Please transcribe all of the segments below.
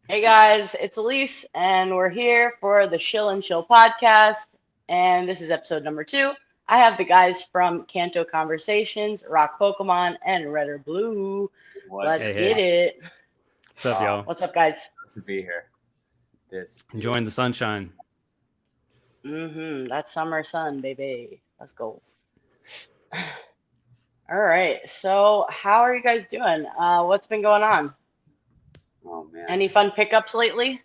Hey guys, it's Elise, and we're here for the Shill and Chill podcast, and this is episode number 2. I have the guys from Kanto Conversations, Rock Pokemon, and Red or Blue. What? Let's Hey, get it. What's up, y'all? What's up, guys? To be here. Enjoying the sunshine. That's summer sun, baby. Let's go. All right, so how are you guys doing? What's been going on? Oh man. Any fun pickups lately?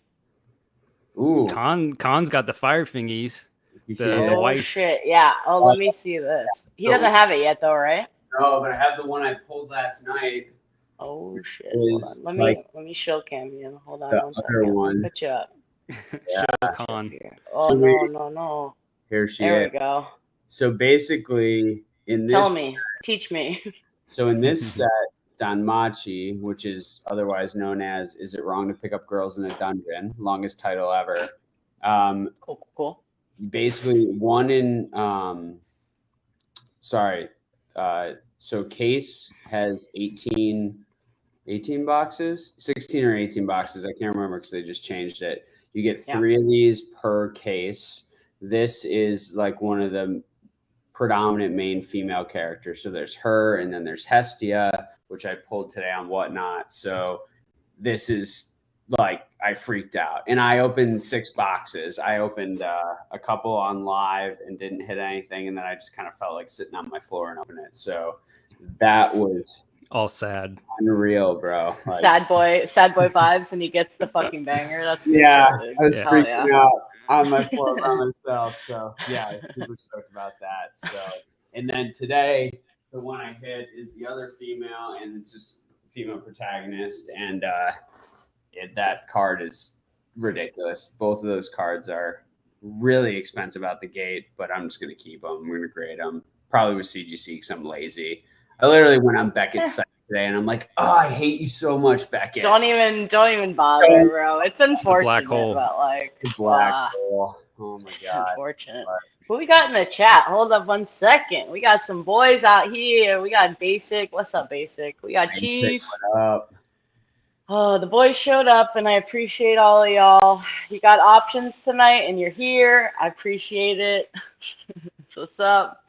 Ooh. Khan's got the fire fingies. The Oh Weiss. shit! Yeah. Oh, let me see this. He doesn't have it yet, though, right? No, but I have the one I pulled last night. Oh shit! Is Hold on. like Let me show cam you. Hold on the one other second. one. Put you up. Shill Khan. Oh So no. Here she There is. we go. So basically, in this, Tell me, teach me. so in this set, Danmachi, which is otherwise known as "Is It Wrong to Pick Up Girls in a Dungeon?" longest title ever. Cool. Basically, one in so case has 18 boxes, 16 or 18 boxes. I can't remember because they just changed it. You get 3 of these per case. This is like one of the predominant main female characters. So there's her, and then there's Hestia, which I pulled today on Whatnot. So this is like, I freaked out, and I opened 6 boxes. I opened a couple on live and didn't hit anything, and then I just kind of felt like sitting on my floor and opening it. So that was all sad, unreal, bro. Like, sad boy vibes, and he gets the fucking banger. That's good yeah. shit, I was dude. freaking out on my floor by myself. So yeah, I'm super stoked about that. So, and then today, the one I hit is the other female, and it's just female protagonist, and that card is ridiculous. Both of those cards are really expensive out the gate, but I'm just going to keep them. I'm going to grade them. Probably with CGC because I'm lazy. I literally went on Beckett's site today, and I'm like, oh, I hate you so much, Beckett. Don't even bother, bro. It's unfortunate, black hole. but like Black hole. Oh my it's god. unfortunate. Who we got in the chat? Hold up 1 second. We got some boys out here. We got Basic. What's up, Basic? We got Chief. What up? Oh, the boys showed up, and I appreciate all of y'all. You got options tonight, and you're here. I appreciate it. So what's up?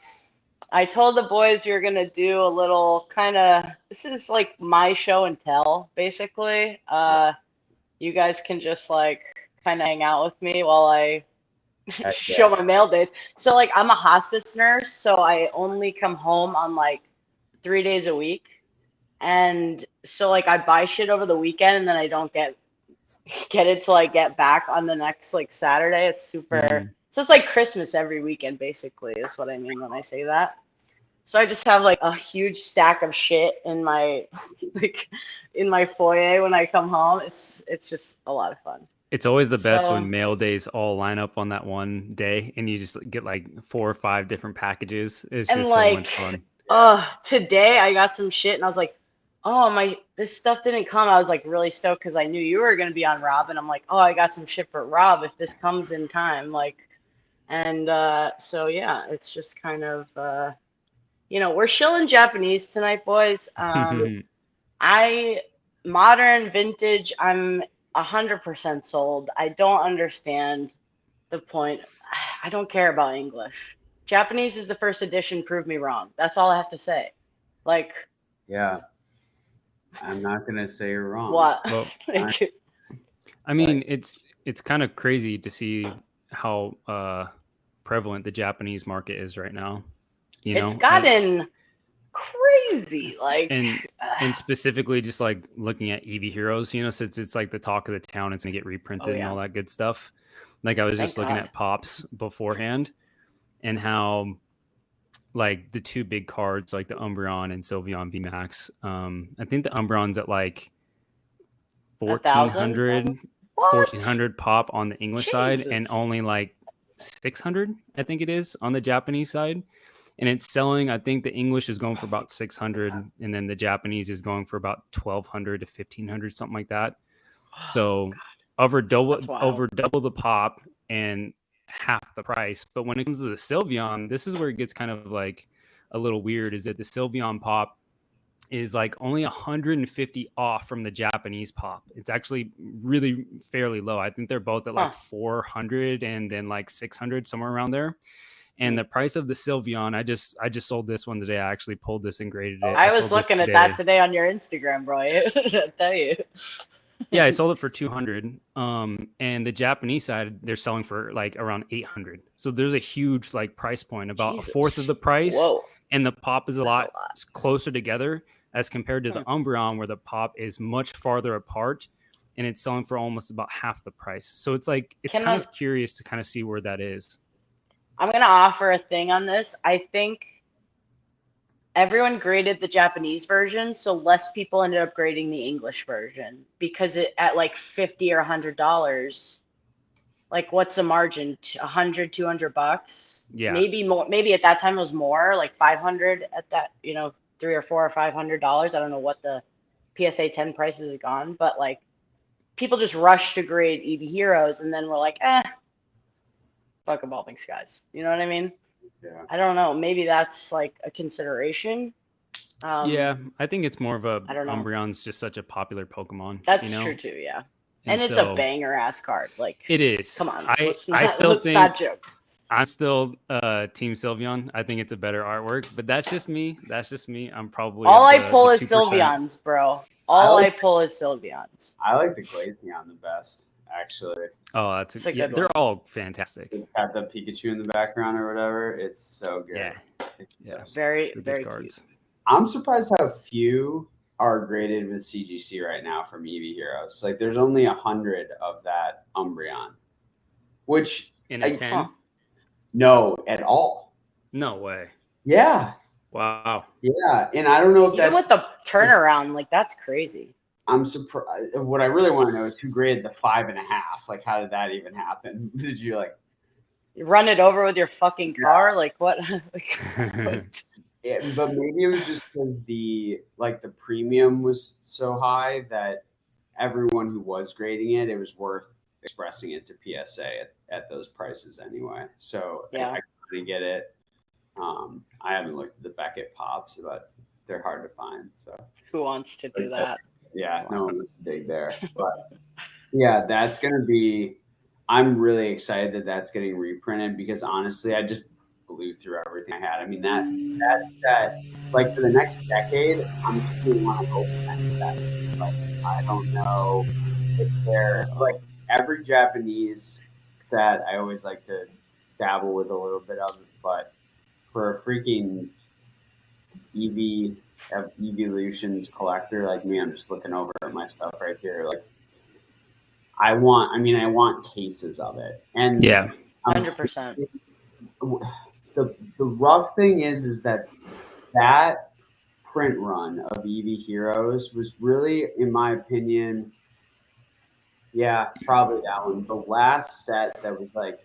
I told the boys we were going to do a little kind of, this is like my show and tell, basically. You guys can just like kind of hang out with me while I show my mail days. So like I'm a hospice nurse, so I only come home on like 3 days a week. And so like I buy shit over the weekend, and then I don't get it till I get back on the next like Saturday. It's super. So it's like Christmas every weekend, basically, is what I mean when I say that. So I just have like a huge stack of shit in my like in my foyer when I come home. It's just a lot of fun. It's always the best when mail days all line up on that one day, and you just get like 4 or 5 different packages. It's just like, so much fun. Today I got some shit, and I was like, oh, this stuff didn't come. I was like really stoked because I knew you were going to be on Rob, and I'm like, oh, I got some shit for Rob if this comes in time. Like, and so yeah, it's just kind of, we're shilling Japanese tonight, boys. Modern vintage, I'm 100% sold. I don't understand the point. I don't care about English. Japanese is the first edition. Prove me wrong. That's all I have to say. Like, yeah. I'm not gonna say you're wrong. What? Well, I mean, it's kind of crazy to see how prevalent the Japanese market is right now. It's gotten crazy, like, and specifically just like looking at EV Heroes, since it's like the talk of the town, it's gonna get reprinted and all that good stuff. Like I was just looking at Pops beforehand, and how like the 2 big cards, like the Umbreon and Sylveon VMAX. I think the Umbreon's at like 1400 pop on the English side, and only like 600, I think it is, on the Japanese side. And it's selling, I think the English is going for about 600, and then the Japanese is going for about 1200 to 1500, something like that. So over double the pop and half the price. But when it comes to the Sylveon, this is where it gets kind of like a little weird, is that the Sylveon pop is like only 150 off from the Japanese pop. It's actually really fairly low. I think they're both at like 400 and then like 600, somewhere around there. And the price of the Sylveon, I just sold this one today. I actually pulled this and graded it. I was looking at that today on your Instagram, bro. I tell you. Yeah, I sold it for 200. And the Japanese side, they're selling for like around 800. So there's a huge like price point, about a fourth of the price. Whoa. And the pop is a lot closer together as compared to the Umbreon, where the pop is much farther apart, and it's selling for almost about half the price. So it's like, it's kind of curious to kind of see where that is. I'm going to offer a thing on this. I think everyone graded the Japanese version, so less people ended up grading the English version, because it at like $50 or $100, like what's the margin? $100, $200? Yeah, maybe more. Maybe at that time it was more, like 500 at that, you know, $300 or $400 or $500. I don't know what the PSA 10 prices have gone, but like people just rushed to grade EV Heroes, and then we're like, fuck Evolving Skies. You know what I mean? Yeah. I don't know. Maybe that's like a consideration. Yeah, I think it's more of a, I don't know. Umbreon's just such a popular Pokemon. That's you know? true too, yeah. And it's a banger ass card. Like, it is. Come on, I still think not joke. I'm still Team Sylveon. I think it's a better artwork, but that's just me. I'm probably all I pull is Sylveons, bro. I pull is Sylveons. I like the Glaceon the best, actually. Oh, that's a good one. They're all fantastic. It's got the Pikachu in the background or whatever. It's so good. Yeah, it's very cards. Cute. I'm surprised how few are graded with CGC right now from EV Heroes. Like, there's only 100 of that Umbreon, which in a 10. No, at all. No way. Yeah. Wow. Yeah, and I don't know if even with the turnaround, like that's crazy. I'm surprised. What I really want to know is who graded the 5.5. Like, how did that even happen? Did you like run it over with your fucking car? Yeah. Like what? Yeah, but maybe it was just because the premium was so high that everyone who was grading it, it was worth expressing it to PSA at those prices anyway. So yeah, I kind of get it. I haven't looked at the Beckett pops, but they're hard to find. So who wants to do that? Yeah, no one wants to dig there. But yeah, that's gonna be. I'm really excited that that's getting reprinted, because honestly, I just blew through everything I had. I mean, that set, like for the next decade, I'm just gonna want to open that set. Like, I don't know if they're like every Japanese set. I always like to dabble with a little bit of it, but for a freaking Evolutions collector like me, I'm just looking over at my stuff right here. Like, I want cases of it, and yeah, 100%. The rough thing is that print run of EV Heroes was really, in my opinion, yeah, probably that one. The last set that was like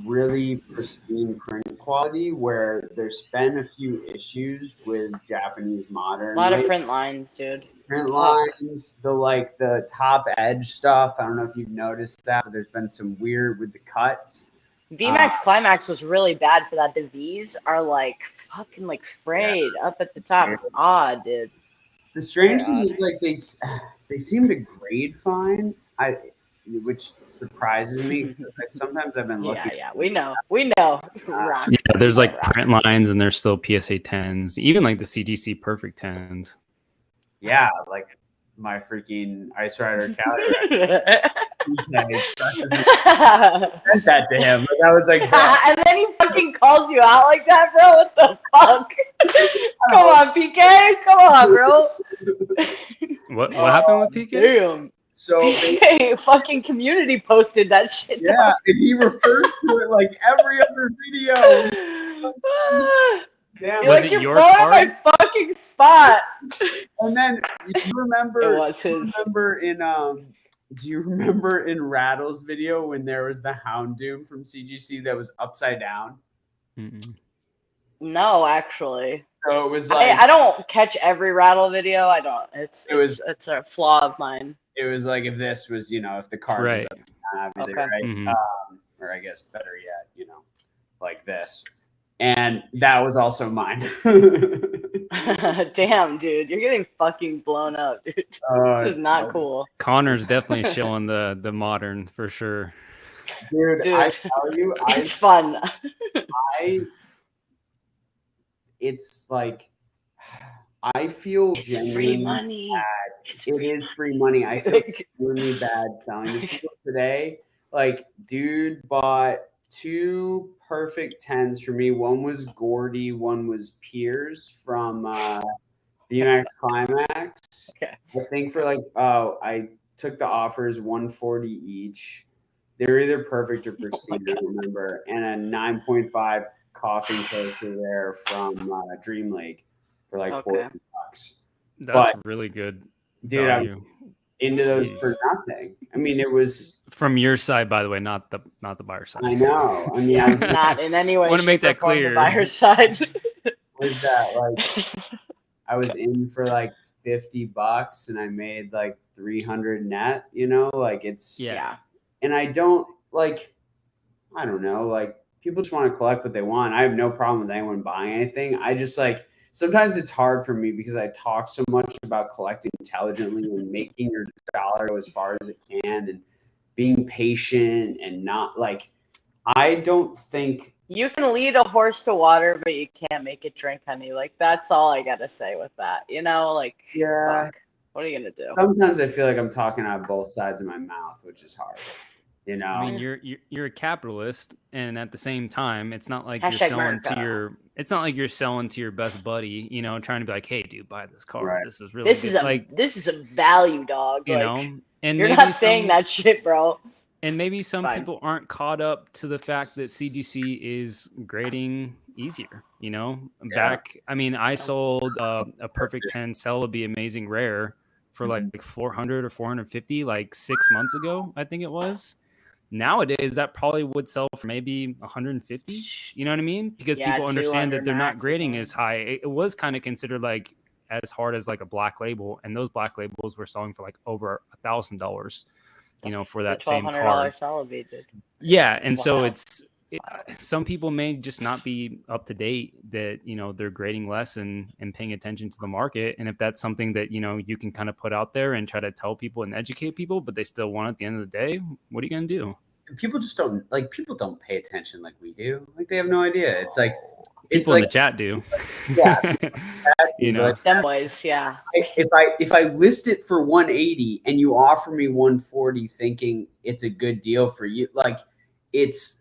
really pristine print quality, where there's been a few issues with Japanese modern. A lot of print lines, dude. Print lines, the top edge stuff. I don't know if you've noticed that, but there's been some weird with the cuts. VMAX Climax was really bad for that. The V's are like fucking like frayed up at the top. It's odd, dude. The strange thing is like they seem to grade fine. Which surprises me. Like, sometimes I've been looking. Yeah, we know. Yeah, there's like print lines, and there's still PSA 10s, even like the CGC Perfect 10s. Yeah, like my freaking Ice Rider Cali. Sent that to him. Like, I was like, and then he fucking calls you out like that, bro. What the fuck? Come on, PK. Come on, bro. What happened with PK? Damn. So PK fucking community posted that shit. Yeah, and he refers to it like every other video. Damn, was like, it your card? My fucking spot. And then you remember? It was his. Do you remember in Rattle's video when there was the Houndoom from CGC that was upside down? Mm-mm. No, actually. So it was like I don't catch every Rattle video. I don't. It's a flaw of mine. It was like if this was, if the card right. was obviously okay. right, mm-hmm. Or I guess better yet, like this, and that was also mine. Damn, dude, you're getting fucking blown up, dude. This is not cool. Connor's definitely shilling the modern for sure. Dude, I tell you, it's fun. It's like, I feel it's genuinely free money. Bad. It is free money. I feel really bad selling to people today. Like, dude bought 2 perfect 10s for me. One was Gordy, one was Piers from VMAX Climax. Okay. I think for like, I took the offers 140 each. They're either perfect or pristine, I don't remember. And a 9.5 coffee toaster there from Dream League for like $40. That's really good. Dude, I was into those for nothing. I mean, it was from your side, by the way, not the buyer side. I know. I mean, I'm not in any way. I want to make that clear. The buyer side. Was that like I was in for like $50 and I made like 300 net? You know, like it's And I don't like. I don't know. Like people just want to collect what they want. I have no problem with anyone buying anything. I just like. Sometimes it's hard for me because I talk so much about collecting intelligently and making your dollar go as far as it can and being patient and not like, I don't think you can lead a horse to water, but you can't make it drink honey. Like that's all I got to say with that. You know, like, fuck. What are you going to do? Sometimes I feel like I'm talking out of both sides of my mouth, which is hard. You know, I mean, you're a capitalist, and at the same time, it's not like you're selling to your best buddy, you know, trying to be like, hey, dude, buy this car. Right. This is really this is a value, dog. You know, and you're not saying that shit, bro. And maybe some people aren't caught up to the fact that CGC is grading easier. You know, I mean, I sold a perfect 10 Celebi Amazing Rare for like 400 or 450 like 6 months ago, I think it was. Nowadays, that probably would sell for maybe 150. You know what I mean? Because people understand that they're not grading as high. It was kind of considered like as hard as like a black label, and those black labels were selling for like over $1,000. You know, for that same car. Yeah, and so some people may just not be up to date that, you know, they're grading less and paying attention to the market. And if that's something that, you know, you can kind of put out there and try to tell people and educate people, but they still want at the end of the day, what are you going to do? People just don't pay attention like we do. Like they have no idea. It's like people in the chat do. Yeah. You know, them boys. Yeah. If I list it for 180 and you offer me 140 thinking it's a good deal for you, like it's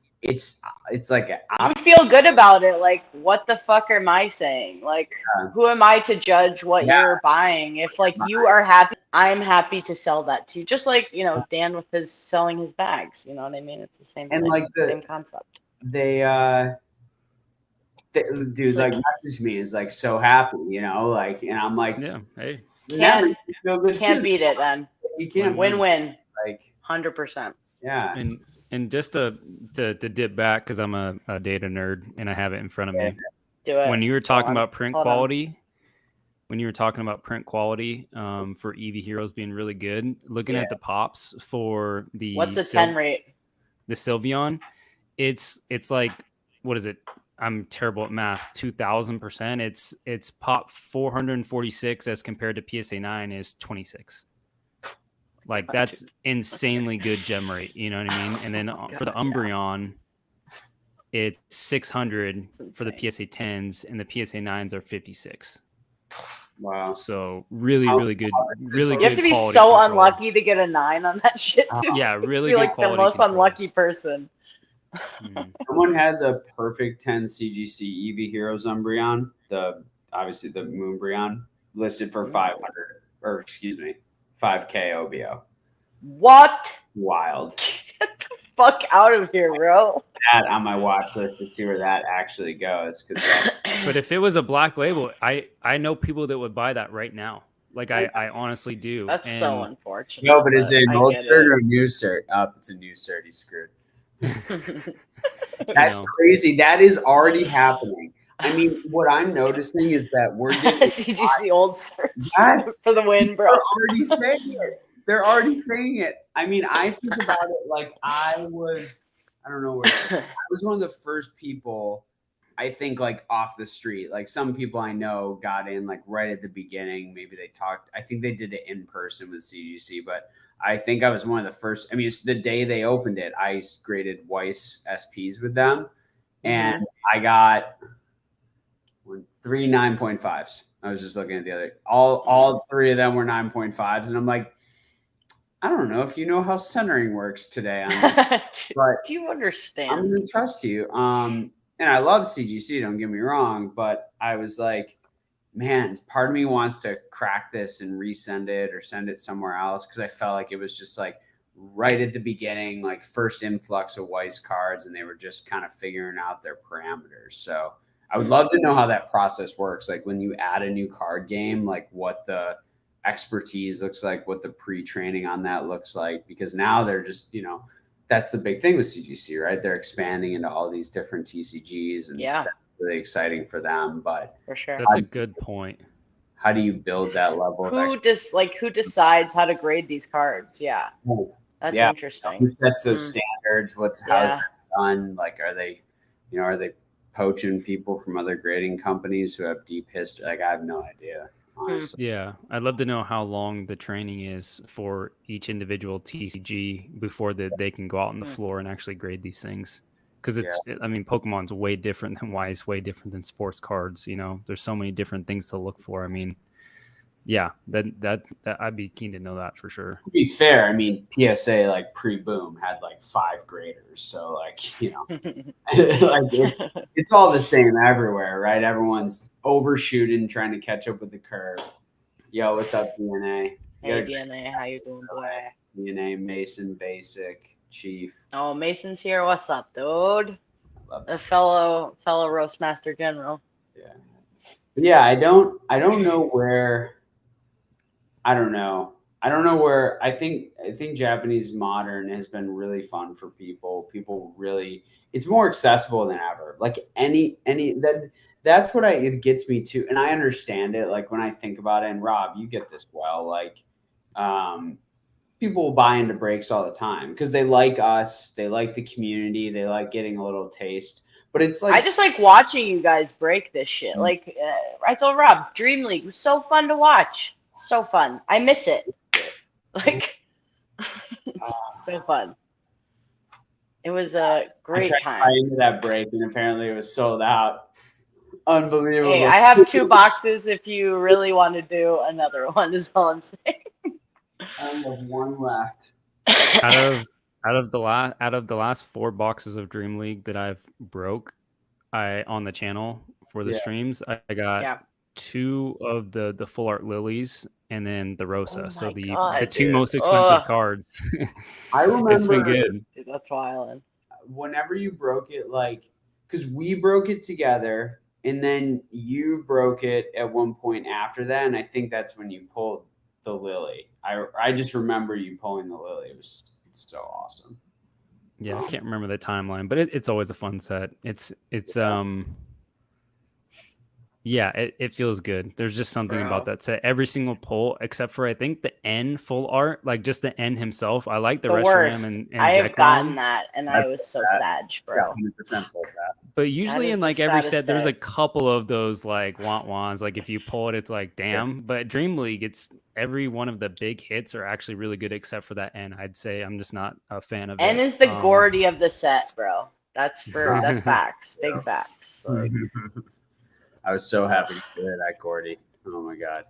like you feel good about it. Like, what the fuck am I saying? Like, who am I to judge what you're buying? If like you are happy, I'm happy to sell that to you. Just like, you know, Dan with his selling his bags. You know what I mean? It's the same thing. Like the same concept. Dude, like message me is like so happy, you know, like, and I'm like, yeah, hey, can't beat it then. You can't win, like 100%. Yeah. And just to dip back, because I'm a data nerd and I have it in front of me. Do it. When you were talking about print quality, for EV Heroes being really good, looking at the pops for the what's the 10 rate? The Sylveon, it's like, what is it? I'm terrible at math. 2,000%. It's pop 446 as compared to PSA 9 is 26. Like that's insanely good gem rate. You know what I mean? And then for the Umbreon, it's 600 for the PSA 10s, and the PSA 9s are 56. Wow. So really good. Really good. You have to be so control. Unlucky to get a 9 on that shit too. Yeah, really good. Like the most control. Unlucky person. Someone has a perfect 10 CGC EV Heroes Umbreon, obviously the Moonbreon, listed for 5K OBO. What? Wild. Get the fuck out of here, bro. That on my watch list to see where that actually goes. But if it was a black label, I know people that would buy that right now. Like I honestly do. That's so unfortunate. No, but is it an old cert or a new cert? Oh, it's a new cert. He's screwed. That's crazy. That is already happening. I mean, what I'm noticing is that we're getting CGC old certs for the win, bro. They're already saying it. I mean, I think about it like I was one of the first people I think like off the street, like some people I know got in like right at the beginning. Maybe they talked. I think they did it in person with CGC, but I think I was one of the first. I mean, it's the day they opened it, I graded Weiss SPs with them, and I got 3 9.5s. I was just looking at the other. All 3 of them were 9.5s, and I'm like, I don't know if you know how centering works today on this, but do you understand? I'm going to trust you. And I love CGC, don't get me wrong, but I was like, man, part of me wants to crack this and resend it or send it somewhere else, because I felt like it was just like right at the beginning, like first influx of Weiss cards, and they were just kind of figuring out their parameters. So I would love to know how that process works. Like when you add a new card game, like what the expertise looks like, what the pre-training on that looks like, because now they're just, you know, that's the big thing with CGC, right? They're expanding into all these different TCGs, and that's really exciting for them. But for sure, that's a good point. How do you build that level? Who decides how to grade these cards? Yeah, that's interesting. Who sets those standards? How's that done? Like, are they poaching people from other grading companies who have deep history? Like, I have no idea. Honestly. Yeah, I'd love to know how long the training is for each individual TCG before they can go out on the floor and actually grade these things. Because I mean, Pokemon's way different than Weiss, way different than sports cards. You know, there's so many different things to look for. I mean, yeah, that I'd be keen to know that for sure. To be fair, I mean, PSA like pre-boom had like 5 graders, so like, you know, like it's all the same everywhere, right? Everyone's overshooting, trying to catch up with the curve. Yo, what's up, DNA? Hey, DNA, how you doing, boy? DNA, Mason, Basic, Chief. Oh, Mason's here. What's up, dude? A fellow Roastmaster General. Yeah, I don't know where. I don't know where. I think Japanese Modern has been really fun for people. People really, it's more accessible than ever. Like that's what it gets me to, and I understand it. Like when I think about it, and Rob, you get this well. Like, people will buy into breaks all the time because they like us, they like the community, they like getting a little taste. But it's like, I just like watching you guys break this shit. Like I told Rob, Dream League was so fun to watch. So fun. I miss it. Like, it's so fun. It was a great time. I into that break, and apparently it was sold out. Unbelievable. Hey, I have 2 boxes if you really want to do another one, is all I'm saying. I have 1 left. Out of the last 4 boxes of Dream League that I've broke, on the channel for the streams, I got 2 of the full art lilies and then the Rosa. So the 2 most expensive cards. I remember it's been good. Dude, that's wild. Whenever you broke it, like, because we broke it together and then you broke it at one point after that, and I think that's when you pulled the lily. I just remember you pulling the lily. It's so awesome. Yeah, I can't remember the timeline, but it's always a fun set. It feels good. There's just something about that set. Every single pull, except for I think the N full art, like just the N himself. I like the worst. and I have Zekrom. gotten that, and I was so sad, bro. 100% pulled that. But usually in like every set, there's a couple of those like wands. Like if you pull it, it's like damn. But Dream League, it's every one of the big hits are actually really good, except for that N. I'd say I'm just not a fan of it. N is the Gordy of the set, bro. That's facts. Big facts. Like, I was so happy to hear that, Gordy. Oh my god,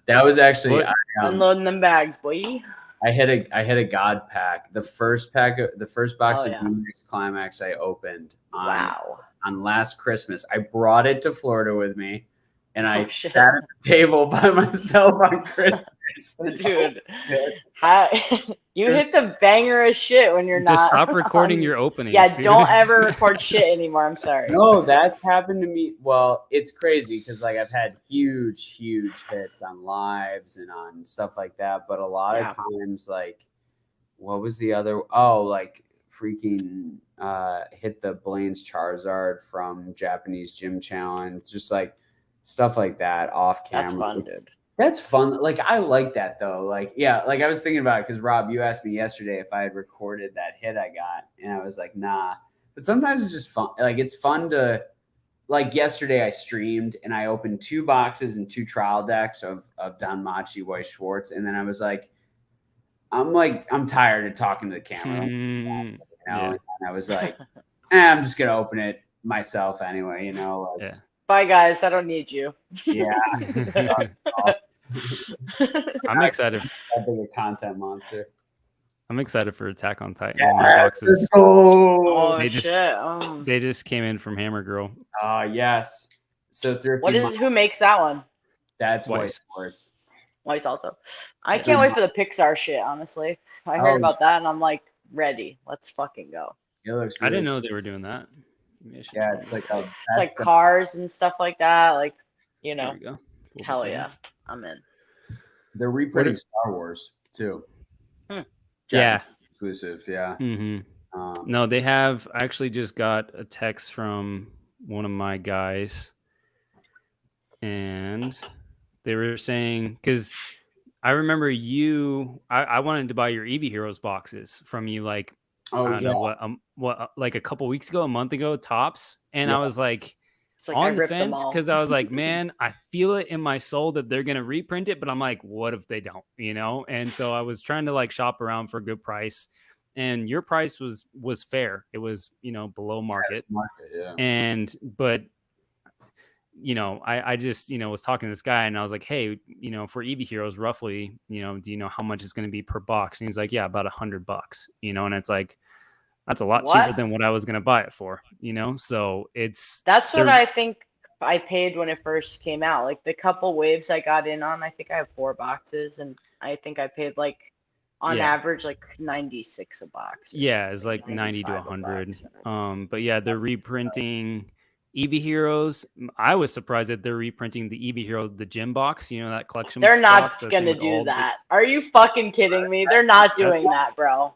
that was actually unloading them bags, boy. I hit a god pack. The first box of Unix Climax I opened on last Christmas. I brought it to Florida with me, and I sat at the table by myself on Christmas. Dude, you hit the banger of shit when you're just stop recording your openings. Yeah, dude. don't ever record shit anymore. I'm sorry. No, that's happened to me. Well, it's crazy because like I've had huge hits on lives and on stuff like that, but a lot of times, like, what was the other? Oh, like freaking hit the Blaine's Charizard from Japanese Gym Challenge, just like stuff like that off camera. That's fun, dude. That's fun. Like, I like that though. Like, yeah, like I was thinking about it because Rob, you asked me yesterday if I had recorded that hit I got, and I was like, nah. But sometimes it's just fun. Like, it's fun to like yesterday I streamed and I opened 2 boxes and 2 trial decks of Danmachi, Weiss Schwarz, and then I was like, I'm tired of talking to the camera. You know, and I was like, I'm just gonna open it myself anyway, you know. Like, bye guys, I don't need you. Yeah. I'm excited. That big a content monster. I'm excited for Attack on Titan. Yes, Boxes. Oh, They shit. They just came in from Hammer Girl. Yes. So who makes that one? That's Weiss Schwarz. Weiss also. I can't wait for the Pixar shit, honestly. I heard about that and I'm like, ready. Let's fucking go. I didn't know they were doing that. Yeah, it's like it's like cars and stuff like that. Like, you know. There we go. Hell yeah. I'm in. They're reprinting Star Wars too. Yeah. Exclusive, yeah. Mm-hmm. No, they have. I actually just got a text from one of my guys, and they were saying, because I remember I wanted to buy your EV Heroes boxes from you, like, I don't know what, like a couple weeks ago, a month ago, tops, and I was like on the fence because I was like, man, I feel it in my soul that they're gonna reprint it, but I'm like, what if they don't, you know? And so I was trying to like shop around for a good price, and your price was fair. It was, you know, below market. But you know, I just, you know, was talking to this guy and I was like, hey, you know, for EV Heroes, roughly, you know, do you know how much it's going to be per box? And he's like, yeah, about $100, you know, and it's like, that's a lot cheaper than what I was going to buy it for, you know? So that's what I think I paid when it first came out. Like the couple waves I got in on, I think I have 4 boxes and I think I paid like on average, like 96 a box. Yeah. It's like 90 to 100. But yeah, they're reprinting EV Heroes. I was surprised that they're reprinting the EV Hero, the gym box, you know, that collection. They're not going to do that. Are you fucking kidding me? They're not doing that, bro.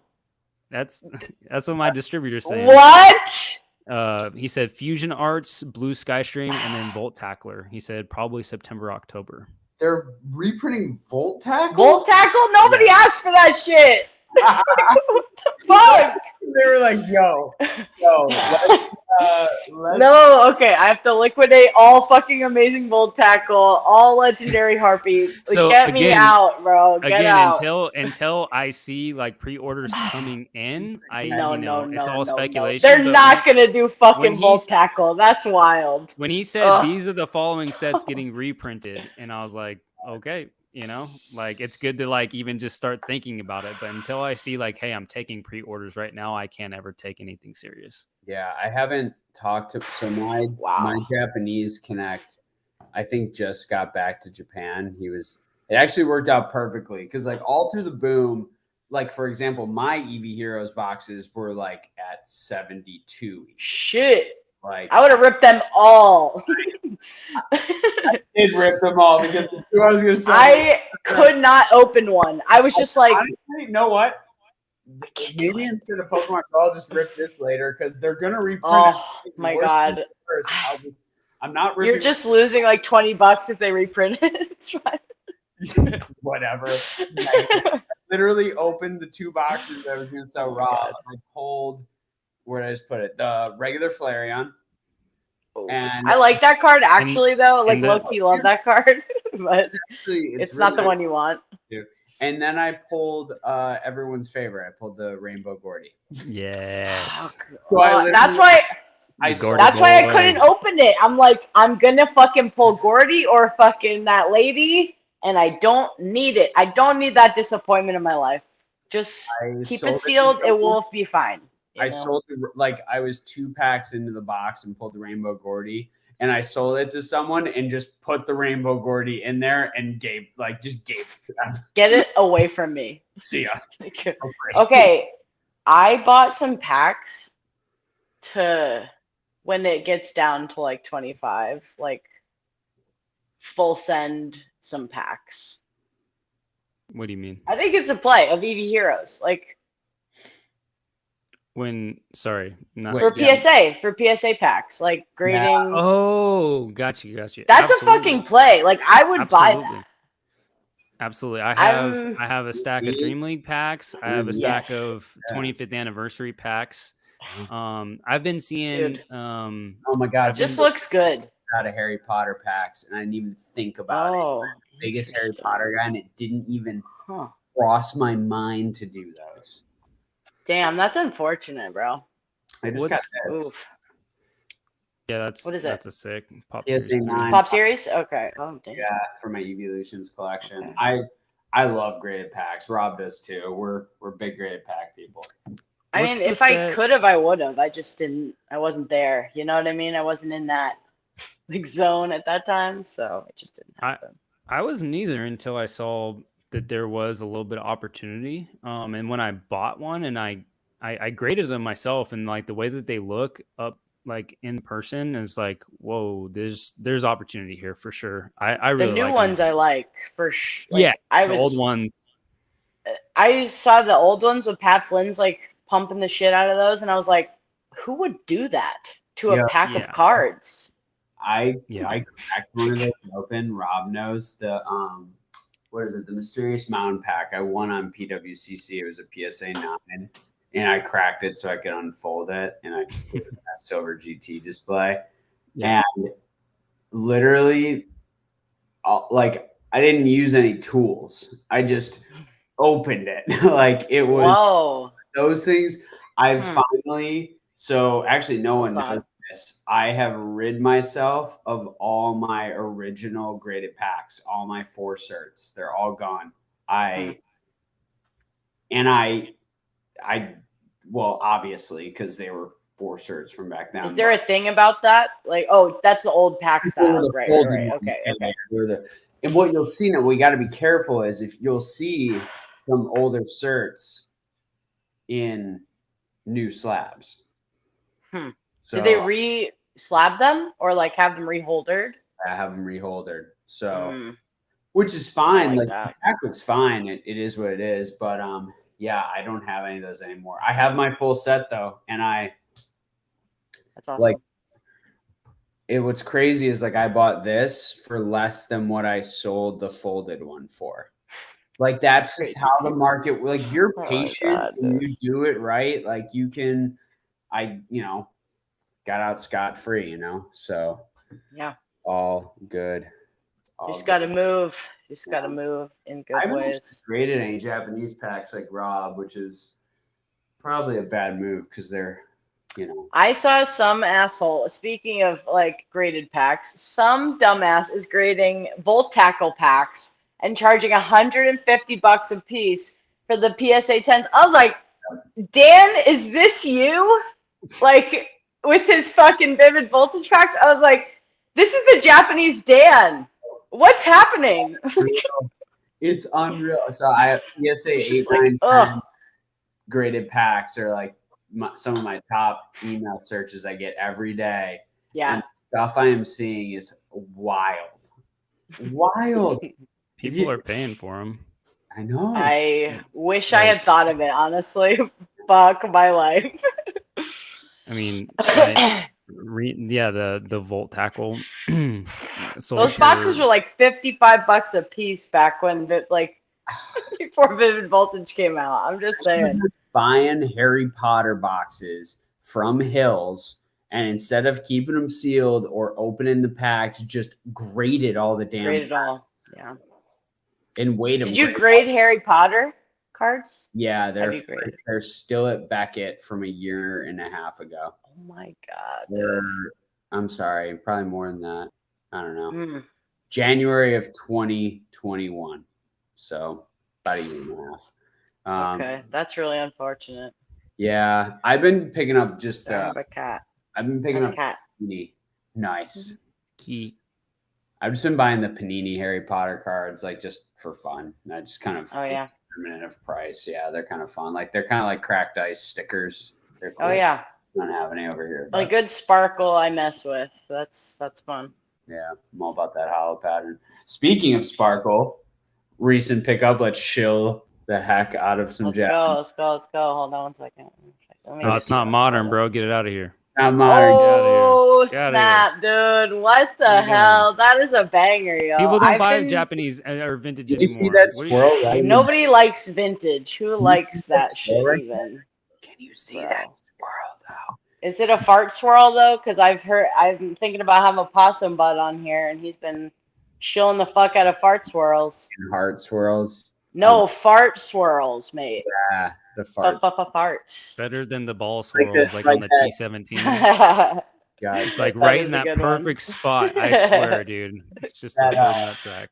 That's what my distributor's saying. What? He said Fusion Arts, Blue Skystream, and then Volt Tackler. He said probably September, October. They're reprinting Volt Tackle? Volt Tackle? Nobody asked for that shit. What the fuck? They were like, yo. No, okay. I have to liquidate all fucking amazing Volt Tackle, all legendary Heartbeat. Like, so get me out, bro. Get out. Until I see like pre-orders coming in, no, it's all speculation. They're not gonna do fucking Volt Tackle. That's wild. When he said these are the following sets getting reprinted, and I was like, okay. You know, like it's good to like even just start thinking about it. But until I see like, hey, I'm taking pre-orders right now, I can't ever take anything serious. Yeah, I haven't talked to my Japanese connect, I think just got back to Japan. It actually worked out perfectly because like all through the boom, like for example, my EV Heroes boxes were like at 72. Shit. Like I would have ripped them all. I did rip them all because I was gonna say I could not open one. I was just like, honestly, you know what? Maybe instead of Pokemon Go, I'll just rip this later because they're gonna reprint. Oh my god! I'm not ripping. You're just losing like $20 if they reprint it. It's fine. Whatever. I literally opened the 2 boxes that I was gonna sell raw. I pulled. Where did I just put it? The regular Flareon. And I like that card actually, though. Like low-key love that card, but it's really not the one you want. And then I pulled everyone's favorite. I pulled the Rainbow Gordy. Yes. So that's why I couldn't open it. I'm like, I'm gonna fucking pull Gordy or fucking that lady, and I don't need it. I don't need that disappointment in my life. Just keep it sealed. It will be fine. Sold it, like I was 2 packs into the box and pulled the Rainbow Gordy, and I sold it to someone and just put the Rainbow Gordy in there and gave it to them. Get it away from me. See ya. Okay, I bought some packs to when it gets down to like 25, like full send some packs. What do you mean? I think it's a play of EV Heroes, like. For PSA packs, like grading. Yeah. Oh, got you. That's absolutely a fucking play. Like I would buy that. Absolutely. I have a stack of Dream League packs. I have a stack of 25th anniversary packs. I've been seeing. Dude. Oh my god, It just looks good. Out of Harry Potter packs, and I didn't even think about it. Biggest Harry Potter guy, and it didn't even cross my mind to do those. Damn, that's unfortunate, bro. I just got this. Oof. Yeah, that's what is that's a sick pop PSA series. 9. Pop series? Okay. Oh, damn. Yeah, for my Evolutions collection. Okay. I love graded packs. Rob does too. We're big graded pack people. I mean, if I could have, I would have. I just didn't. I wasn't there. You know what I mean? I wasn't in that zone at that time, so it just didn't happen. I wasn't either until I saw that there was a little bit of opportunity. And when I bought one and I graded them myself, and like the way that they look up like in person is like, whoa, there's opportunity here for sure. I really the new like ones them. I like for sure. Like, the old ones. I saw the old ones with Pat Flynn's like pumping the shit out of those, and I was like, who would do that to a pack of cards? I cracked one of those open. Rob knows the what is it? The Mysterious Mountain pack. I won on PWCC. It was a PSA 9, and I cracked it so I could unfold it, and I just did that silver GT display. Yeah. And literally, like, I didn't use any tools. I just opened it. Like, it was those things. I've finally. So actually, no one knows this. I have rid myself of all my original graded packs, all my 4 certs. They're all gone. Well, obviously, because they were 4 certs from back then. Is there a thing about that? Like, oh, that's the old pack style. Right. Okay. And what you'll see now, we got to be careful is if you'll see some older certs in new slabs. So, did they re-slab them or like have them reholdered? I have them reholdered. So, which is fine. Like the pack looks fine. It is what it is. But yeah, I don't have any of those anymore. I have my full set though, and that's awesome. Like what's crazy is like I bought this for less than what I sold the folded one for. Like that's just how the market. Like you're patient and you do it right. Like you can. Got out scot-free, so yeah, all good. You just got to move. You just got to move in good ways. I haven't graded any Japanese packs like Rob, which is probably a bad move because they're, I saw some asshole, speaking of like graded packs, some dumbass is grading Volt Tackle packs and charging $150 a piece for the PSA 10s. I was like, Dan, is this you? Like, with his fucking Vivid Voltage packs? I was like, this is the Japanese Dan. What's happening? It's unreal. So I PSA 8, 9, 10 graded packs are like some of my top email searches I get every day. Yeah. And stuff I am seeing is wild. Wild. People are paying for them. I know. I wish I had thought of it, honestly. Fuck my life. I mean, the Volt Tackle. Those boxes were like $55 a piece back when, before Vivid Voltage came out. I'm just saying. Buying Harry Potter boxes from Hills, and instead of keeping them sealed or opening the packs, just graded all the damn. Graded all, yeah. And wait. Did you grade Harry Potter cards? Yeah, they're still at Beckett from a year and a half ago. Oh my god! I'm sorry, probably more than that. I don't know. January of 2021, so about a year and a half. Okay, that's really unfortunate. Yeah, I've been picking up just a cat. I've been picking up cat. Panini. Nice. Key. I've just been buying the Panini Harry Potter cards, like just for fun. I just kind of determinant of price. Yeah, they're kind of fun. Like they're kind of like cracked ice stickers. They're cool. Oh yeah. I don't have any over here. Like good sparkle, I mess with. That's fun. Yeah, I'm all about that hollow pattern. Speaking of sparkle, recent pickup. Let's shill the heck out of some. Let's go. Hold on one second. No, it's not modern, bro. Get it out of here. Not modern. Oh snap, dude! What the hell? That is a banger, yo. People don't buy Japanese or vintage anymore. You see that swirl? Right? Nobody likes vintage. Who likes that shit even? Can you see that swirl? Is it a fart swirl though? Because I've been thinking about having a possum butt on here, and he's been shilling the fuck out of fart swirls. And heart swirls. No, fart swirls, mate. Yeah, the farts. Farts. Better than the ball swirls, like like on the that. T17. God, It's like That right is in a that good perfect one. spot. I swear, dude. It's just a That, good nutsack.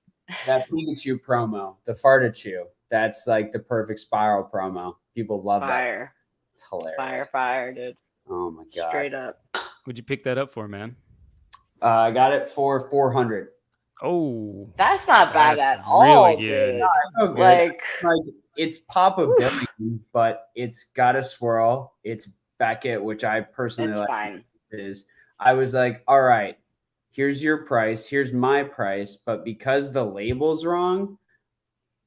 that Pikachu promo, the Fartachu. That's like the perfect spiral promo. People love that. Fire. It's hilarious. Fire, dude. Oh my god. Straight up. Would you pick that up for, man? I got it for 400. Oh, That's not bad that's at all, really good. dude. Oh, good. Like, it's Papa Billy, but it's got a swirl. It's Beckett, which I personally it's like. fine. I was like, all right, here's your price, here's my price, but because the label's wrong,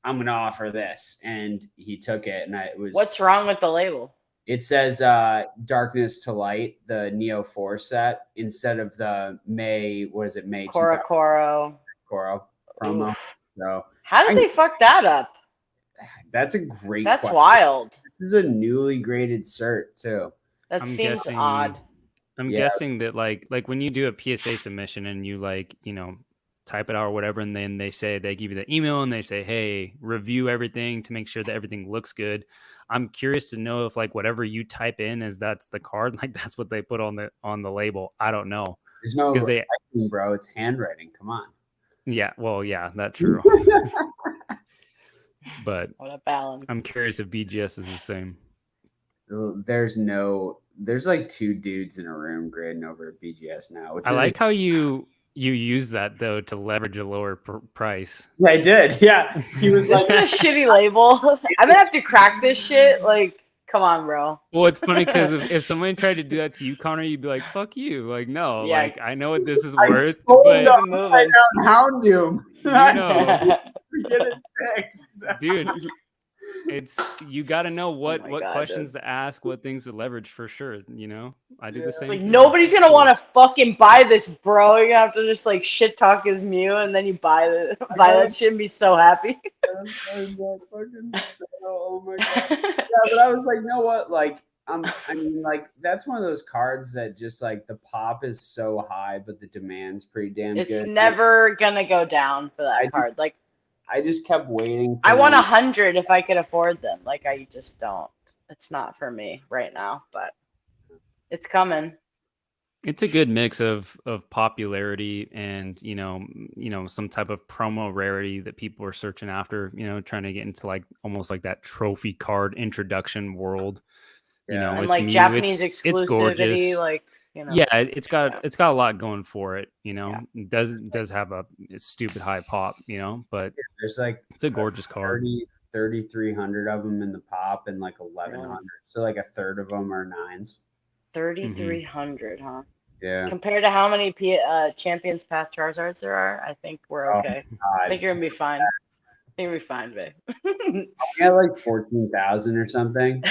I'm gonna offer this. And he took it, and it was. What's wrong with the label? It says Darkness to Light, the Neo 4 set, instead of the May 2000 Coro. promo. Oof. So How did they fuck that up? that's a great That's question. wild. This is a newly graded cert too. That I'm seems guessing- odd. I'm Yeah. guessing that like when you do a PSA submission and you type it out or whatever, and then they give you the email and they say, hey, review everything to make sure that everything looks good. I'm curious to know if like whatever you type in that's the card, like that's what they put on the label. I don't know. There's no Because writing, bro. It's handwriting. Come on. yeah, well, yeah, that's true. But What a balance. I'm curious if BGS is the same. There's like two dudes in a room grading over at BGS now. Which I is like how you use that though to leverage a lower price. Yeah, I did. Yeah, he was This like, is a shitty label. I'm gonna have to crack this shit. Like, come on, bro. Well, it's funny because if somebody tried to do that to you, Connor, you'd be like, "Fuck you!" Like, no, Yeah. like I know what this is I worth, sold but the moving. upside down Houndoom. you know, Get it fixed, dude, you got to know what my God, questions to ask, what things to leverage for sure. I do the Yeah. same. It's like thing. nobody's gonna want to fucking buy this, bro. You're gonna have to just like shit talk his Mew, and then you buy that shit and be so happy. Oh my god! Yeah, but I was like, you know what? Like, I mean, like that's one of those cards that just like the pop is so high, but the demand's pretty damn It's good. never gonna go down for that card. Like, I just kept waiting. For I want them. 100 if I could afford them. Like, I just don't. It's not for me right now, but it's coming. It's a good mix of popularity and some type of promo rarity that people are searching after. Trying to get into like almost like that trophy card introduction world. Yeah. And it's like Mew, Japanese it's exclusivity, gorgeous. like Yeah, it's got a lot going for it. Yeah. It does have a stupid high pop. But There's like it's a gorgeous card. 3,300 of them in the pop and like 1,100. So like a third of them are nines. 3,300, huh? Yeah. Compared to how many Champions Path Charizards there are, I think we're okay. I think you're gonna be fine. I think you'll be fine, babe. We got like 14,000 or something. I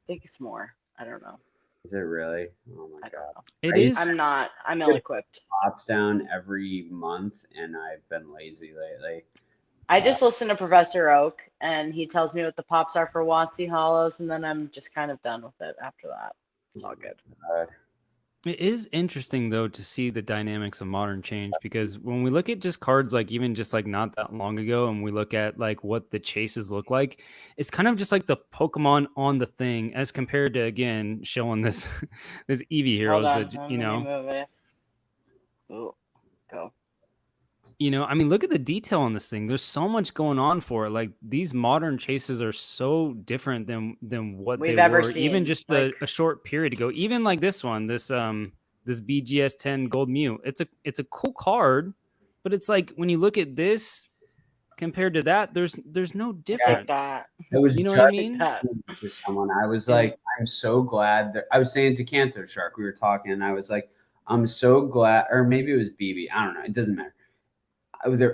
think it's more. I don't know. Is it really? Oh my I don't god! know. It I is. I'm not. I'm ill-equipped. Pops down every month, and I've been lazy lately. I just listen to Professor Oak, and he tells me what the pops are for WotC Hollows, and then I'm just kind of done with it after that. It's all good. It is interesting though to see the dynamics of modern change, because when we look at just cards like even just like not that long ago, and we look at like what the chases look like, it's kind of just like the Pokemon on the thing as compared to again showing this this Eevee heroes Hold on, that let me move it. Ooh, go. I mean, look at the detail on this thing. There's so much going on for it. Like these modern chases are so different than what We've they ever were seen, even just like- a short period ago. Even like this one, this BGS 10 Gold Mew. It's a cool card, but it's like when you look at this compared to that, there's no difference. Like that. It was You know just what I mean? to someone. I was like, I'm so glad that I was saying to Kanto Shark, we were talking, and I was like, I'm so glad, or maybe it was BB. I don't know. It doesn't matter.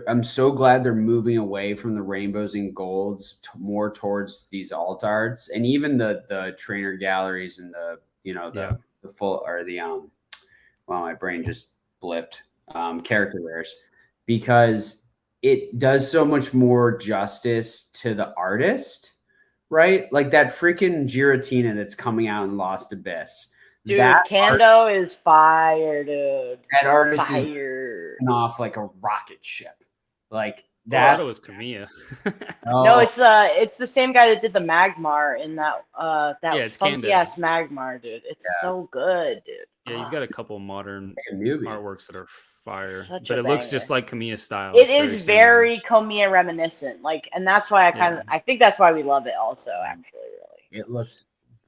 I'm so glad they're moving away from the rainbows and golds more towards these alt arts, and even the trainer galleries and the full or the well, my brain just blipped character rares, because it does so much more justice to the artist, right? Like that freaking Giratina that's coming out in Lost Abyss. Dude, that Kanto is fire, dude. that artist is Fire. off like a rocket ship. Like I thought that it was Kamiya. No, it's the same guy that did the Magmar in that Yeah, it's funky Kanto. ass Magmar, dude. It's so good, dude. Yeah, he's got a couple modern artworks that are fire, Such but a it looks banger. just like Kamiya style. It It's is similar. very Komiya reminiscent, like, and that's why I think that's why we love it. Also, actually, really, It looks.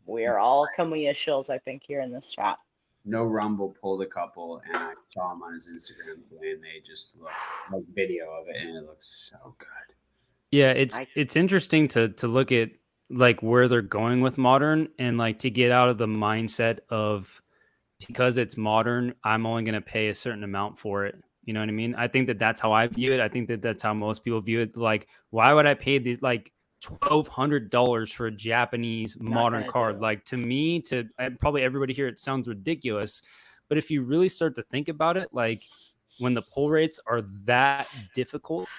we are all Komiya shills, I think, here in this chat. No Rumble pulled a couple, and I saw him on his Instagram today, and they just look like video of it, and it looks so good. Yeah, it's interesting to look at like where they're going with modern, and like to get out of the mindset of, because it's modern, I'm only going to pay a certain amount for it. You know what I mean? I think that that's how I view it. I think that that's how most people view it. Like, why would I pay the like $1,200 for a Japanese modern card? Like, to me, probably everybody here, it sounds ridiculous. But if you really start to think about it, like when the pull rates are that difficult,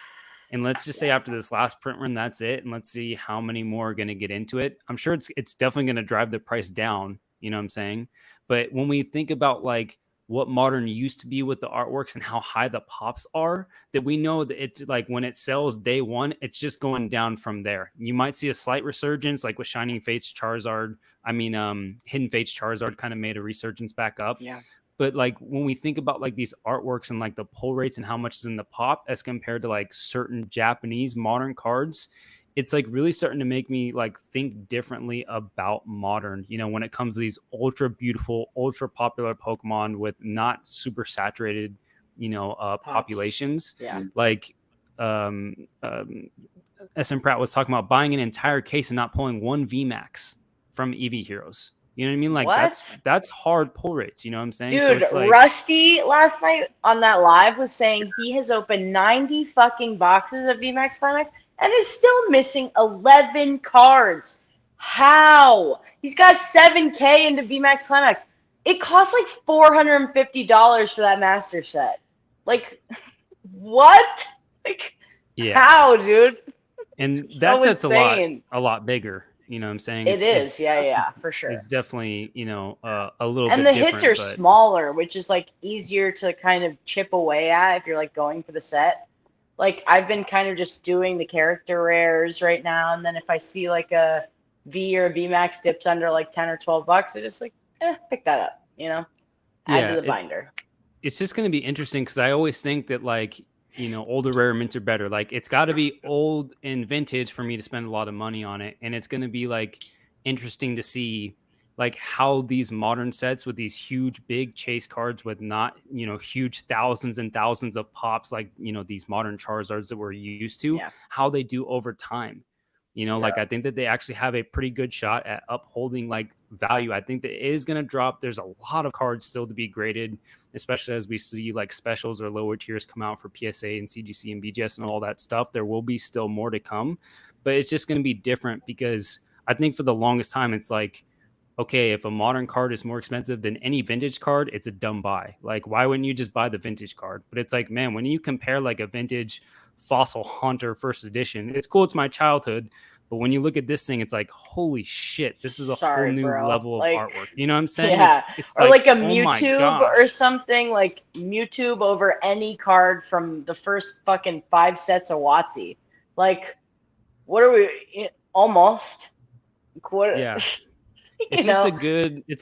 and let's just say after this last print run, that's it, and let's see how many more are going to get into it. I'm sure it's definitely going to drive the price down. You know what I'm saying? But when we think about like what modern used to be with the artworks and how high the pops are, that we know that it's like when it sells day one, it's just going down from there. You might see a slight resurgence, like with Shining Fates Charizard. Hidden Fates Charizard kind of made a resurgence back up. Yeah. But like when we think about like these artworks and like the pull rates and how much is in the pop as compared to like certain Japanese modern cards, it's like really starting to make me like think differently about modern, you know, when it comes to these ultra beautiful, ultra popular Pokemon with not super saturated, you know, populations. Yeah. Like SM Pratt was talking about buying an entire case and not pulling one VMAX from EV Heroes. You know what I mean? Like that's hard pull rates. You know what I'm saying? Dude, so it's like, Rusty last night on that live was saying he has opened 90 fucking boxes of VMAX Climax and is still missing 11 cards. How? He's got 7K into VMAX Climax. It costs like $450 for that master set. Like, what? Like, how, dude? And that set's a lot bigger. You know what I'm saying? It is. Yeah, for sure. It's definitely, you know, a little and bit the hits are smaller, which is like easier to kind of chip away at if you're like going for the set. Like I've been kind of just doing the character rares right now, and then if I see like a V or a V Max dips under like 10 or 12 bucks, I just like pick that up, you know, add to the binder. It's just going to be interesting because I always think that like, you know, older rare mints are better. Like it's got to be old and vintage for me to spend a lot of money on it. And it's going to be like interesting to see like how these modern sets with these huge, big chase cards with not, you know, huge thousands and thousands of pops, like, you know, these modern Charizards that we're used to, how they do over time. You know, like I think that they actually have a pretty good shot at upholding like value. I think that it is going to drop. There's a lot of cards still to be graded, especially as we see like specials or lower tiers come out for PSA and CGC and BGS and all that stuff. There will be still more to come, but it's just going to be different because I think for the longest time, it's like, okay, if a modern card is more expensive than any vintage card, it's a dumb buy. Like, why wouldn't you just buy the vintage card? But it's like, man, when you compare like a vintage Fossil Hunter first edition, it's cool, it's my childhood, but when you look at this thing, it's like, holy shit, this is a whole new level of artwork. You know what I'm saying? Yeah. It's or like a oh Mewtwo or something, like Mewtwo over any card from the first fucking 5 sets of WotC. Like, what are we almost? Yeah. It's just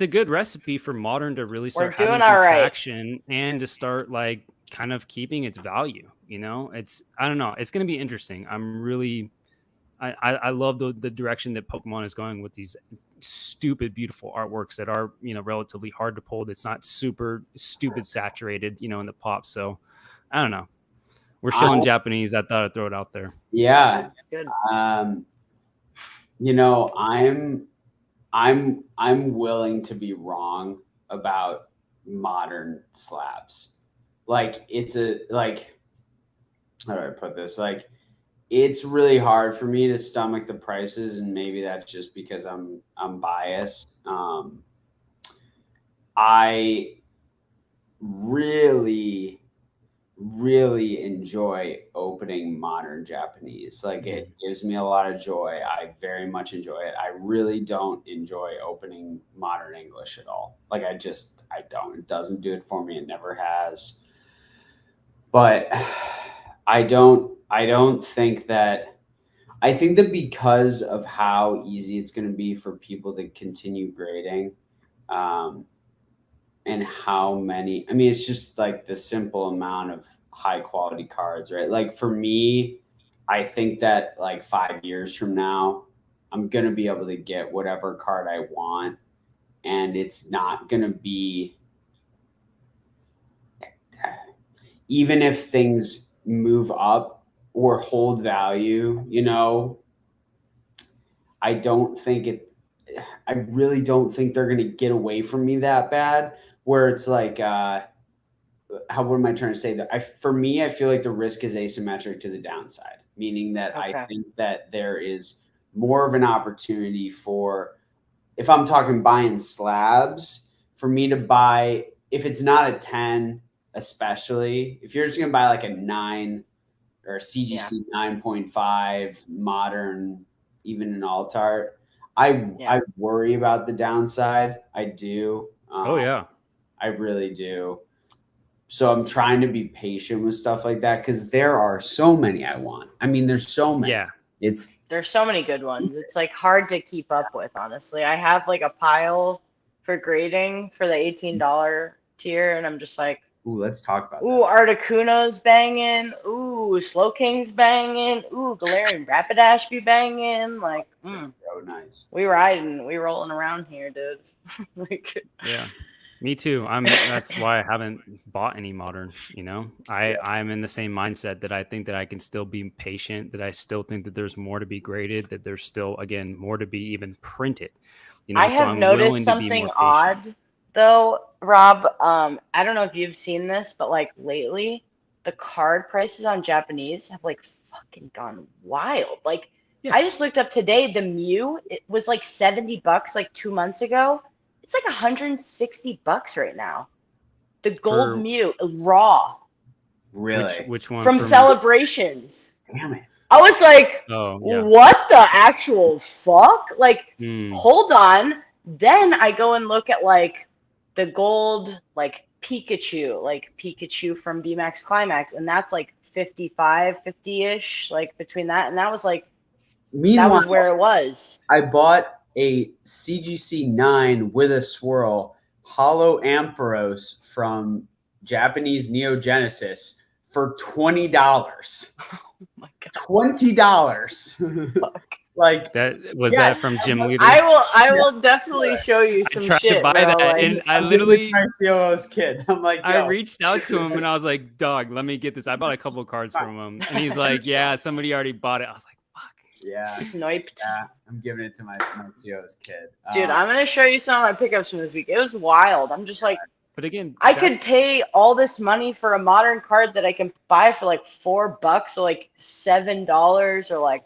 a good recipe for modern to really start having some traction and to start like kind of keeping its value. You know, I don't know. It's going to be interesting. I'm really, I love the direction that Pokemon is going with these stupid, beautiful artworks that are, you know, relatively hard to pull. That's not super stupid saturated, you know, in the pop. So I don't know. We're shilling Japanese. I thought I'd throw it out there. Yeah. That's good. You know, I'm willing to be wrong about modern slabs. Like it's how do I put this? Like it's really hard for me to stomach the prices, and maybe that's just because I'm biased. I really really enjoy opening modern Japanese. Like it gives me a lot of joy. I very much enjoy it. I really don't enjoy opening modern English at all. Like I don't. It doesn't do it for me. It never has. But I don't think that I think that because of how easy it's going to be for people to continue grading, and how many, I mean, it's just like the simple amount of high quality cards, right? Like for me, I think that like 5 years from now, I'm going to be able to get whatever card I want. And it's not going to be, even if things move up or hold value, I really don't think they're going to get away from me that bad, where it's like, what am I trying to say? That for me, I feel like the risk is asymmetric to the downside, meaning that I think that there is more of an opportunity for, if I'm talking buying slabs, for me to buy, if it's not a 10, especially if you're just going to buy like a 9 or a CGC 9.5 modern, even an alt art, I worry about the downside. I do. I really do. So I'm trying to be patient with stuff like that because there are so many I want. I mean, there's so many. Yeah. There's so many good ones. It's like hard to keep up with, honestly. I have like a pile for grading for the $18 tier, and I'm just like, ooh, let's talk about that. Articuno's banging. Ooh, Slow King's banging. Ooh, Galarian Rapidash be banging. Like, so nice. We rolling around here, dude. Like, yeah. Me too. That's why I haven't bought any modern, I'm in the same mindset that I think that I can still be patient, that I still think that there's more to be graded, that there's still, again, more to be even printed. I have noticed something odd though, Rob. I don't know if you've seen this, but like lately the card prices on Japanese have like fucking gone wild. Like I just looked up today, the Mew, it was like $70 like 2 months ago. It's like $160 right now. The gold Mew raw. Really? Which one? From Celebrations. Damn it. I was like, what the actual fuck? Like, hold on. Then I go and look at like the gold, like Pikachu from BMAX Climax, and that's like 55, 50-ish, like between that. And that was like, that was where it was. I bought a CGC 9 with a swirl hollow Ampharos from Japanese Neo Genesis for $20. Oh my God. $20. Like that from Jim Leader? I will definitely show you some shit. I tried to buy that, like, and I literally my COO's kid. I'm like, I reached out to him and I was like, dog, let me get this. I bought a couple of cards from him, and he's like, yeah, somebody already bought it. I was like, fuck. Yeah. Sniped. Yeah, I'm giving it to my COO's kid. Dude, I'm gonna show you some of my pickups from this week. It was wild. I'm just like, but again, I could pay all this money for a modern card that I can buy for like $4 or like $7 or like,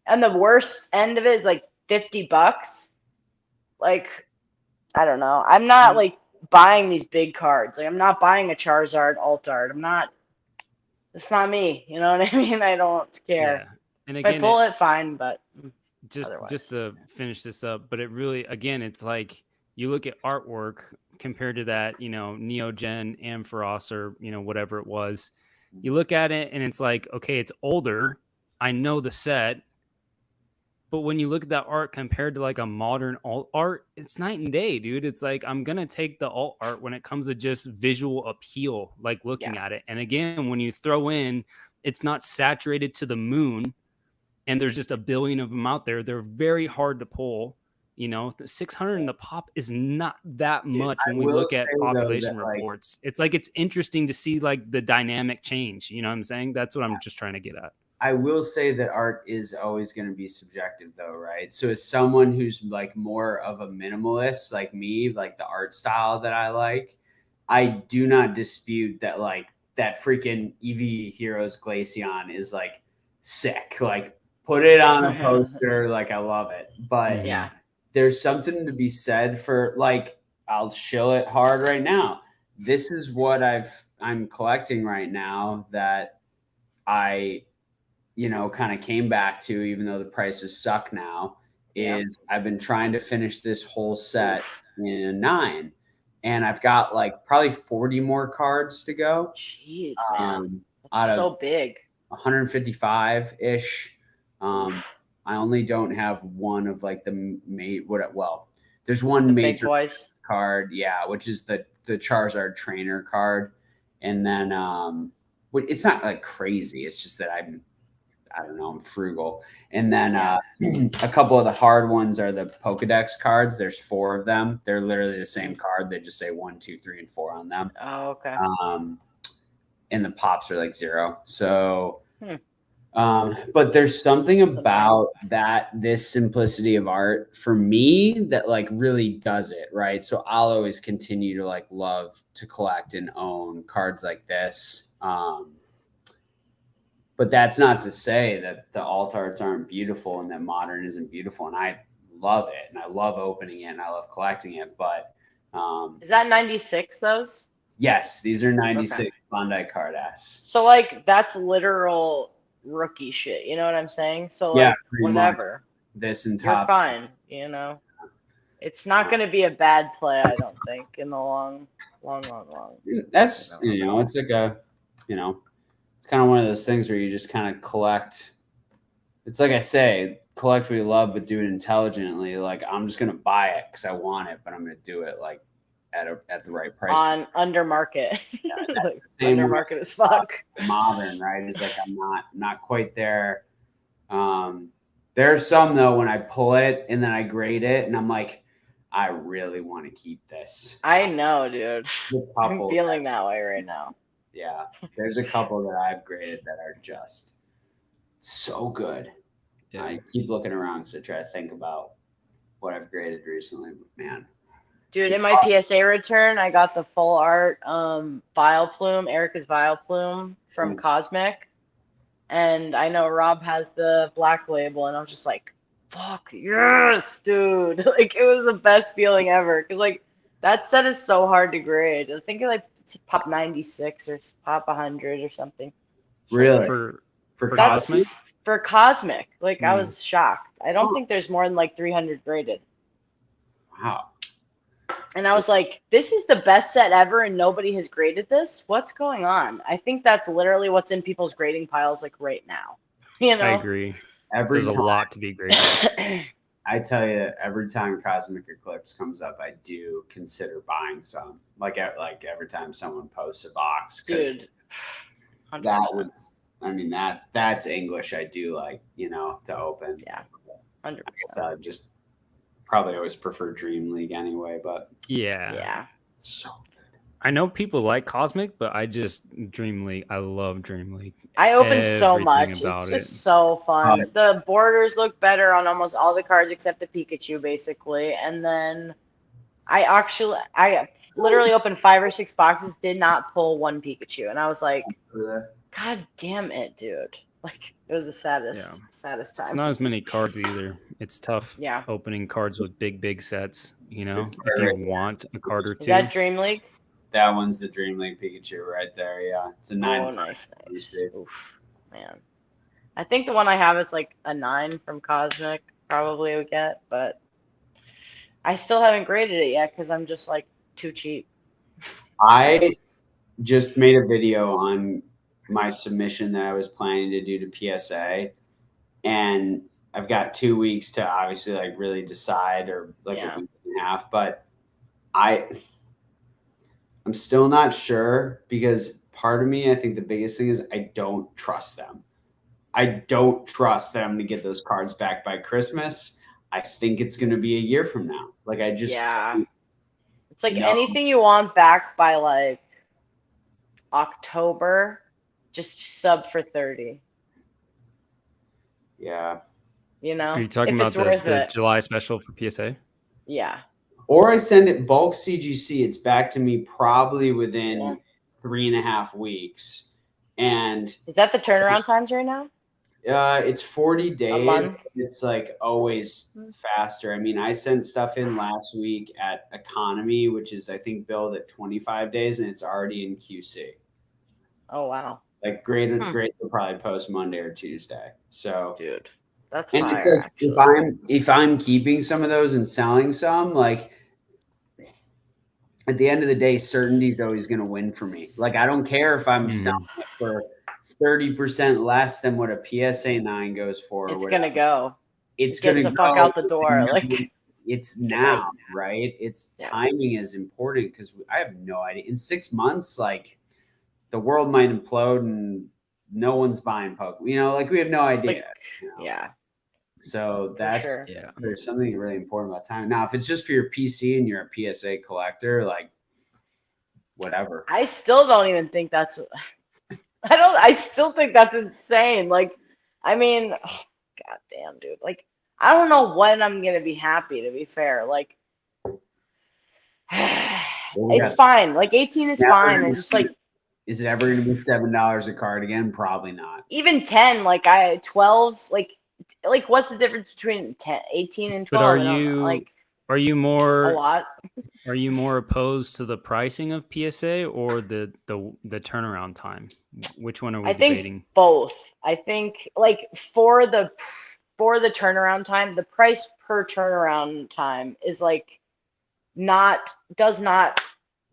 and the worst end of it is like $50. Like, I don't know. I'm not like buying these big cards. Like, I'm not buying a Charizard alt art. It's not me. You know what I mean? I don't care. Yeah. And again, if I pull it, fine, but just to finish this up, but it really, again, it's like you look at artwork compared to that, Neogen Ampharos or, whatever it was. You look at it and it's like, okay, it's older. I know the set. But when you look at that art compared to like a modern alt art, it's night and day, dude. It's like, I'm going to take the alt art when it comes to just visual appeal, like looking at it. And again, when you throw in, it's not saturated to the moon and there's just a billion of them out there. They're very hard to pull. 600 in the pop is not that much when we look at population reports. It's like, it's interesting to see like the dynamic change. You know what I'm saying? That's what I'm just trying to get at. I will say that art is always going to be subjective though, right? So as someone who's like more of a minimalist like me, like the art style that I like, I do not dispute that like that freaking EV Heroes Glaceon is like sick. Like put it on a poster. Like I love it. But there's something to be said for like, I'll shill it hard right now. This is what I've I'm collecting right now that I, kind of came back to, even though the prices suck now, is I've been trying to finish this whole set in a 9, and I've got like probably 40 more cards to go. Jeez, man, Out that's so of big. 155 ish. I only don't have one of like there's one major big boys card, which is the Charizard trainer card, and then it's not like crazy. It's just that I don't know, I'm frugal. And then a couple of the hard ones are the Pokedex cards. There's 4 of them. They're literally the same card. They just say 1, 2, 3, and 4 on them. Oh, okay. And the pops are like 0. So, but there's something about this simplicity of art for me that like really does it, right? So I'll always continue to like love to collect and own cards like this. But that's not to say that the alt arts aren't beautiful and that modern isn't beautiful. And I love it, and I love opening it, and I love collecting it. But is that 96? Those? Yes, these are 96 Bondi card S. So like that's literal rookie shit. You know what I'm saying? So like whatever. This and you're top. fine. It's not going to be a bad play. I don't think in the long. That's it's like it's kind of one of those things where you just kind of collect. It's like I say, collect what you love, but do it intelligently. Like I'm just going to buy it because I want it, but I'm going to do it like at the right price. On under market. Like under market as fuck. Modern, right? It's like I'm not quite there. There's some though when I pull it and then I grade it and I'm like, I really want to keep this. I know, dude. I'm feeling that way right now. Yeah, there's a couple that I've graded that are just so good. Yeah. I keep looking around because I try to think about what I've graded recently. But man, dude, in my PSA return, I got the full art Vileplume, Erica's Vileplume from Cosmic, and I know Rob has the black label, and I was just like, "Fuck yes, dude!" Like it was the best feeling ever because like that set is so hard to grade. I think it's pop 96 or pop 100 or something. Really? For Cosmic? For Cosmic. Like, I was shocked. I don't think there's more than like 300 graded. Wow. And I was like, this is the best set ever and nobody has graded this? What's going on? I think that's literally what's in people's grading piles like right now. I agree. There's a lot to be graded. I tell you, every time Cosmic Eclipse comes up, I do consider buying some. Like every time someone posts a box, dude. 100%. That was, that's English. I do like, to open. Yeah, 100%. So I just probably always prefer Dream League anyway, but yeah, so good. I know people like Cosmic, but I Dream League. I love Dream League. I open so much. It's just so fun. The borders look better on almost all the cards except the Pikachu, basically. And then I literally opened 5 or 6 boxes, did not pull one Pikachu. And I was like, God damn it, dude. Like, it was the saddest time. It's not as many cards either. It's tough opening cards with big sets, if you want a card or two. Is that Dream League? That one's the Dream League Pikachu right there. Yeah, it's a 9. Oh, nice. Oof, man. I think the one I have is like a 9 from Cosmic. Probably would get, but I still haven't graded it yet because I'm just like too cheap. I just made a video on my submission that I was planning to do to PSA, and I've got 2 weeks to obviously like really decide, or like a week and a half, but I'm still not sure because part of me, I think the biggest thing is I don't trust them. I don't trust them to get those cards back by Christmas. I think it's going to be a year from now. Like I just, it's like anything you want back by like October, just sub for 30. Yeah. Are you talking about the July special for PSA? Yeah. Or I send it bulk CGC. It's back to me probably within 3.5 weeks. And is that the turnaround times right now? It's 40 days. It's like always faster. I mean, I sent stuff in last week at Economy, which is I think billed at 25 days, and it's already in QC. Oh wow. Like grades will probably post Monday or Tuesday. So, dude, that's and it's fire. like Actually, if I'm keeping some of those and selling some, like at the end of the day, certainty is always going to win for me. Like I don't care if I'm selling it for 30% less than what a PSA 9 goes for. it's or gonna go. It's It going gets to the fuck go. out the door. Like it's good now, night. right? It's Yeah. timing is important because I have no idea. In 6 months, like the world might implode and no one's buying Pokemon. You know, like we have no idea. Like, you know? yeah. So that's sure. there's something really important about timing. Now, if it's just for your PC and you're a PSA collector, like whatever. I still don't even think that's. I still think that's insane. Like, I mean, oh, goddamn, dude. Like, I don't know when I'm gonna be happy. To be fair, like, it's fine. Like 18 is fine. I just like. Is it ever going to be $7 a card again? Probably not. Even 10, like 12, like what's the difference between 10, 18 and 12? But I don't know. Like, are you more a lot? Are you more opposed to the pricing of PSA or the turnaround time? Which one are we debating? Think both. I think like for the turnaround time, the price per turnaround time is like does not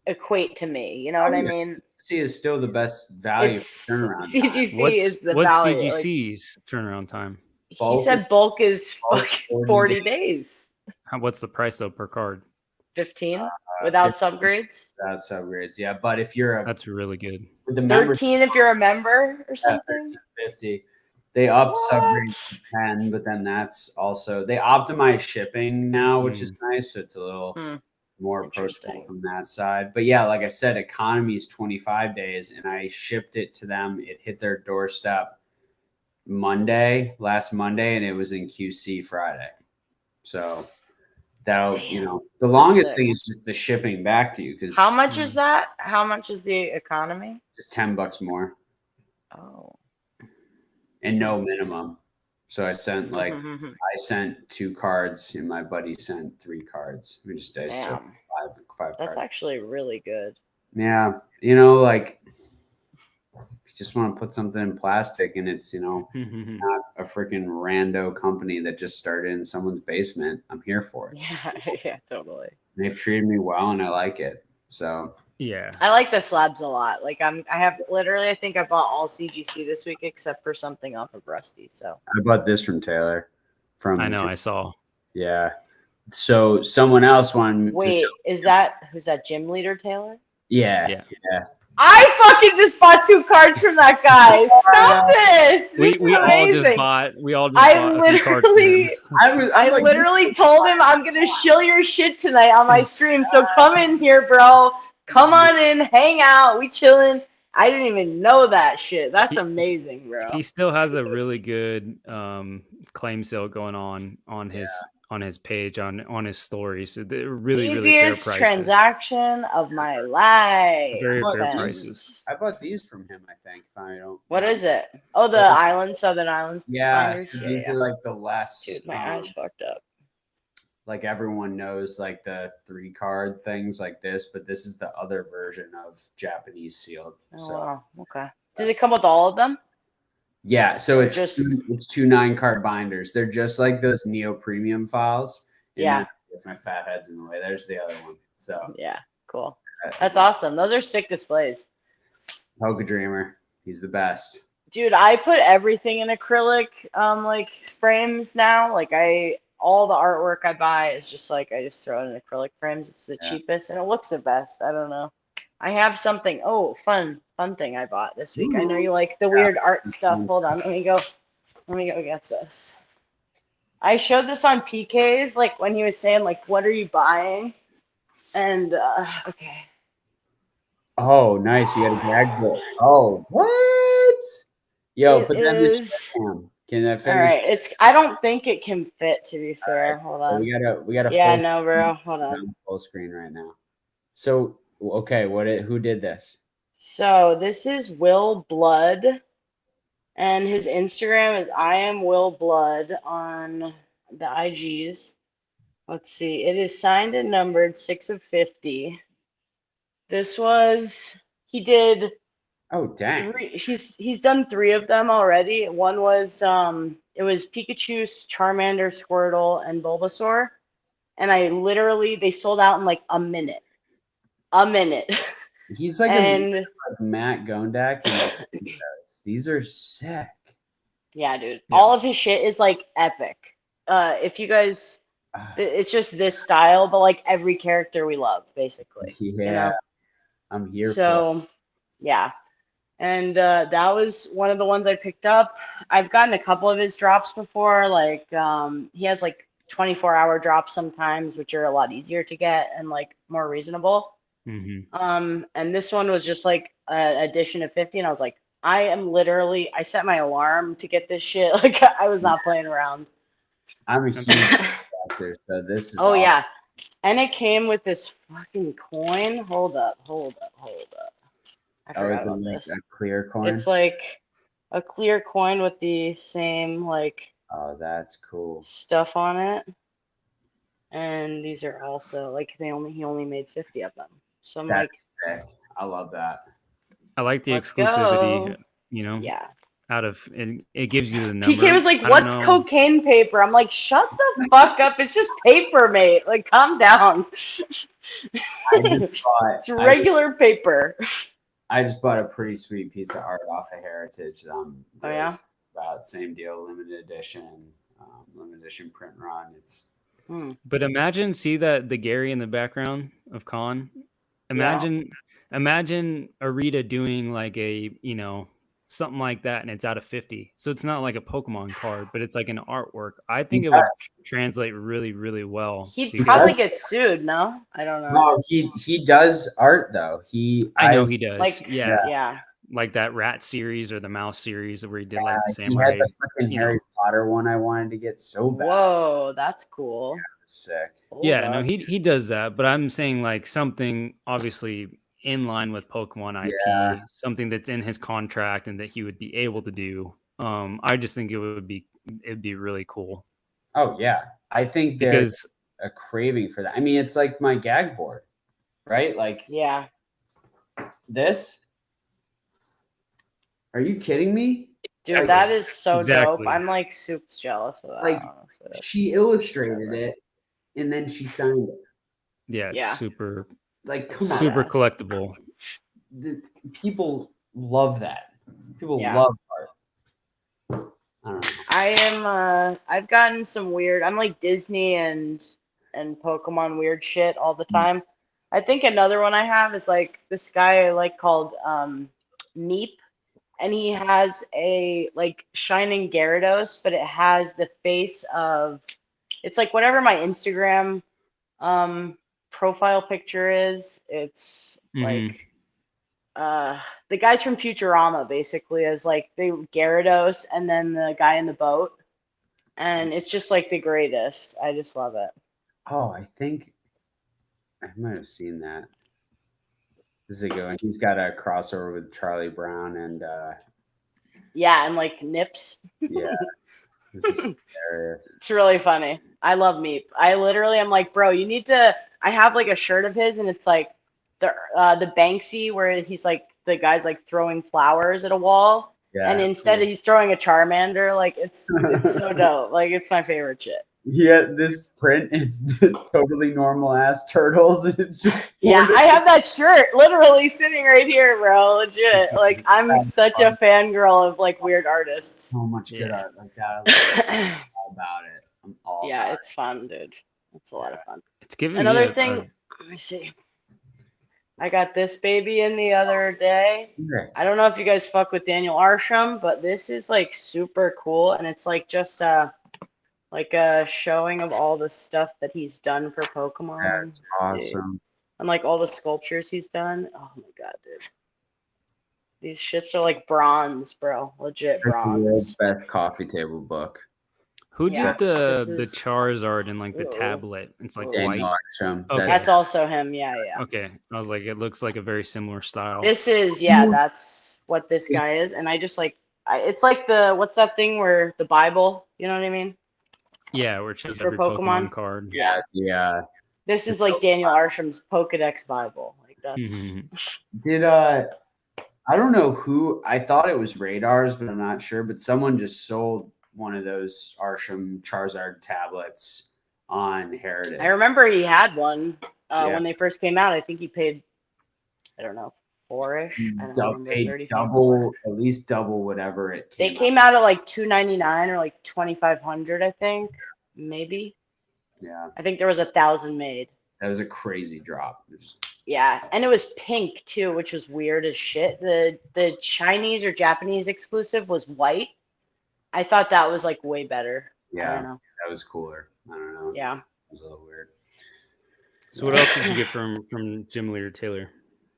equate to me. You know what I mean? CGC is still the best value turnaround time. CGC is the what's value. CGC's turnaround time? He said bulk is fucking 40 days. What's the price though per card? 15 without subgrades. Without subgrades, yeah. But if you're that's really good. With the 13 if you're a member or something. 50. They up subgrades to 10, but then that's also they optimize shipping now, which is nice. So it's a little more approachable from that side. But yeah, like I said, economy is 25 days, and I shipped it to them. It hit their doorstep last Monday, and it was in QC Friday. So that'll, the longest thing is just the shipping back to you. Because how much is that? How much is the economy? Just $10 more. Oh. And no minimum. So I sent I sent 2 cards, and my buddy sent 3 cards. We just five That's cards. actually really good. Yeah, like if you just want to put something in plastic, and it's not a freaking rando company that just started in someone's basement, I'm here for it. Yeah, totally. They've treated me well, and I like it. So yeah, I like the slabs a lot. Like I think I bought all CGC this week except for something off of Rusty. So I bought this from Taylor. I know, I saw. Yeah. So someone else wanted. Wait, who's that? Gym leader Taylor? Yeah. I fucking just bought 2 cards from that guy. Stop this! We all just bought. I literally told him I'm gonna shill your shit tonight on my stream. So come in here, bro. Come on in, hang out. We chilling. I didn't even know that shit. That's amazing, bro. He still has a really good claim sale going on his page on his stories. So they're really fair prices. Transaction of my life. Very fair prices. I bought these from him. I think. If I don't. What is it? Oh, the Southern Islands. Yeah, so these are like the less. Dude, my eyes fucked up. Like everyone knows, like the 3-card things like this, but this is the other version of Japanese sealed. Oh, wow. Okay. Does it come with all of them? Yeah, so it's 2 9-card binders. They're just like those Neo Premium files. Yeah. My fat head's in the way. There's the other one. So yeah, cool. That's awesome. Those are sick displays. Poke Dreamer, he's the best. Dude, I put everything in acrylic frames now. Like all the artwork I buy is just like I just throw it in acrylic frames. It's the cheapest and it looks the best. I don't know. I have something. Oh, fun thing I bought this week. I know you like the weird art stuff. Hold on, let me go get this. I showed this on PK's like when he was saying like, "What are you buying?" And okay. Oh, nice! You got a bag book. Oh, what? Yo, put that in the Can I finish? All right, I don't think it can fit. To be fair, hold on. We got a. Yeah, no, bro. Hold on. Full screen right now. So okay, who did this? So this is Will Blood, and his Instagram is I am Will Blood on the IGs. Let's see. It is signed and numbered 6 of 50. This was he did Oh dang! He's done 3 of them already. One was it was Pikachu, Charmander, Squirtle, and Bulbasaur, and they sold out in like a minute. He's like and a Matt Gondak. And these are sick. Yeah, dude. Yeah. All of his shit is like epic. If you guys, it's just this style, but like every character we love, basically. Yeah, You know? I'm here So, for it. Yeah. And that was one of the ones I picked up. I've gotten a couple of his drops before. Like, he has like 24-hour drops sometimes, which are a lot easier to get and like more reasonable. And this one was just like an edition of 50, and I was like, I set my alarm to get this shit. Like, I was not playing around. I'm a huge collector, so this is awesome. Yeah. And it came with this fucking coin. Hold up. I forgot about this. A clear coin? It's like a clear coin with the same, like, oh, that's cool. Stuff on it. And these are also, like, he only made 50 of them. So I'm that's sick. I love that. I like the exclusivity, you know? Yeah. Out of it gives you the number. PK was like, "What's cocaine paper?" I'm like, "Shut the fuck up! It's just paper, mate. Like, calm down. It's regular paper." I just bought a pretty sweet piece of art off of Heritage. About same deal, limited edition print run. It's. But imagine, see that the Gary in the background of Khan. Imagine Arita doing like a, you know, something like that, and it's out of 50. So it's not like a Pokemon card, but it's like an artwork. I think it would translate really, really well. He'd probably get sued, no? I don't know. No, he does art though. I know he does. Like, yeah. Like that Rat series or the Mouse series where he did like the samurai. He had the freaking Harry Potter one I wanted to get so bad. Whoa, that's cool. Yeah, sick. No, he does that, but I'm saying like something obviously in line with Pokemon IP, something that's in his contract and that he would be able to do. I just think it'd be really cool. Oh yeah, I think there's a craving for that. I mean, it's like my gag board, right? Like, yeah, this. Are you kidding me? Dude, that is so dope. I'm like super jealous of that. Like, she illustrated it and then she signed it. Yeah, it's super. Like, come on, super collectible. People love that. People love art. I don't know. I've gotten some weird. I'm like Disney and Pokemon weird shit all the time. I think another one I have is like this guy I like called Meep, and he has a like shining Gyarados, but it has the face of. It's like whatever my Instagram profile picture is. It's like the guys from Futurama basically as like the Gyarados and then the guy in the boat, and it's just like the greatest. I just love it. Oh, I think I might have seen that. This is a good one. He's got a crossover with Charlie Brown and and like Nips. Yeah. This is hilarious. It's really funny. I love Meep. I literally am like, bro, you need to. I have like a shirt of his, and it's like the Banksy where he's like the guy's like throwing flowers at a wall, and instead he's throwing a Charmander. Like it's so dope. Like it's my favorite shit. Yeah, this print is totally normal ass turtles. It's just I have that shirt literally sitting right here, bro. Legit. Like I'm such a fangirl of like weird artists. So much good art like that. I'm all about it. I'm all about it's fun, dude. It's a lot of fun. It's giving another thing. Let me see. I got this baby in the other day. I don't know if you guys fuck with Daniel Arsham, but this is like super cool, and it's like just like a showing of all the stuff that he's done for Pokemon. That's awesome. And like all the sculptures he's done. Oh my god, dude. These shits are like bronze, bro. Legit bronze. The world's best coffee table book. Who did the Charizard in like the tablet? It's like white. Okay. That's also him. Yeah. Okay. I was like, it looks like a very similar style. This is that's what this guy is, and I just like it's like what's that thing where the Bible? You know what I mean? Yeah, where it shows every Pokemon card. Yeah. This is like Daniel Arsham's Pokedex Bible. Like that's. Did I don't know who. I thought it was Radars, but I'm not sure. But someone just sold one of those Arsham Charizard tablets on Heritage. I remember he had one when they first came out. I think he paid, I don't know, 4-ish. I don't remember. Paid 35. double, at least double whatever it came. They came out at like $299 or like $2,500, I think, maybe. Yeah, I think there was 1,000 made. that was a crazy drop. Yeah, and it was pink too, which was weird as shit. The Chinese or Japanese exclusive was white. I thought that was like way better. Yeah, I don't know. that was cooler. I don't know. Yeah, it was a little weird. So what else did you get from Jim Lee or Taylor?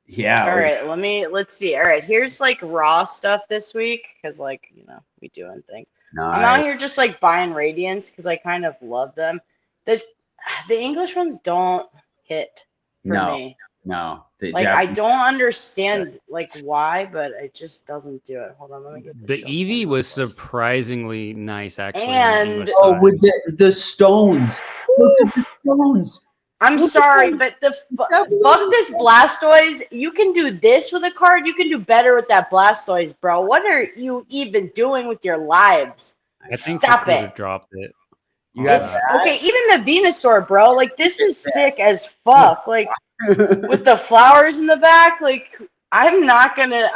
Yeah. All right, let's see. All right, here's like raw stuff this week because like we doing things. I'm out here just like buying Radiants because I kind of love them. The English ones don't hit for me. No, like I don't understand like why, but it just doesn't do it. Hold on, let me get the Eevee was surprisingly nice actually. And with the stones, look at the stones. I'm sorry, but fuck this Blastoise. You can do this with a card. You can do better with that Blastoise, bro. What are you even doing with your lives? I think Stop it. Dropped it. You got okay. Even the Venusaur, bro. Like this is sick as fuck. Like with the flowers in the back. Like I'm not gonna.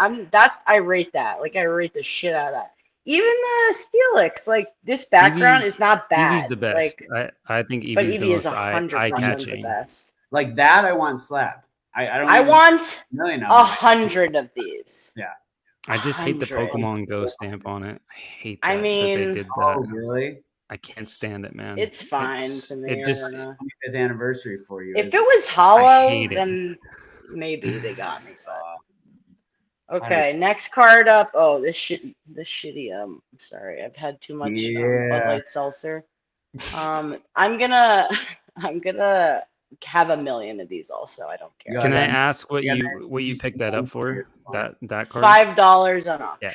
I rate that. Like I rate the shit out of that. Even the Steelix, like this background is not bad. Eevee's the best. Like, I think but Eevee's the Eevee is most 100% the best. Like that, I want slapped. I want 100 of these. Yeah. I just hate the Pokemon Go stamp on it. I hate that. I mean, that they did that. Oh, really? I can't stand it, man. It's fine to me. It just 25th anniversary for you. If it was hollow, then maybe they got me. But okay, next card up. Oh, this shitty. Sorry, I've had too much Bud Light Seltzer. I'm gonna have 1 million of these. Also, I don't care. Can I ask what you picked that up for? That card? $5 on auction.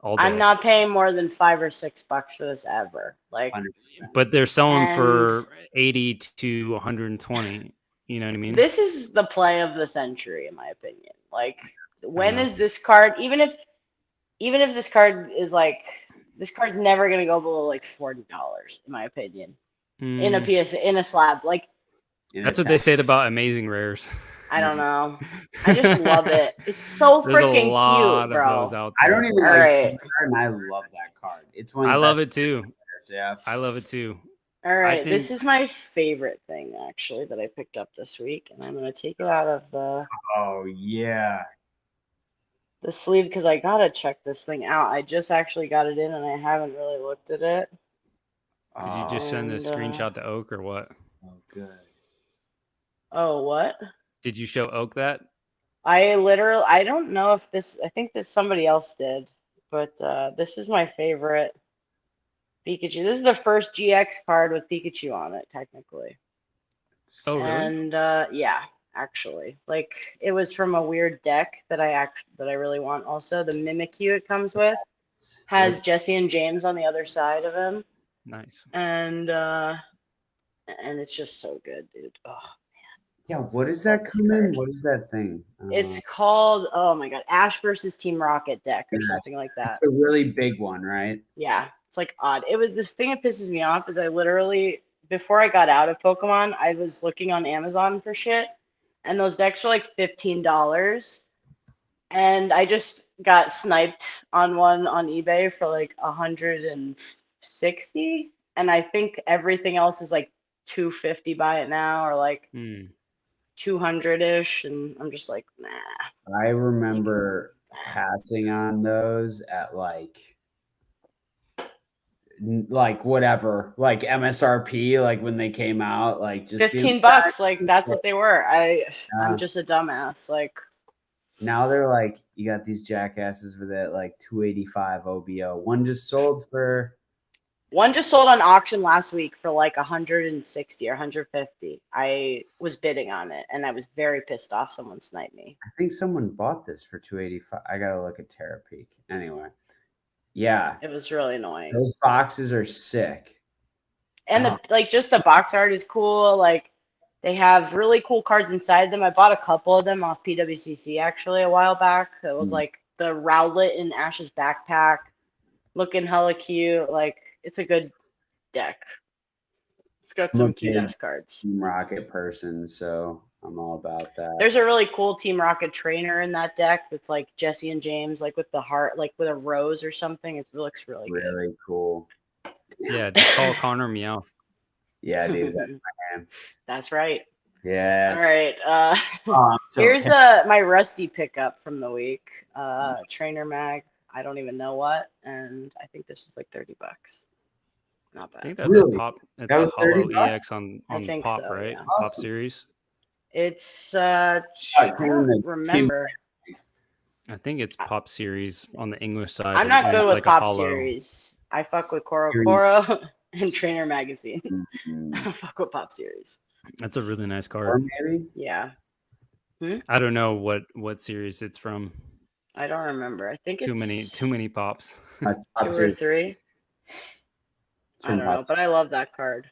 Yeah. I'm not paying more than $5 or $6 for this ever. Like, but they're selling for 80 to 120. You know what I mean? This is the play of the century, in my opinion. Like, when is this card? Even if this card is like, this card's never gonna go below like $40, in my opinion, in a slab. Like, that's what they said about amazing rares. I don't know. I just love it. It's so freaking cute, bro. I don't even like this card, and I love that card. It's one. I love it too. Yeah, I love it too. All right, this is my favorite thing actually that I picked up this week, and I'm gonna take it out of the. Oh yeah. The sleeve because I gotta check this thing out. I just actually got it in, and I haven't really looked at it. Did you just send the screenshot to Oak or what? Oh, good. Oh, what? Did you show Oak that? I don't know if this, I think this somebody else did, but this is my favorite Pikachu. This is the first GX card with Pikachu on it, technically. Oh, really? And yeah, actually, like it was from a weird deck that I really want. Also, the Mimikyu it comes with has Jesse and James on the other side of him. Nice. And it's just so good, dude. Oh. Yeah, what is that coming? What is that thing? It's called, oh my god, Ash versus Team Rocket deck or something like that. It's a really big one, right? Yeah, it's like odd. It was this thing that pisses me off is I literally, before I got out of Pokemon, I was looking on Amazon for shit, and those decks were like $15. And I just got sniped on one on eBay for like 160, and I think everything else is like 250 buy it now or like 200-ish, and I'm just like, nah. I remember passing on those at like whatever, like MSRP, like when they came out, like just $15, like that's what they were. I'm just a dumbass. Like now they're like, you got these jackasses for that like 285 OBO. One just sold on auction last week for like 160 or 150. I was bidding on it, and I was very pissed off. Someone sniped me. I think someone bought this for 285. I gotta look at Terra Peak. Anyway, yeah, it was really annoying. Those boxes are sick, and just the box art is cool. Like They have really cool cards inside them. I bought a couple of them off PWCC actually a while back. It was like the Rowlet in Ash's backpack, looking hella cute. Like it's a good deck. It's got some cute ass cards. Team Rocket person, so I'm all about that. There's a really cool Team Rocket trainer in that deck that's like Jesse and James, like with the heart, like with a rose or something. It looks really good. Really cool. Yeah, just call Connor Meow. Yeah, dude. That's my man. That's right. Yes. All right. Here's my Rusty pickup from the week. Trainer mag. I don't even know what, and I think this is like $30. Not bad. I think that's Really? a pop. It's That was a Hollow $30? EX on think Pop, so, right? yeah. Pop Awesome. series. It's I don't remember. I think it's Pop series on the English side. I'm not and good it's with like a Pop hollow. series. I fuck with Koro Series. Koro and Trainer Magazine. Mhm. I fuck with Pop series. That's a really nice Or card. maybe? Yeah. I don't know what series it's from. I don't remember. I think Too it's many pops. That's two Pop or Series. three. It's I from don't know, Pop but I love that card.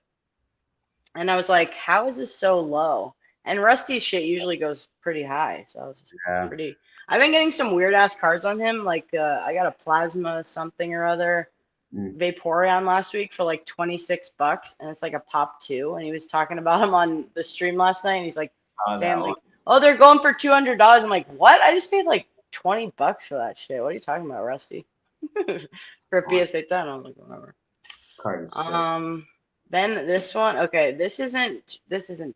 And I was like, how is this so low? And Rusty's shit usually goes pretty high. So I was Yeah. pretty. I've been getting some weird ass cards on him. Like I got a plasma something or other Vaporeon last week for like $26, and it's like a Pop 2. And he was talking about him on the stream last night, and he's like saying like, "Oh, they're going for $200." I'm like, "What? I just paid like $20 for that shit. What are you talking about, Rusty?" For a PSA 10, I'm like, whatever. Card is sick. Then this one, okay, this isn't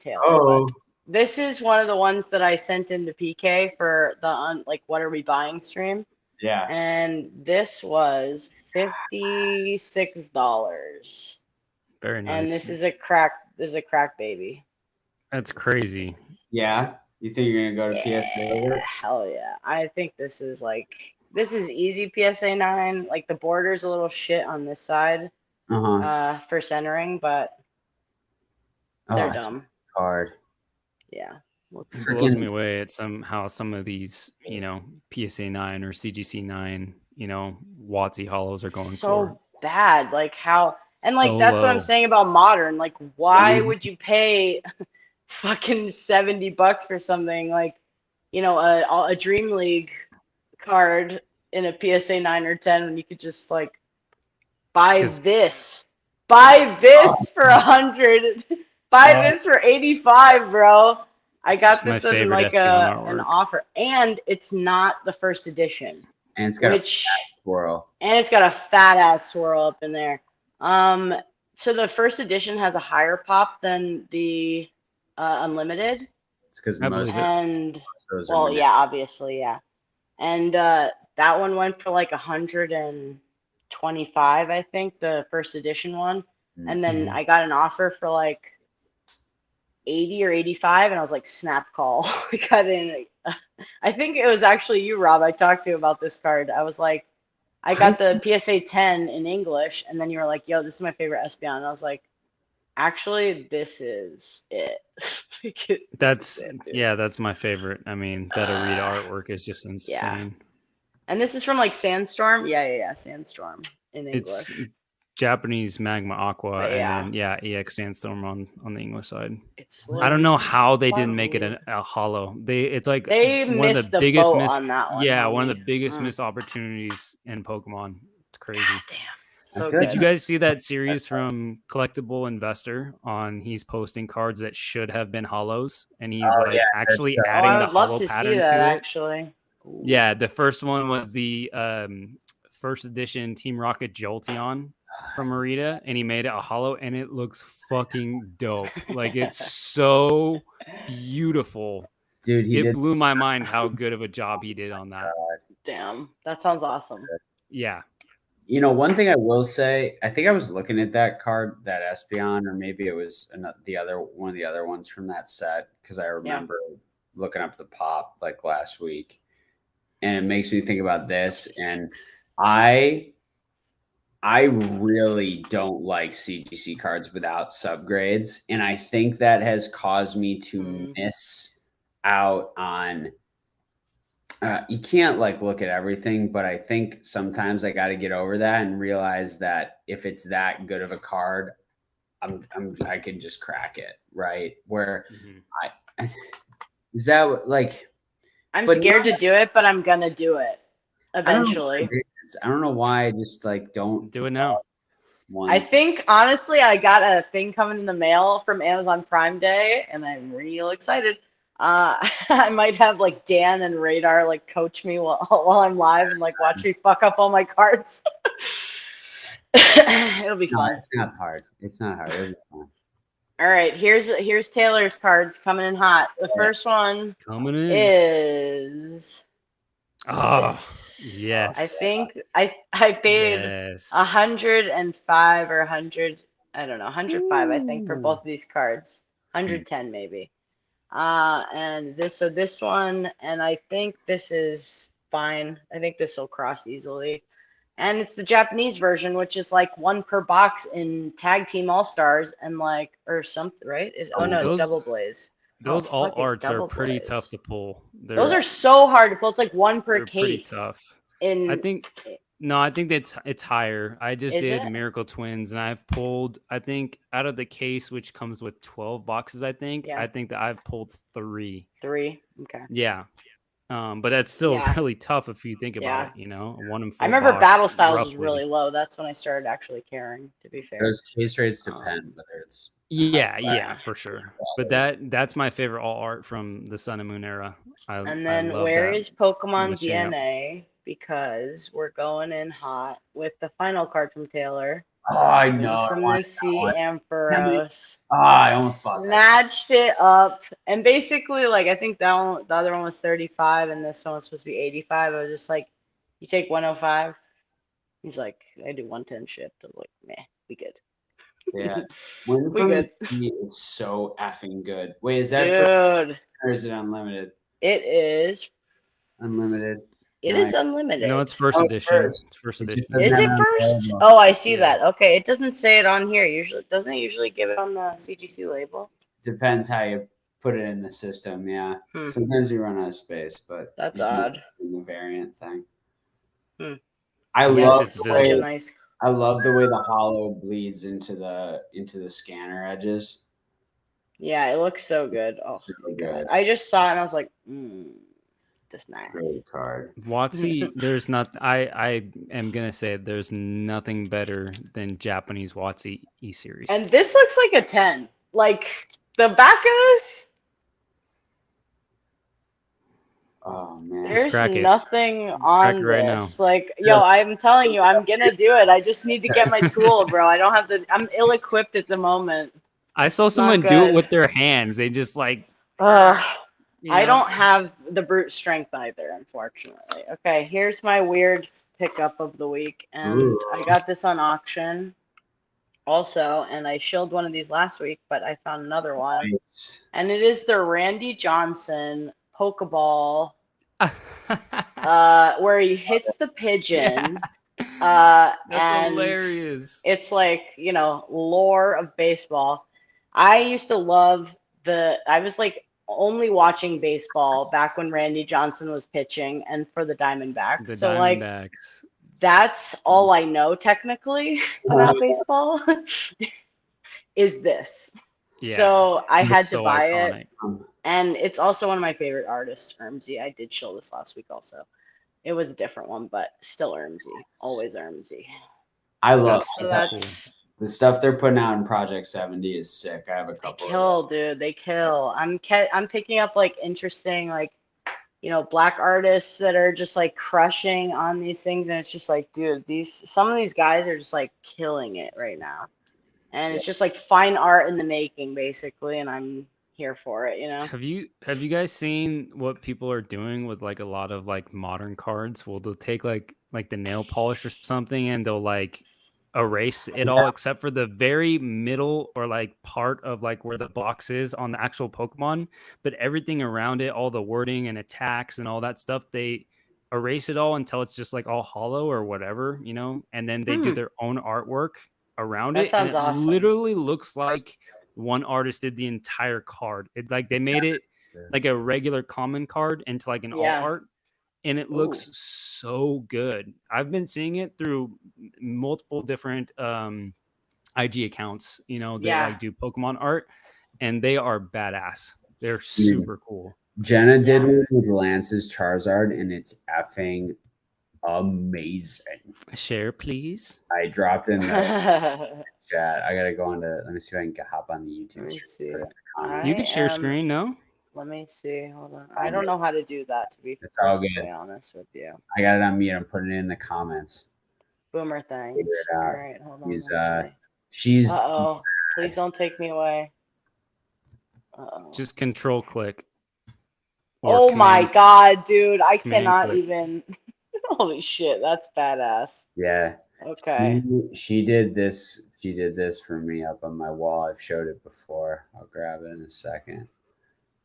Taylor. Oh. But this is one of the ones that I sent into PK for the like what are we buying stream. Yeah. And this was $56. Very nice. And this is a crack baby. That's crazy. Yeah. You think you're gonna go to PSA over it? Hell yeah. I think this is easy PSA 9. Like the border's a little shit on this side for centering, but they're dumb. Card. Yeah. It blows me away at some of these, PSA 9 or CGC 9, Watsy hollows are going so bad. Like how, and like so that's what I'm low. saying about modern. Like, why would you pay fucking $70 for something like, a Dream League card in a PSA 9 or 10 when you could just like buy this for 100, buy this for 85, bro. I got this as like an offer, and it's not the first edition. And it's got a fat swirl. And it's got a fat ass swirl up in there. So the first edition has a higher pop than the unlimited. It's because most and those well, are yeah, obviously, yeah. And that one went for like 125, I think, the first edition one. And then I got an offer for like 80 or 85, and I was like, snap call. I got in. I think it was actually you, Rob. I talked to about this card. I was like, I got the PSA 10 in English, and then you were like, yo, this is my favorite Espeon. And I was like, actually, this is it. That's my favorite. I mean, that Arita artwork is just insane. Yeah. And this is from like Sandstorm. Yeah. Sandstorm in English. It's Japanese Magma Aqua, yeah. and then EX Sandstorm on the English side. Like I don't know how they didn't make it a hollow. It's like they one missed of the biggest on that one. Yeah, one of the biggest missed opportunities in Pokemon. It's crazy. God damn. So did you guys see that series from Collectible Investor on he's posting cards that should have been hollows, and he's actually adding the hollow pattern to it? Actually. Ooh. Yeah, the first one was the first edition Team Rocket Jolteon from Arita, and he made it a hollow, and it looks fucking dope. Like, it's so beautiful. Dude, it blew my mind how good of a job he did on that. Damn, that sounds awesome. Yeah. One thing I will say, I think I was looking at that card, that Espeon, or maybe it was one of the other ones from that set, because I remember looking up the pop like last week, and it makes me think about this. And I really don't like CGC cards without subgrades, and I think that has caused me to miss out on. You can't like look at everything, but I think sometimes I got to get over that and realize that if it's that good of a card, I could just crack it, right? Where Mm-hmm. is that like? I'm scared to do it, but I'm gonna do it eventually. I don't know why I just like don't do it now. I think honestly, I got a thing coming in the mail from Amazon Prime Day, and I'm real excited. I might have like Dan and Radar like coach me while I'm live and like watch me fuck up all my cards. It'll be fun. It's not hard. It's not hard. It'll be fun. All right, here's Taylor's cards coming in hot. The first one coming in is yes. I think I paid 105 or 100. I don't know, 105. I think for both of these cards, 110 maybe. And this one, and I think this is fine. I think this will cross easily. And it's the Japanese version, which is like one per box in Tag Team All Stars and like or something, right? It's Double Blaze. Those alt arts are pretty tough to pull. Those are so hard to pull. It's like one per case. Pretty tough. I think it's higher. I just did Miracle Twins, and I've pulled. I think out of the case, which comes with 12 boxes, I think that I've pulled 3. 3. Okay. Yeah. But that's still really tough if you think about it, you know. 1 in 4. I remember Battle Styles was really low. That's when I started actually caring, to be fair. Those case rates depend whether it's for sure. But that's my favorite all art from the Sun and Moon era. And then where is Pokemon DNA? Because we're going in hot with the final card from Taylor. Oh, I know. From the Sea Ampharos. I almost bought snatched it up. And basically, like, I think the other one was 35 and this one was supposed to be 85. I was just like, you take 105? He's like, I do 110 shipped. I'm like, meh, we good. Yeah. Win from the Sea is so effing good. Wait, is that dude? Or is it unlimited? It is unlimited. It is unlimited. No, it's first edition. It's first edition. Is it first? Oh, I see that. Okay, it doesn't say it on here. Usually, doesn't it usually give it on the CGC label? Depends how you put it in the system. Yeah. Sometimes you run out of space, but that's odd. The variant thing. I love the way the hollow bleeds into the scanner edges. Yeah, it looks so good. Oh my god! I just saw it and I was like, this nice. Great card. WotC, there's not. I am gonna say there's nothing better than Japanese WotC E-Series. And this looks like a 10. Like the back of this. Oh man, there's nothing on right this. Like, yo, I'm telling you, I'm gonna do it. I just need to get my tool, bro. I don't have the. I'm ill-equipped at the moment. I saw someone do it with their hands. They just like. I don't have the brute strength either, unfortunately. Okay, here's my weird pickup of the week, and I got this on auction. Also, and I shilled one of these last week, but I found another one, and it is the Randy Johnson Pokeball, where he hits the pigeon. That's and hilarious. It's like, you know, lore of baseball. I used to love I was like only watching baseball back when Randy Johnson was pitching and for the Diamondbacks. Like that's all I know technically about baseball is this. Yeah. So I had to buy it. And it's also one of my favorite artists, Ermsey. I did shill this last week also. It was a different one, but still Ermsey. Always Ermsey. I love the stuff they're putting out in Project 70 is sick. I have a couple. They kill, dude. They kill. I'm picking up like interesting, like, you know, black artists that are just like crushing on these things, and it's just like, dude, some of these guys are just like killing it right now, and it's just like fine art in the making, basically, and I'm here for it, you know. Have you guys seen what people are doing with like a lot of like modern cards? Well, they'll take like the nail polish or something, and they'll like erase it all except for the very middle or like part of like where the box is on the actual Pokemon, but everything around it, all the wording and attacks and all that stuff, they erase it all until it's just like all hollow or whatever, you know, and then they do their own artwork around it, and it awesome. Literally looks like one artist did the entire card. It like they made it like a regular common card into like an alt art. And it looks so good. I've been seeing it through multiple different IG accounts, you know, that Yeah. like do Pokemon art, and they are badass. They're super cool. Jenna did one with Lance's Charizard, and it's effing amazing. Share, please. I dropped in the chat. I gotta go into. Let me see if I can hop on the YouTube stream. You can share screen, no? Let me see. Hold on. I don't know how to do that, to be perfectly honest with you. I got it on mute. I'm putting it in the comments. Boomer things. All right, hold on. He's, let's see. She's. Uh-oh. Please don't take me away. Just control click. Oh my god, dude. I cannot even. Holy shit, that's badass. Yeah. Okay. She did this. She did this for me up on my wall. I've showed it before. I'll grab it in a second.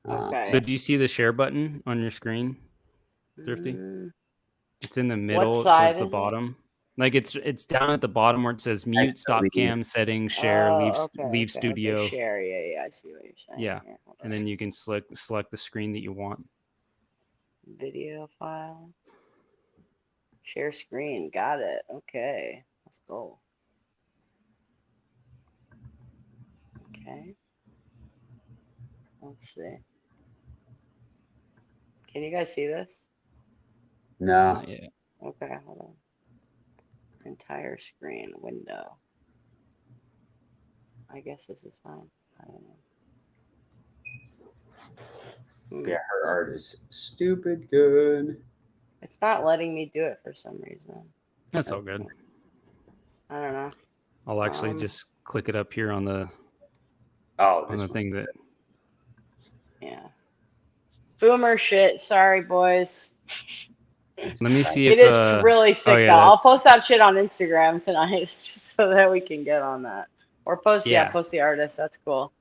Okay. So do you see the share button on your screen, Thrifty? It's in the middle towards the bottom. Like it's down at the bottom where it says mute, stop cam, settings, share, leave studio. Okay, share, yeah, I see what you're saying. Yeah, and then you can select the screen that you want. Video file. Share screen, got it. Okay, let's go. Okay. Let's see. Can you guys see this? No. Yeah. Okay, hold on. Entire screen window. I guess this is fine. I don't know. Yeah, her art is stupid good. It's not letting me do it for some reason. That's all good. I don't know. I'll actually just click it up here on the thing that. Yeah. Boomer shit. Sorry, boys. Let me see if it is really sick though. I'll post that shit on Instagram tonight just so that we can get on that. Or post post the artist. That's cool.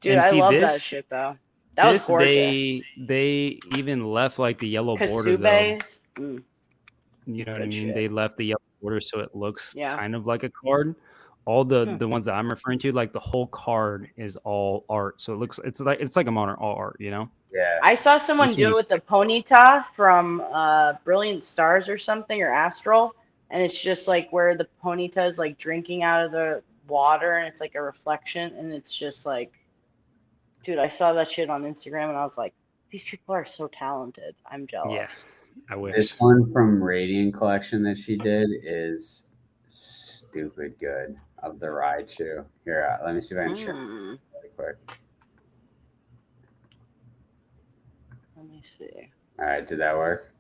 Dude, I love that shit though. That was gorgeous. They even left like the yellow border though. You know what I mean? They left the yellow border so it looks kind of like a card. All the ones that I'm referring to, like the whole card is all art. So it looks it's like a modern all art, you know? Yeah. I saw someone do it with the Ponyta from Brilliant Stars or something, or Astral, and it's just like where the Ponyta is like drinking out of the water and it's like a reflection, and it's just like, dude, I saw that shit on Instagram and I was like, these people are so talented. I'm jealous. Yes, I wish. This one from Radiant Collection that she did is stupid good, of the Raichu. Here, let me see if I can show you really quick. Let me see. All right, did that work?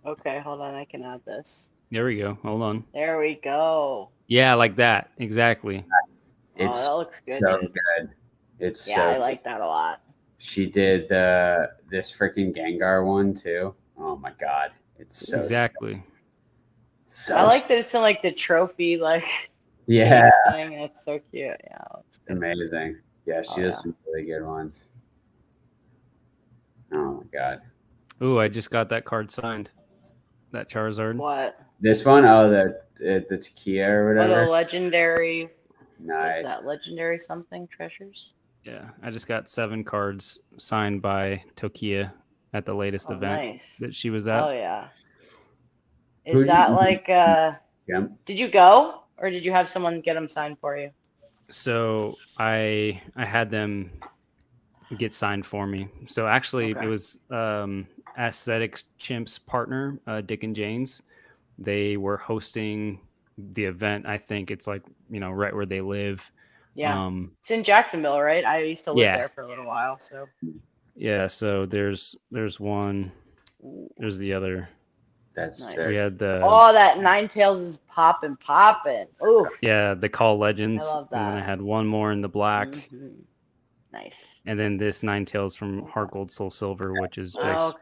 Okay, hold on. I can add this. There we go. Hold on. There we go. Yeah, like that. Exactly. That looks good. So good. It's I like that a lot. She did this freaking Gengar one too. Oh my god, it's so exactly. So I like that it's in like the trophy thing. It's so cute. Yeah, it's amazing. Yeah, she does some really good ones. Oh my god. Ooh, I just got that card signed. That Charizard. What? This one? Oh, the Takia or whatever. Oh, the legendary. Nice. What's that? Legendary something treasures? Yeah, I just got 7 cards signed by Tokia at the latest event that she was at. Oh yeah. Is that like did you go or did you have someone get them signed for you? So I had them get signed for me. So actually it was Aesthetics Chimp's partner, Dick and Jane's. They were hosting the event. I think it's like, you know, right where they live. Yeah. It's in Jacksonville, right? I used to live there for a little while, so. Yeah, so there's one. There's the other. That's nice. Sick. We had the that Ninetales is popping. Ooh. Yeah, the Call Legends. I love that. And then I had one more in the black. Mm-hmm. Nice. And then this Ninetales from Heart Gold Soul Silver, which is just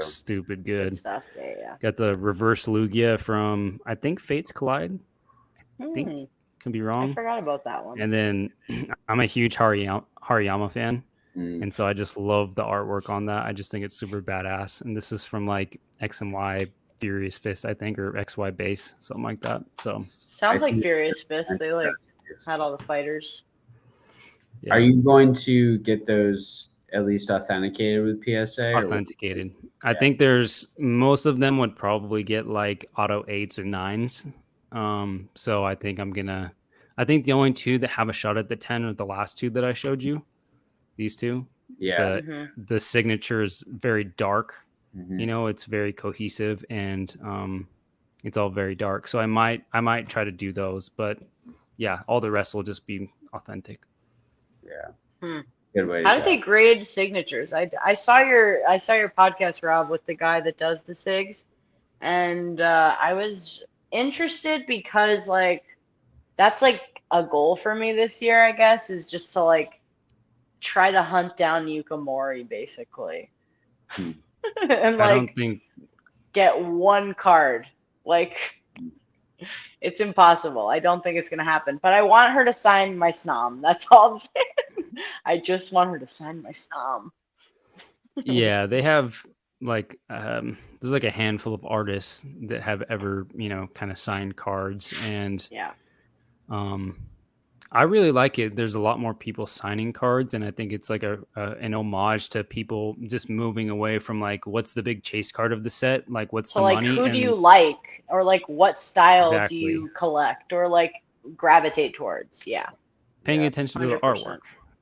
stupid good. Stuff. Yeah. Got the reverse Lugia from I think Fates Collide. I think can be wrong. I forgot about that one. And then I'm a huge Hariyama fan. And so I just love the artwork on that. I just think it's super badass. And this is from like X and Y Furious Fist, I think, or XY Base, something like that. So sounds like Furious Fist. They like had all the fighters. Yeah. Are you going to get those at least authenticated with PSA? Authenticated. I think there's most of them would probably get like auto 8s or 9s. So I think I'm gonna I think the only two that have a shot at the 10 are the last two that I showed you. These two. Yeah. The signature is very dark. Mhm. You know, it's very cohesive and it's all very dark. So I might try to do those, but yeah, all the rest will just be authentic. Yeah. Good way How to do go. they grade signatures? I saw your podcast, Rob, with the guy that does the sigs, and I was interested because like that's like a goal for me this year, I guess, is just to like try to hunt down Yukamori basically, Hmm. and I don't like think get one card. Like it's impossible. I don't think it's gonna happen. But I want her to sign my snom. That's all I'm saying. I just want her to sign my snom. yeah, they have like there's like a handful of artists that have ever, you know, kind of signed cards, and Yeah. I really like it. There's a lot more people signing cards, and I think it's like an homage to people just moving away from like what's the big chase card of the set, like what's So the like money, who do and you like? Or like what style do exactly you collect or like gravitate towards? Yeah. paying Yeah. attention to the 100%. artwork.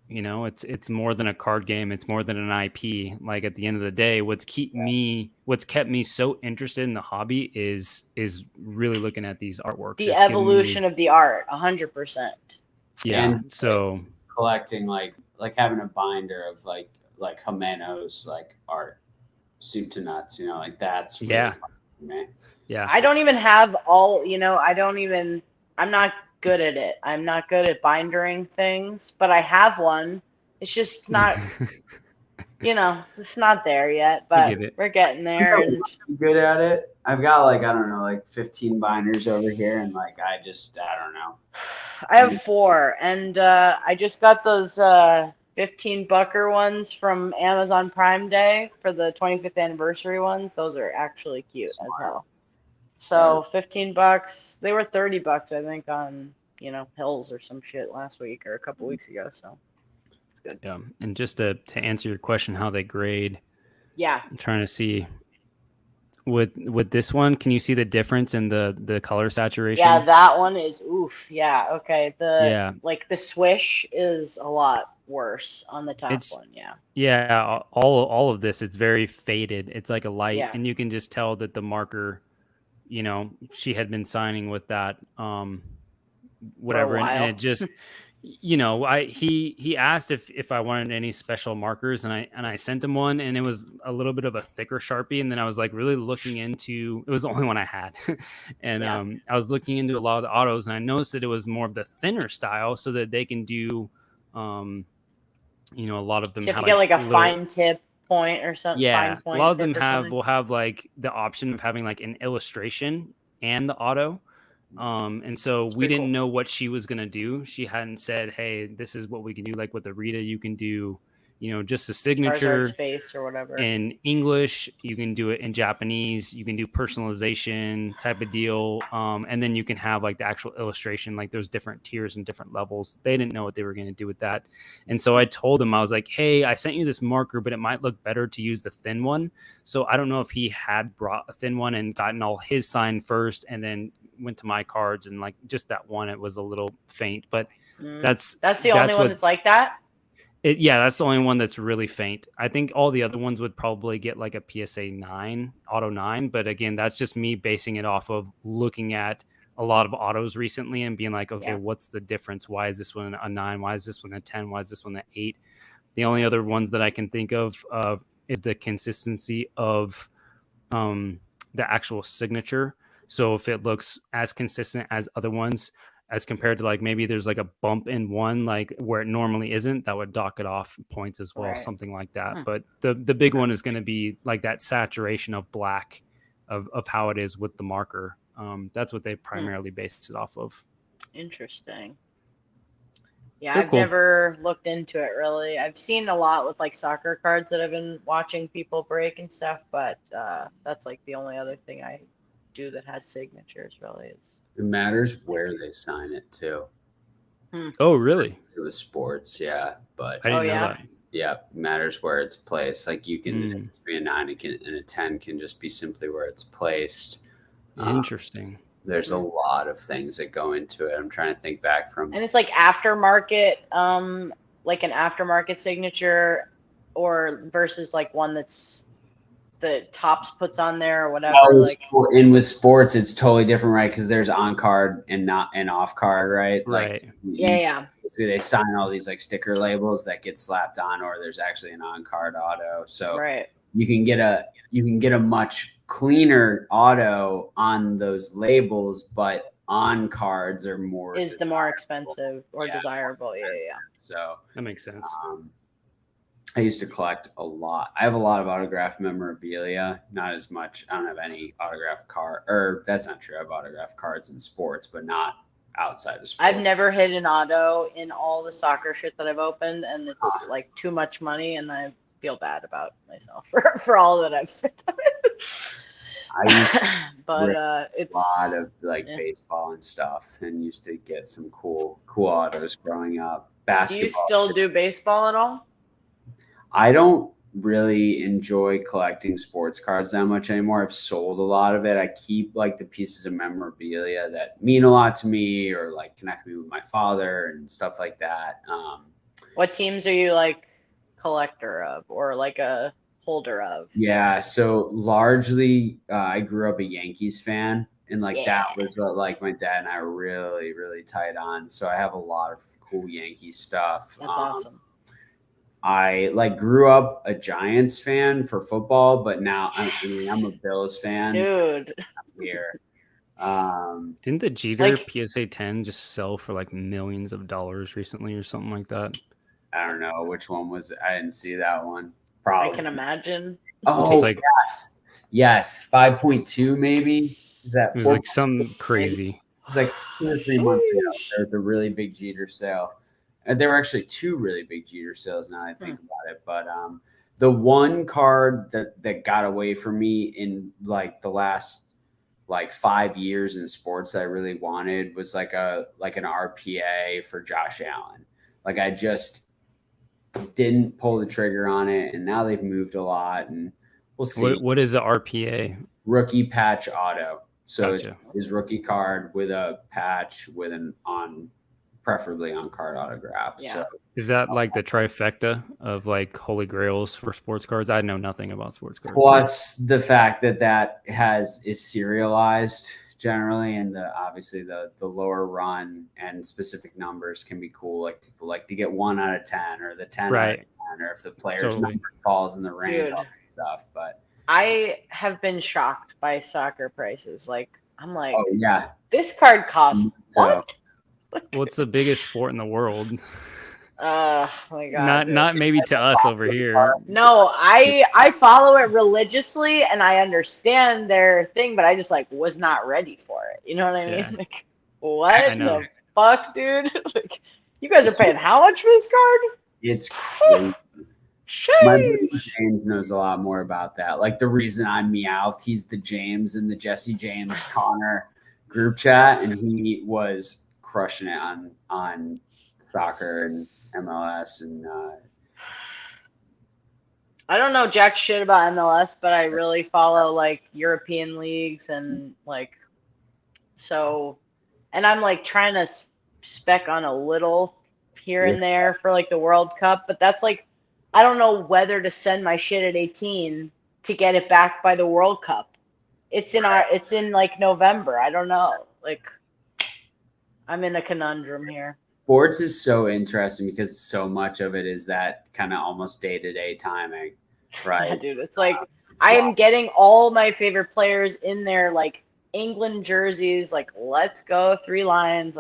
You know, it's more than a card game. It's more than an IP. Like at the end of the day, what's kept me so interested in the hobby is really looking at these artworks. The It's giving evolution me of the art, 100%. yeah. And So collecting like having a binder of like Jimene's like art, soup to nuts, you know, like that's really yeah, fun for me. yeah. I don't even have all, I'm not good at it. I'm not good at bindering things, but I have one. It's just not, it's not there yet, I but get it. we're getting there. And I'm good at it. I've got like I don't know, like 15 binders over here, and like I don't know. I have 4, and I just got those 15 bucker ones from Amazon Prime Day for the 25th anniversary ones. Those are actually cute as hell. So $15. They were $30, I think, on Hills or some shit last week or a couple weeks ago. So it's good. Yeah, and just to answer your question, how they grade. Yeah. I'm trying to see with this one. Can you see the difference in the color saturation? Yeah, that one is oof. Yeah. Okay. Yeah. Like the swish is a lot worse on the top one. Yeah. Yeah, all of this, it's very faded. It's like a light, Yeah. and you can just tell that the marker, she had been signing with that whatever, For a while. and it just he asked if I wanted any special markers, and I sent him one, and it was a little bit of a thicker Sharpie, and then I was like really looking into, it was the only one I had, and Yeah. I was looking into a lot of the autos, and I noticed that it was more of the thinner style, so that they can do a lot of them So you have have to get like a little, fine tip point or something. yeah, Fine point a lot of tip them or something. will have like the option of having like an illustration and the auto. And so we didn't know what she was going to do. She hadn't said, hey, this is what we can do. Like with Arita, you can do, just a signature Charizard's face or whatever. in English. You can do it in Japanese. You can do personalization type of deal. And then you can have like the actual illustration. Like there's different tiers and different levels. They didn't know what they were going to do with that. And so I told him, I was like, hey, I sent you this marker, but it might look better to use the thin one. So I don't know if he had brought a thin one and gotten all his sign first and then went to my cards, and like just that one, it was a little faint, but that's the only one that's like that. That's the only one that's really faint. I think all the other ones would probably get like a PSA 9, auto 9, but again, that's just me basing it off of looking at a lot of autos recently and being like, okay, what's the difference? Why is this one a 9? Why is this one a 10? Why is this one an 8? The only other ones that I can think of is the consistency of the actual signature. So if it looks as consistent as other ones, as compared to like maybe there's like a bump in one, like where it normally isn't, that would dock it off points as well, something like that. But the big one is going to be like that saturation of black of how it is with the marker. That's what they primarily based it off of. Interesting. Yeah, I've never looked into it really. I've seen a lot with like soccer cards that I've been watching people break and stuff, but that's like the only other thing I do that has signatures really is. It matters where they sign it too. Oh, really? It was sports, yeah, but I didn't know that. Yeah, it matters where it's placed. Like you can be a 9 and a 10 can just be simply where it's placed. Interesting. There's a lot of things that go into it. I'm trying to think back from. And it's like aftermarket, like an aftermarket signature, or versus like one that's the Tops puts on there or whatever. And with sports, it's totally different, right? Because there's on card and not and off card, right? Right. Like, yeah. They sign all these like sticker labels that get slapped on, or there's actually an on card auto. So right. you can get a much cleaner auto on those labels, but on cards are more the more expensive or desirable. Yeah. So that makes sense. I used to collect a lot. I have a lot of autographed memorabilia, not as much. I don't have any autographed card, or that's not true. I have autographed cards in sports, but not outside of sports. I've never hit an auto in all the soccer shit that I've opened, and it's like too much money, and I feel bad about myself for all that I've spent on it. But it's a lot of baseball and stuff, and used to get some cool autos growing up. Basketball. Do you still do baseball at all? I don't really enjoy collecting sports cards that much anymore. I've sold a lot of it. I keep like the pieces of memorabilia that mean a lot to me or like connect me with my father and stuff like that. What teams are you like collector of or like a holder of? Yeah, so largely I grew up a Yankees fan, and that was like my dad and I were really, really tight on. So I have a lot of cool Yankees stuff. That's awesome. I grew up a Giants fan for football, but now I'm a Bills fan. Dude. I'm here. Didn't the Jeter PSA 10 just sell for like millions of dollars recently or something like that? I don't know which one was it. I didn't see that one. Probably. I can imagine. Oh, yes. 5.2 maybe. It was like some crazy. It was like 2 or 3 months ago. There was a really big Jeter sale. And there were actually 2 really big Jeter sales now I think about it. But the one card that got away from me in like the last 5 years in sports that I really wanted was like an RPA for Josh Allen. Like I just didn't pull the trigger on it, and now they've moved a lot, and we'll see. What is the RPA? Rookie patch auto. So Gotcha. It's his rookie card with a patch with preferably on card autograph. Yeah. So is that like the trifecta of like holy grails for sports cards? I know nothing about sports cards. Plus the fact that is serialized generally, and obviously the lower run and specific numbers can be cool. Like people like to get 1 out of 10 or the 10 out of 10, or if the player's number falls in the range, all that stuff. But I have been shocked by soccer prices. Like I'm like, oh yeah, this card costs what? Well, it's the biggest sport in the world. Oh my god! Not maybe to us over here. No, I follow it religiously, and I understand their thing, but I just was not ready for it. You know what I mean? Yeah. Like, what the fuck, dude? Like, you guys are paying how much for this card? It's crazy. My buddy James knows a lot more about that. Like the reason I'm Meowth, he's the James in the Jesse James Connor group chat, and he was crushing it on soccer and MLS, and I don't know jack shit about MLS, but I really follow European leagues and and I'm trying to spec on a little here and there for the World Cup, but that's I don't know whether to send my shit at 18 to get it back by the World Cup. It's in November. I don't know. I'm in a conundrum here. Sports is so interesting because so much of it is that kind of almost day-to-day timing, right? Yeah, dude, it's I am getting all my favorite players in their England jerseys. Let's go 3 Lions.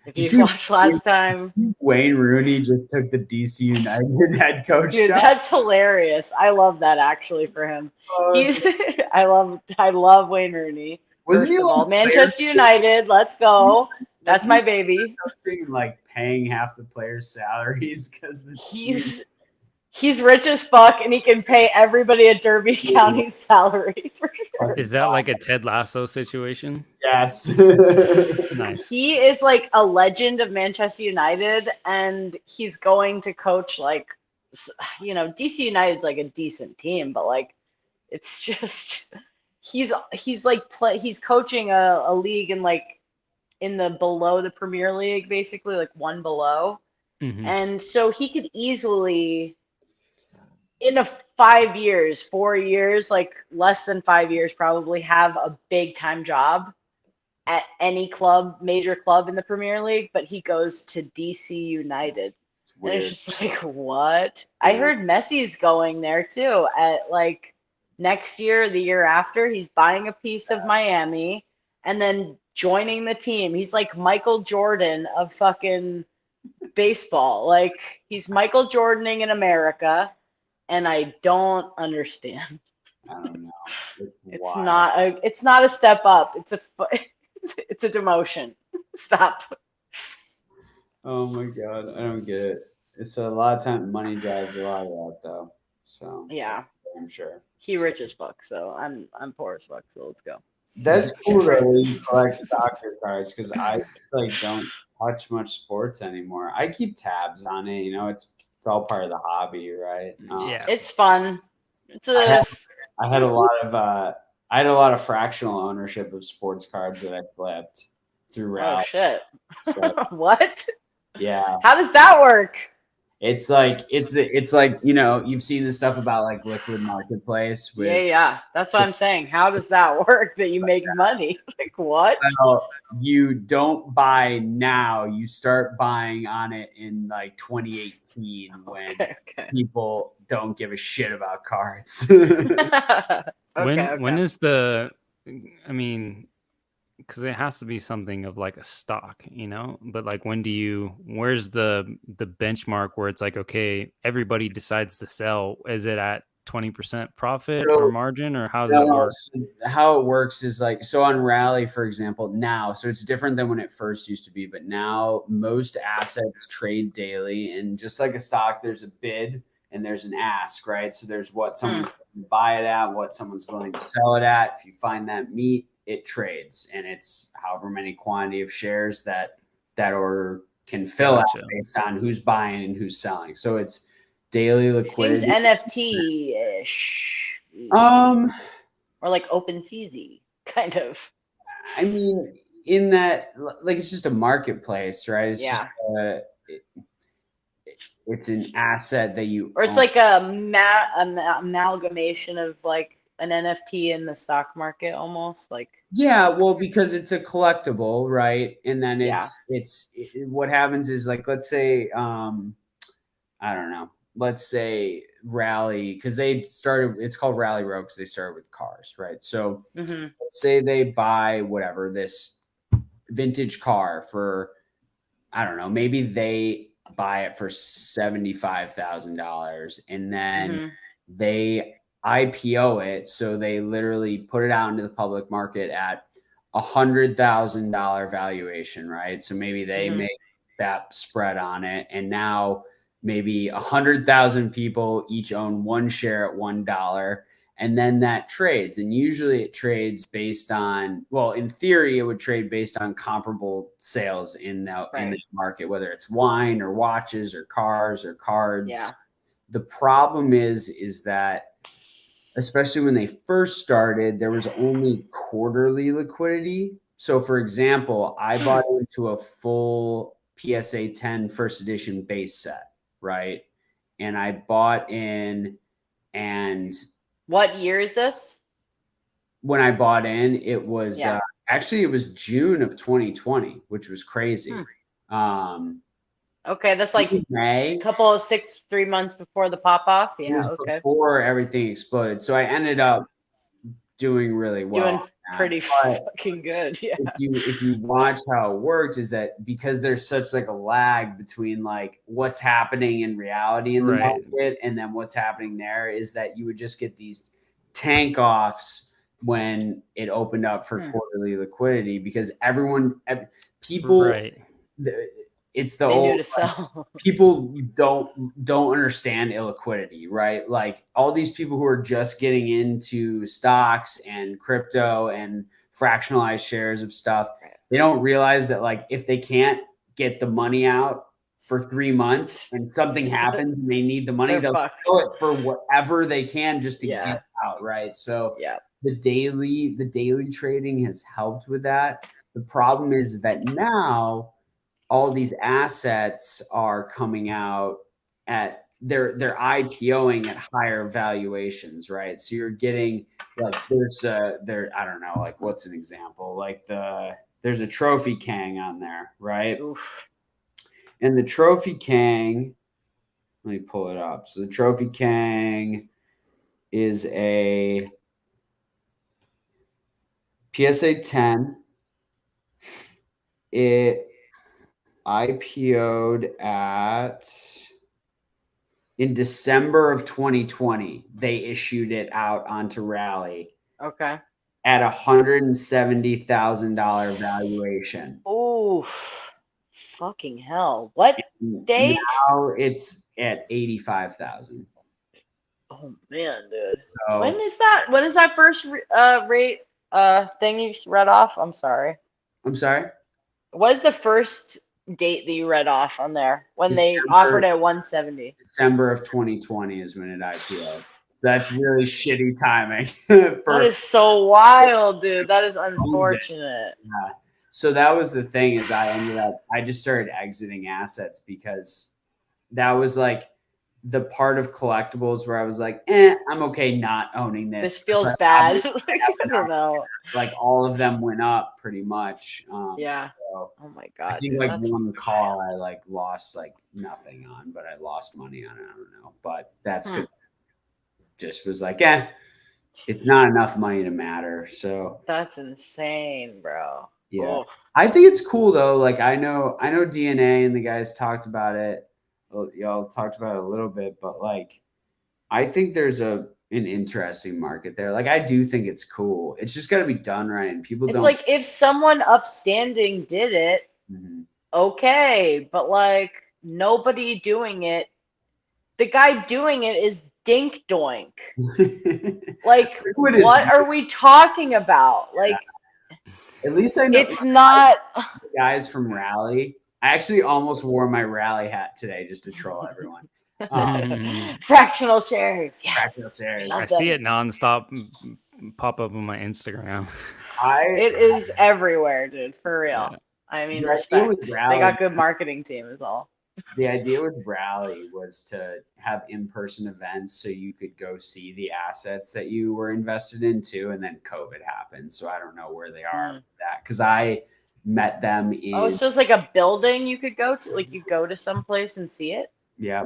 If you watched last time, Wayne Rooney just took the DC United head coach dude, job. That's hilarious. I love that actually for him. I love Wayne Rooney. Wasn't he Manchester United? Let's go. That's my baby. Paying half the players' salaries because he's rich as fuck, and he can pay everybody at Derby County's salary for sure. Is that like a Ted Lasso situation? Yes. Nice. He is a legend of Manchester United, and he's going to coach DC United's a decent team, but it's just he's like he's coaching a league in like in the below the Premier League, basically like one below. And so he could easily in 5 years, 4 years, like less than 5 years, probably have a big time job at any club, major club in the Premier League, but he goes to DC United. And it's just like, what? I heard Messi's going there too at like next year, the year after. He's buying a piece of Miami and then joining the team. He's like Michael Jordan of fucking baseball. Like he's Michael Jordaning in America, and I don't understand. I don't know. It's not a step up. It's a demotion. Stop. Oh my god, I don't get it. It's a lot of time money drives a lot of that though. So yeah, I'm sure. He rich as fuck, so I'm poor as fuck. So let's go. That's cool that you collect soccer cards because I like don't touch much sports anymore. I keep tabs on it. You know, it's all part of the hobby, right? Yeah, it's fun. I had a lot of fractional ownership of sports cards that I flipped throughout. Oh shit! So, what? Yeah. How does that work? It's like you know, you've seen the stuff about like liquid marketplace. Yeah. That's what I'm saying. How does that work? That you make money? Like what? Well, you don't buy now. You start buying on it in like 2018 when people don't give a shit about cards. When is the? I mean, because it has to be something of like a stock, you know, but like where's the benchmark where it's like, okay, everybody decides to sell? Is it at 20% profit or margin, or how does it work? How it works is like, so on Rally, for example, now, so it's different than when it first used to be, but now most assets trade daily, and just like a stock, there's a bid and there's an ask, right? So there's what someone's going to buy it at, what someone's willing to sell it at. If you find that meet, it trades, and it's however many quantity of shares that order can fill out based on who's buying and who's selling. So it's daily liquidity. Seems NFT-ish. Or like OpenSea kind of. I mean, in that, like, it's just a marketplace, right? It's just it's an asset that you or it's own. Like an amalgamation of like an NFT in the stock market almost like. Yeah, well, because it's a collectible, right? And then what happens is, like, let's say, I don't know, let's say Rally, because it's called Rally Road because they started with cars, right? So let's say they buy whatever, this vintage car for, I don't know, maybe they buy it for $75,000 and then they IPO it. So they literally put it out into the public market at $100,000 valuation, right? So maybe they make that spread on it. And now maybe 100,000 people each own one share at $1. And then that trades. And usually it trades based on, well, in theory, it would trade based on comparable sales in the market, whether it's wine or watches or cars or cards. Yeah. The problem is that, especially when they first started, there was only quarterly liquidity. So, for example, I bought into a full PSA 10 first edition base set, right? And I bought in, and what year is this? When I bought in, it was actually it was June of 2020, which was crazy. Okay, that's like May. A couple of 3 months before the pop off. Yeah, before everything exploded. So I ended up doing really well. Doing pretty fucking good. Yeah. If you watch how it worked, is that because there's such like a lag between like what's happening in reality in the market and then what's happening there, is that you would just get these tank offs when it opened up for quarterly liquidity, because people it's the old people don't understand illiquidity, right? Like all these people who are just getting into stocks and crypto and fractionalized shares of stuff, they don't realize that, like, if they can't get the money out for 3 months and something happens and they need the money, they'll sell it for whatever they can just to get out, right? So the daily trading has helped with that. The problem is that now all these assets are coming out at they're IPOing at higher valuations, right? So you're getting like I don't know, like what's an example? Like there's a Trophy Kang on there, right? Oof. And the Trophy Kang, let me pull it up. So the Trophy Kang is a PSA 10. It IPO'd in December of 2020. They issued it out onto Rally. Okay. At $170,000 valuation. Oh, fucking hell! What date? Now it's at 85,000. Oh man, dude. So, When is that? When is that first rate thing you read off? I'm sorry. I'm sorry. What is the first date that you read off on there when they offered it at 170? December of 2020 is when it IPO'd. So that's really shitty timing. That is so wild, dude. That is unfortunate. Yeah. So that was the thing is I just started exiting assets because that was like the part of collectibles where I was like, I'm okay not owning this. This feels bad. I don't know. Like all of them went up pretty much. Yeah. So oh my god. I think dude, like one call I like lost like nothing on, but I lost money on it. I don't know. But that's because just was like, it's not enough money to matter. So that's insane, bro. Yeah. Oh. I think it's cool though. Like I know DNA and the guys talked about it. Well, y'all talked about it a little bit, but like I think there's an interesting market there. Like I do think it's cool. It's just got to be done right, and people. It's like if someone upstanding did it, okay, but like nobody doing it. The guy doing it is dink doink. Like what are we talking about? Like at least I know it's not guys from Rally. I actually almost wore my Rally hat today just to troll everyone. Fractional shares. Yes. Fractional shares. I see it nonstop pop up on my Instagram. It is everywhere, dude. For real. Yeah. I mean, respect. They got good marketing team is all. The idea with Rally was to have in-person events so you could go see the assets that you were invested in too, and then COVID happened. So I don't know where they are with that because I met them in. Oh, so it's like a building you could go to, like you go to some place and see it. Yeah,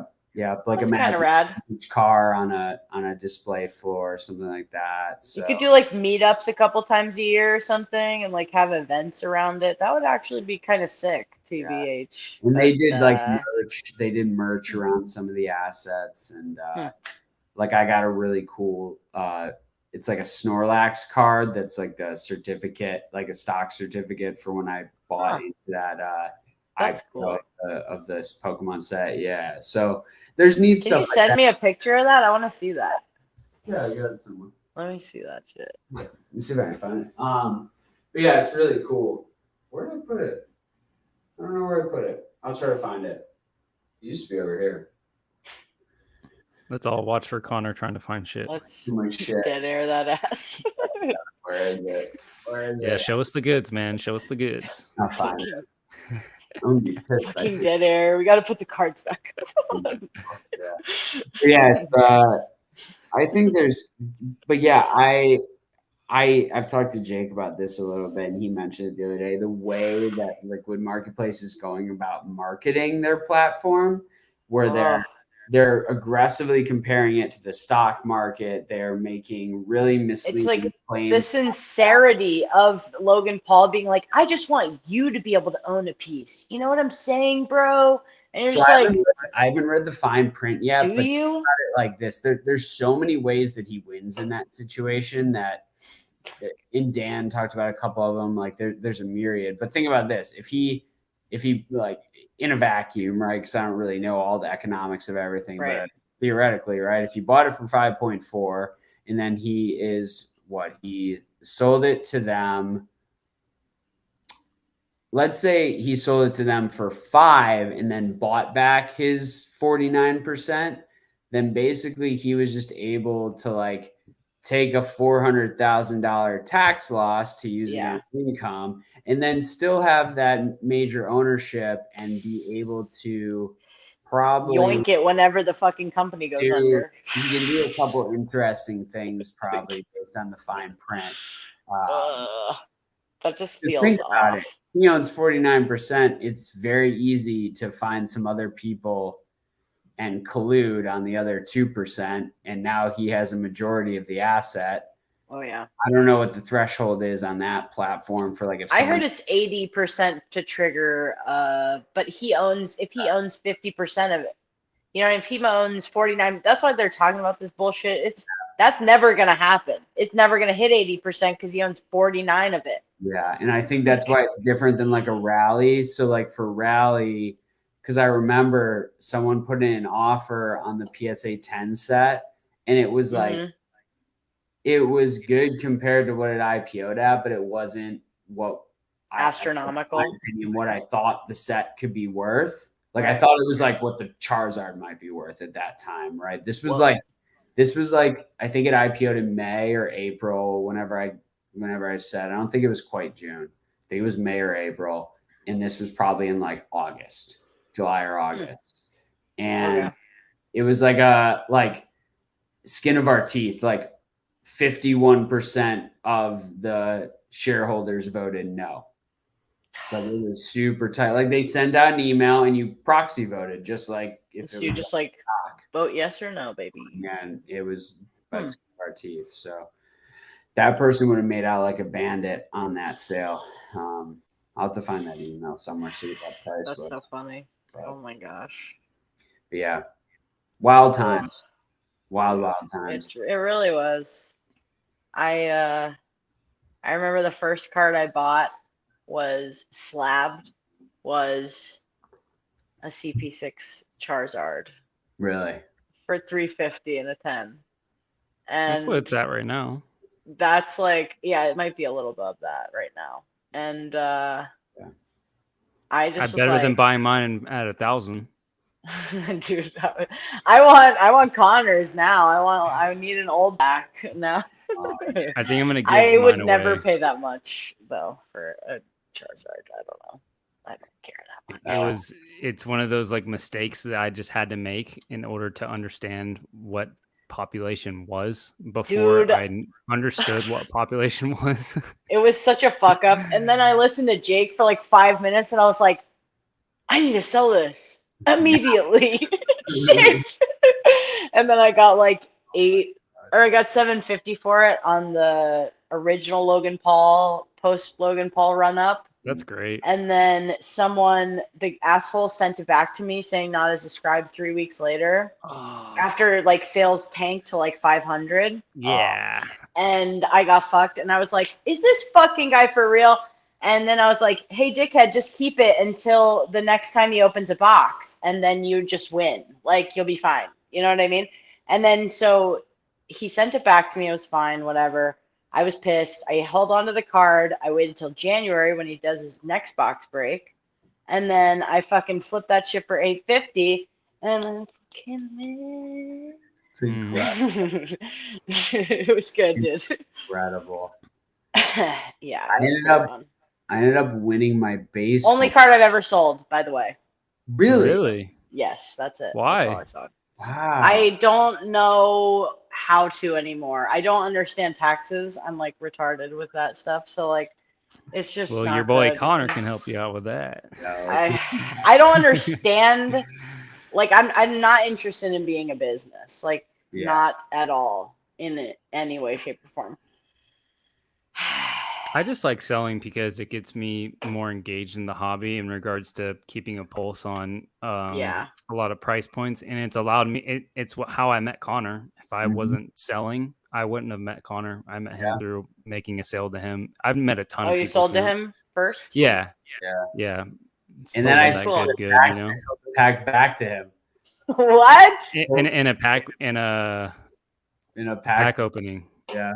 like that's kind of rad. Each car on a display floor or something like that. So you could do like meetups a couple times a year or something, and like have events around it. That would actually be kind of sick. TBH. And they did like merch. They did merch around some of the assets, and like I got a really cool. It's like a Snorlax card that's like the certificate, like a stock certificate for when I bought into that. That's cool. Of this Pokemon set. Yeah. So there's neat stuff. Can you send me a picture of that? I want to see that. Yeah, I got it somewhere. Let me see that shit. Yeah. Let me see if I can find it. But yeah, it's really cool. Where did I put it? I don't know where I put it. I'll try to find it. It used to be over here. Let's all watch for Connor trying to find shit. Let's dead air that ass. Where is it? Yeah, show us the goods, man. Show us the goods. I'll find it. Fucking dead air. We got to put the cards back. Yeah, it's I think there's, but yeah, I've talked to Jake about this a little bit, and he mentioned it the other day. The way that Liquid Marketplace is going about marketing their platform, where they're aggressively comparing it to the stock market. They're making really misleading claims. The sincerity of Logan Paul being like, I just want you to be able to own a piece. You know what I'm saying, bro? And you're just like, I haven't read the fine print yet. Do you? Like this, there's so many ways that he wins in that situation that. And Dan talked about a couple of them. Like there's a myriad. But think about this: if he like in a vacuum, right? Because I don't really know all the economics of everything, but theoretically, right? If you bought it for 5.4, and then he sold it to them. Let's say he sold it to them for 5, and then bought back his 49%. Then basically he was just able to like take a $400,000 tax loss to use against income, and then still have that major ownership and be able to probably yoink it whenever the fucking company goes under. You can do a couple interesting things probably based on the fine print. That just feels off. He owns 49%. It's very easy to find some other people and collude on the other 2%. And now he has a majority of the asset. Oh, yeah. I don't know what the threshold is on that platform for like if I heard it's 80% to trigger, but if he owns 50% of it, you know, if he owns 49, that's why they're talking about this bullshit. That's never gonna happen. It's never gonna hit 80% because he owns 49 of it. Yeah, and I think that's why it's different than like a rally. So like for rally, because I remember someone put in an offer on the PSA 10 set, and it was like it was good compared to what it IPO'd at, but it wasn't what astronomical. In my opinion, what I thought the set could be worth. Like I thought it was like what the Charizard might be worth at that time, right? This was like I think it IPO'd in May or April. Whenever I said, I don't think it was quite June. I think it was May or April, and this was probably in like July or August, and it was like a skin of our teeth. Like 51% of the shareholders voted no. But it was super tight. Like they send out an email and you proxy voted, just like if you just like vote yes or no, baby. And it was by skin of our teeth. So that person would have made out like a bandit on that sale. I'll have to find that email somewhere, see what that price was. That's so funny. But, oh my gosh. But yeah. Wild times. Wild times. It really was. I remember the first card I bought was slabbed, was a CP6 Charizard. Really? For $350 and a 10. And that's what it's at right now. That's like, yeah, it might be a little above that right now. And I better than buying mine at 1,000. Dude, I want Connors now. I need an old back now. I think I'm gonna. I would never pay that much though for a Charizard. I don't know. I don't care that much. It's one of those like mistakes that I just had to make in order to understand what population was before I understood what population was. It was such a fuck up. And then I listened to Jake for like 5 minutes and I was like, I need to sell this immediately. Shit. And then I got like I got $750 for it on the original Logan Paul, post Logan Paul run up. That's great. And then the asshole sent it back to me saying not as described 3 weeks later. After like sales tanked to like 500. Yeah. And I got fucked and I was like, is this fucking guy for real? And then I was like, hey, dickhead, just keep it until the next time he opens a box. And then you just win. Like, you'll be fine. You know what I mean? And then so he sent it back to me. It was fine, whatever. I was pissed. I held on to the card. I waited till January when he does his next box break. And then I fucking flipped that shit for $850. And I'm fucking it was good, dude. Incredible. Yeah. I ended up winning my base. Only card I've ever sold, by the way. Really? Yes, that's it. Why? That's all I saw. Wow. I don't know how to anymore. I don't understand taxes. I'm like retarded with that stuff. So like, it's just not your boy good. Connor can help you out with that. I don't understand. Like I'm not interested in being a business. Like not at all in any way, shape, or form. I just like selling because it gets me more engaged in the hobby in regards to keeping a pulse on a lot of price points, and it's allowed me. It's how I met Connor. If I wasn't selling, I wouldn't have met Connor. I met him through making a sale to him. I've met a ton of people. Oh, you sold to him first? Yeah. And then I sold the pack back to him. What? In a pack opening. Yeah.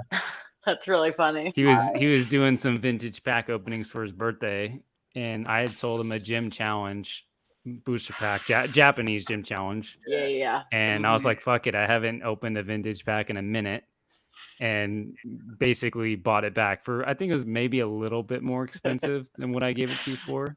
That's really funny. He was doing some vintage pack openings for his birthday, and I had sold him a gym challenge booster pack, Japanese gym challenge. Yeah. And I was like, fuck it, I haven't opened a vintage pack in a minute. and basically bought it back for, I think it was maybe a little bit more expensive than what I gave it to you for,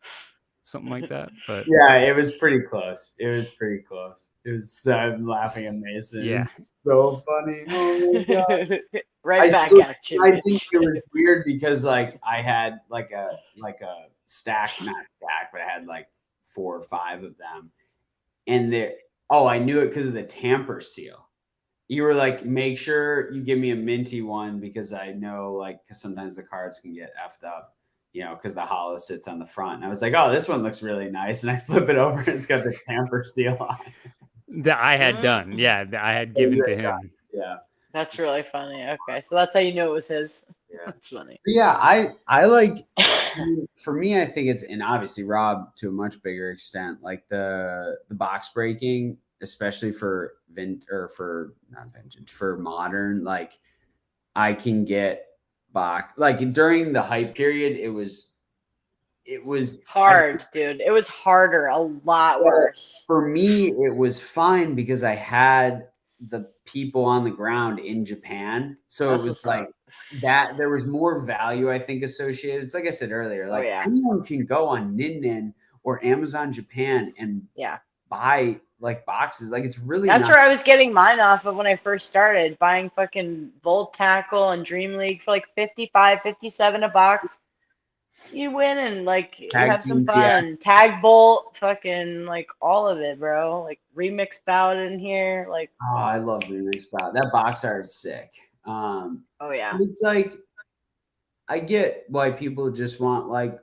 something like that. But yeah, it was pretty close. It was pretty close. It was. I'm laughing at Mason. Yeah. It's so funny. Oh my god. Right back at you. I think it was weird because like I had like a stack, not stack, but I had like 4 or 5 of them, and I knew it because of the tamper seal. You were like, make sure you give me a minty one because I know like because sometimes the cards can get effed up, you know, because the hollow sits on the front. And I was like, oh, this one looks really nice, and I flip it over and it's got the tamper seal on it. that I had done, yeah, that I had given to him. Yeah. That's really funny. Okay, so that's how you know it was his. Yeah. That's funny. But yeah, I like. For me, I think it's, and obviously Rob to a much bigger extent, like the box breaking, especially for for modern. Like I can get box like during the hype period, it was hard, dude. It was harder, a lot worse. For me, it was fine because I had the people on the ground in Japan. So it was like that there was more value, I think, associated. It's like I said earlier, like anyone can go on Nin or Amazon Japan and buy like boxes. Like it's really that's where I was getting mine off of when I first started buying fucking Volt Tackle and Dream League for like 55, 57 a box. You win and like you have some fun. Tag Bolt, fucking like all of it, bro. Like Remix Bout in here, like. Oh, I love Remix Bout. That box art is sick. Oh yeah. It's like I get why people just want like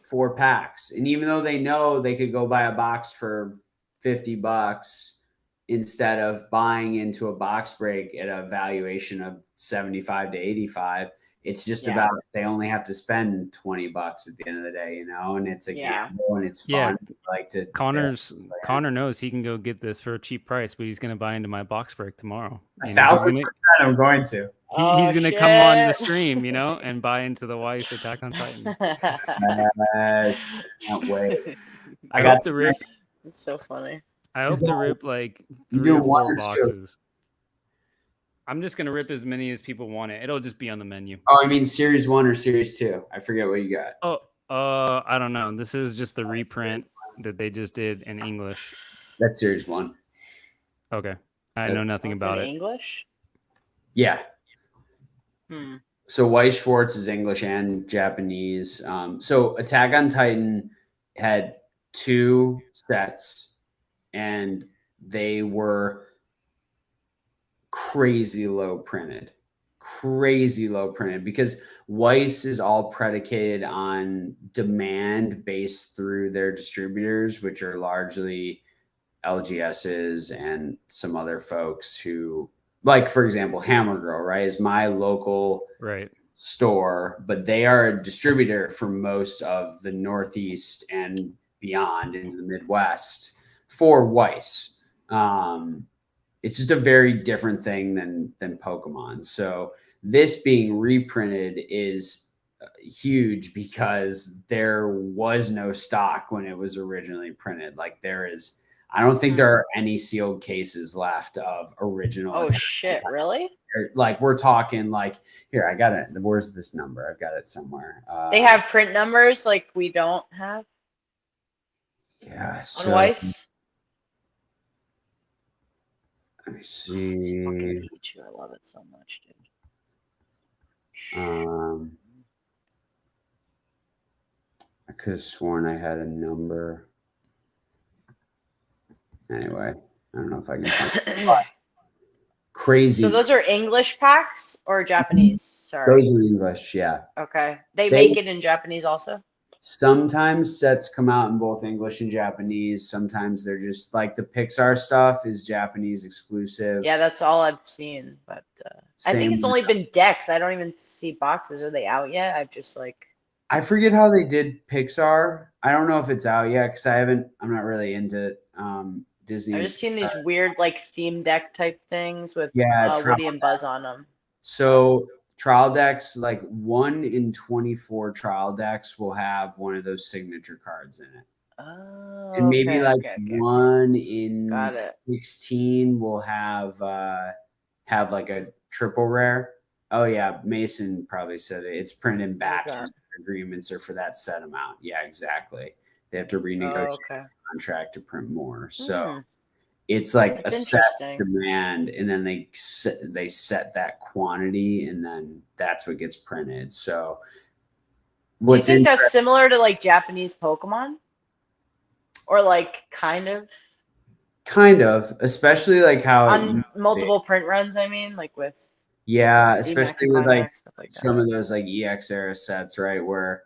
4 packs, and even though they know they could go buy a box for $50 instead of buying into a box break at a valuation of 75 to 85. It's just about they only have to spend $20 at the end of the day, you know, and it's a gamble and it's fun. Like to Connor knows he can go get this for a cheap price, but he's going to buy into my box break tomorrow. 1,000% I'm going to. He's going to come on the stream, you know, and buy into the Weiss Attack on Titan. Yes, can't wait. I got the rip. It's so funny. I hope to rip like 3 or 4 boxes. I'm just gonna rip as many as people want it. It'll just be on the menu. Oh, I mean Series 1 or Series 2. I forget what you got. Oh, I don't know. This is just the reprint that they just did in English. That's Series 1. Okay, I know nothing about it. English? Yeah. So Weiss Schwarz is English and Japanese. So Attack on Titan had 2 sets, and they were crazy low printed because Weiss is all predicated on demand based through their distributors, which are largely LGSs and some other folks who, like, for example, Hammer Girl, right, is my local store, but they are a distributor for most of the Northeast and beyond into the Midwest for Weiss. It's just a very different thing than Pokemon. So this being reprinted is huge because there was no stock when it was originally printed. Like I don't think there are any sealed cases left of original. Oh shit, really? Like we're talking like, here, I got it. Where's this number? I've got it somewhere. They have print numbers like we don't have? Yeah. On Weiss? Let me see. Pikachu. I love it so much, dude. I could have sworn I had a number. Anyway, I don't know if I can find it. Crazy. So those are English packs or Japanese? Sorry. Those are English, yeah. Okay. They make it in Japanese also? Sometimes sets come out in both English and Japanese. Sometimes they're just like the Pixar stuff is Japanese exclusive. Yeah, that's all I've seen. But I think it's only been decks. I don't even see boxes. Are they out yet? I've just like. I forget how they did Pixar. I don't know if it's out yet because I'm not really into Disney. I've just seen these weird like theme deck type things with Woody and Buzz on them. So trial decks, like 1 in 24 trial decks will have one of those signature cards in it. Oh, and maybe 1 in 16 will have like a triple rare. Oh yeah, Mason probably said it. It's print in What is batches. that? Agreements are for that set amount. Yeah, exactly. They have to renegotiate okay. the contract to print more. So Hmm. it's like That's assessed interesting. demand, and then they set that quantity, and then that's what gets printed. So Do you what's think that's interesting? similar to like Japanese Pokemon? Or like kind of Kind of, especially like how it on used to be. multiple print runs, I mean, like with Yeah, VMAX especially and with like Climax, stuff like that. some of those like EX era sets, right? Where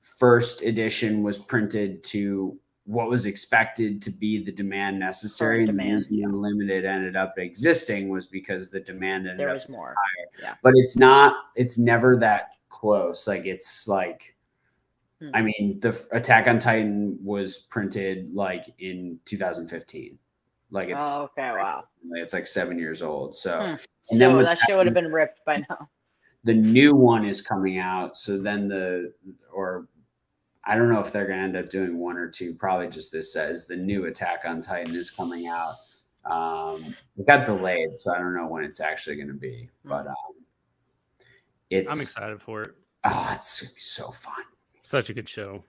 first edition was printed to what was expected to be the demand necessary, Current and the demand, reason Unlimited ended up existing was because the demand ended There up was more. higher. But it's never that close. Like it's like, I mean, the Attack on Titan was printed like in 2015. Like it's okay, wow. it's like 7 years old. So and then So what's that shit would have been ripped by now. the new one is coming out. So then I don't know if they're going to end up doing one or two. Probably just this says the new Attack on Titan is coming out. It got delayed, so I don't know when it's actually going to be. But I'm excited for it. Oh, it's going to be so fun. Such a good show.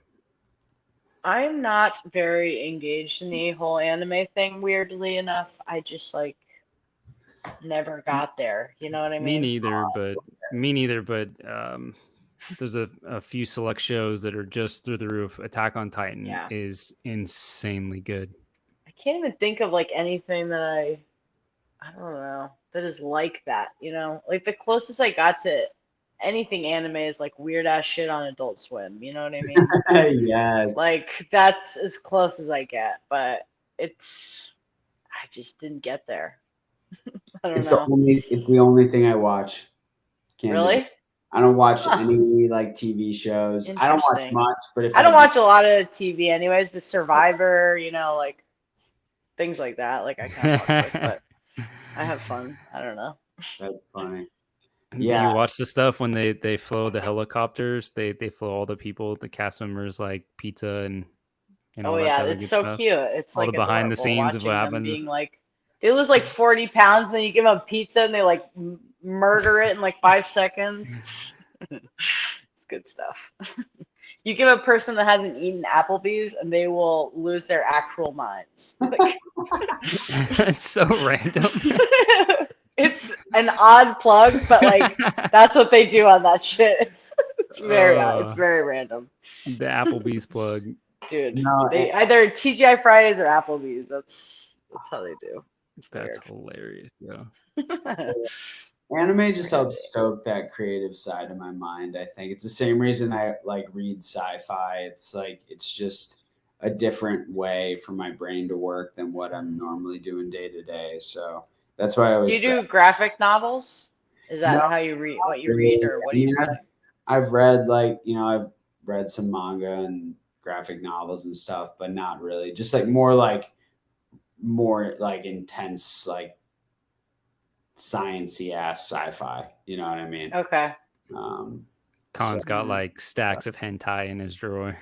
I'm not very engaged in the whole anime thing, weirdly enough. I just like never got there. You know what I mean? Me neither, but there's a few select shows that are just through the roof. Attack on Titan is insanely good. I can't even think of like anything that I don't know, that is like that, you know? Like the closest I got to anything anime is like weird ass shit on Adult Swim, you know what I mean? Yes. Like that's as close as I get, but I just didn't get there. I don't know. It's the only thing I watch. Really? I don't watch any like TV shows. I don't watch Interesting. much, but if I don't watch a lot of TV anyways, but Survivor, you know, like things like that. Like I kind of watch it, but I have fun. I don't know. That's funny. Do you watch the stuff when they flow the helicopters? They flow all the people, the cast members, like pizza and all that kind of it's good so stuff. cute. It's all like the behind the adorable scenes of what watching them happens. being like, they lose like 40 pounds, and then you give them pizza and they like murder it in like 5 seconds. It's good stuff. You give a person that hasn't eaten Applebee's and they will lose their actual minds. Like, it's so random. It's an odd plug, but like that's what they do on that shit. It's very random. The Applebee's plug, dude. They either TGI Fridays or Applebee's. That's how they do. That's hilarious, yeah. Anime just helps stoke that creative side of my mind. I think it's the same reason I like read sci-fi. It's like it's just a different way for my brain to work than what I'm normally doing day to day. So that's why I always. Do you do graphic novels? Is that how you read? What you read, or what do you read? I've read I've read some manga and graphic novels and stuff, but not really. Just like more intense, like sciencey ass sci-fi. You know what I mean? Okay. Khan's got like stacks of hentai in his drawer.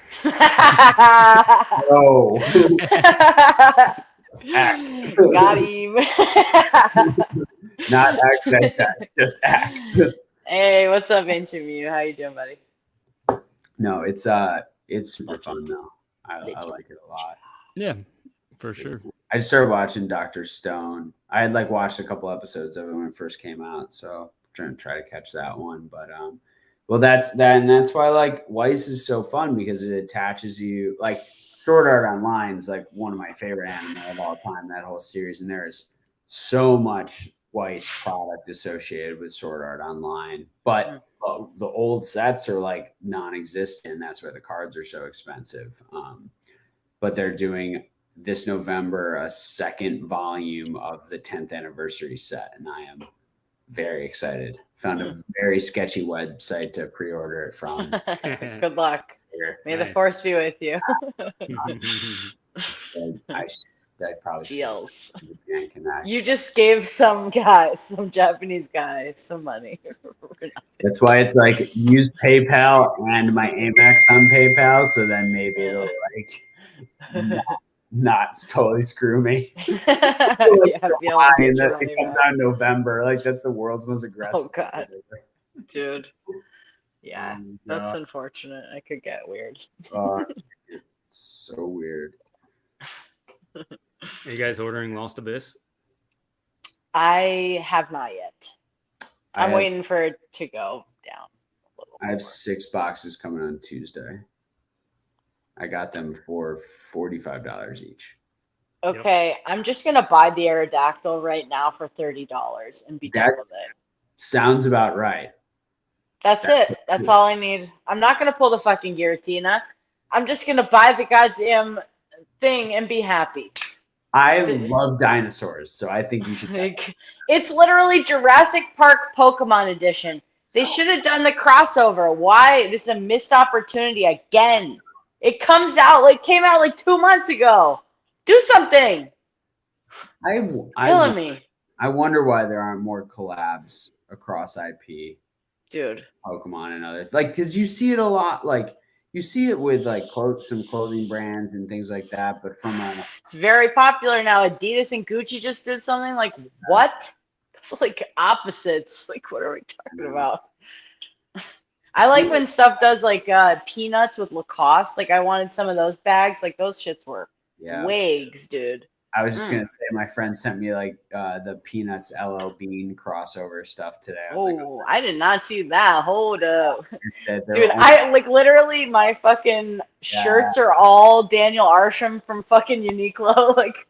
Oh. Got him. Not XXX, just X. Hey, what's up, Ancient Mew? How you doing, buddy? No, it's super fun though. I like it a lot. Yeah, for sure. I started watching Dr. Stone. I had like watched a couple episodes of it when it first came out, so I'm trying to catch that one. But well, that's why like Weiss is so fun, because it attaches you. Like Sword Art Online is like one of my favorite anime of all time. That whole series, and there is so much Weiss product associated with Sword Art Online, but the old sets are like non-existent. That's why the cards are so expensive. But they're doing this November a second volume of the 10th anniversary set, and I am very excited. Found a very sketchy website to pre-order it from. Good luck. May the force be with you. I probably Deals. You just gave some Japanese guy, some money. That's why it's like use PayPal and my Amex on PayPal, so then maybe it'll like not totally screw me. Yeah, July, feeling and your that money it comes back. out in November. Like that's the world's most aggressive. Oh God, dude. Yeah, Oh, that's God. unfortunate. I could get weird. It's so weird. Are you guys ordering Lost Abyss? I have not yet. I'm waiting for it to go down a little. I have 6 boxes coming on Tuesday. I got them for $45 each. Okay, I'm just gonna buy the Aerodactyl right now for $30 and be done with it. Sounds about right. That's it. That's all I need. I'm not gonna pull the fucking Giratina. I'm just gonna buy the goddamn thing and be happy. I love dinosaurs, so I think you should. Like, it's literally Jurassic Park Pokemon Edition. They should have done the crossover. Why? This is a missed opportunity again. It came out like 2 months ago. Do something. Killing me. I wonder why there aren't more collabs across IP, dude. Pokemon and others. Like, because you see it a lot. Like, you see it with like some clothing brands and things like that. But from it's very popular now. Adidas and Gucci just did something. Like, what? That's like opposites. Like, what are we talking about? I like when stuff does like peanuts with Lacoste. Like, I wanted some of those bags. Like, those shits were wigs, dude. I was just gonna say, my friend sent me like the Peanuts LL Bean crossover stuff today. I did not see that. Hold up, dude. I like literally my fucking shirts are all Daniel Arsham from fucking Uniqlo. Like,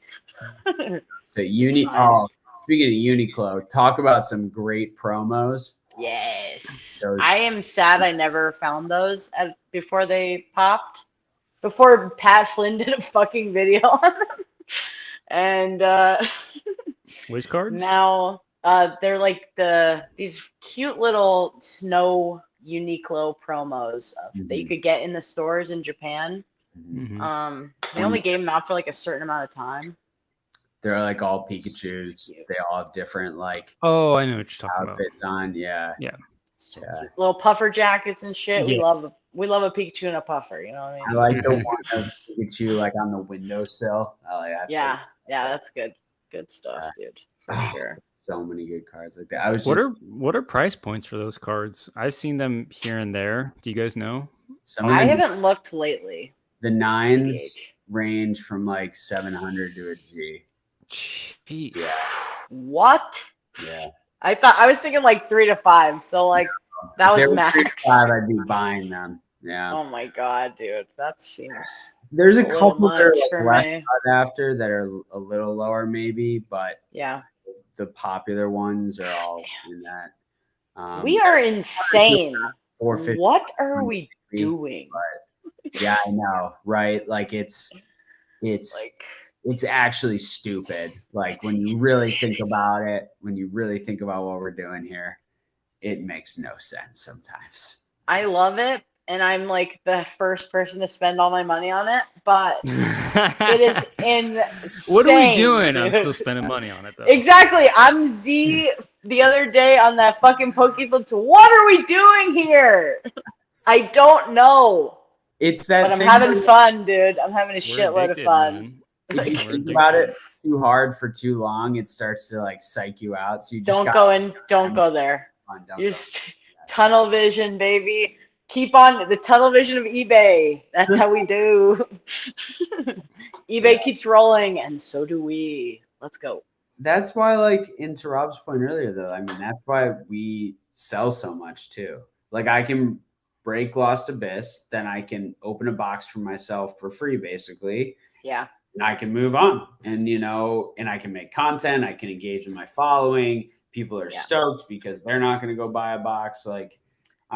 so speaking of Uniqlo, talk about some great promos. Yes, I am sad I never found those before they popped. Before Pat Flynn did a fucking video on them. And which cards? Now they're like these cute little snow Uniqlo promos that you could get in the stores in Japan. They only gave them out for like a certain amount of time. They're like all Pikachus. They all have different like I know what you're talking outfits about. on. Yeah. So cute. Little puffer jackets and shit. We love a Pikachu and a puffer. You know what I mean? I like the one of Pikachu like on the windowsill. I like that. That's good. Good stuff, dude. For sure. So many good cards like that. What are price points for those cards? I've seen them here and there. Do you guys know? I haven't looked lately. The 9s range from like 700 to a G. Jeez. Yeah. What? Yeah. I was thinking like 3 to 5. So like that was max. 5, I'd be buying them. Yeah. Oh my god, dude, that seems. There's a couple that are like less sought after that are a little lower, maybe, but the popular ones are all in that. We are insane. 450. What are we doing? But, yeah, I know, right? Like it's actually stupid. Like when you really think about it, when you really think about what we're doing here, it makes no sense sometimes. I love it. And I'm like the first person to spend all my money on it, but it is insane. What are we doing? Dude. I'm still spending money on it though. Exactly. I'm Z the other day on that fucking Pokeflip. What are we doing here? I don't know. It's that. But I'm having fun, dude. I'm having a shitload of fun. Man. If you think about it too hard for too long, it starts to like psych you out. So you just don't go there. Just tunnel vision, baby. Keep on the tunnel vision of eBay. That's how we do. eBay keeps rolling, and so do we. Let's go. That's why, like, to Rob's point earlier, though, I mean, that's why we sell so much, too. Like, I can break Lost Abyss, then I can open a box for myself for free, basically. Yeah. And I can move on. And, and I can make content. I can engage with my following. People are stoked because they're not going to go buy a box. Like,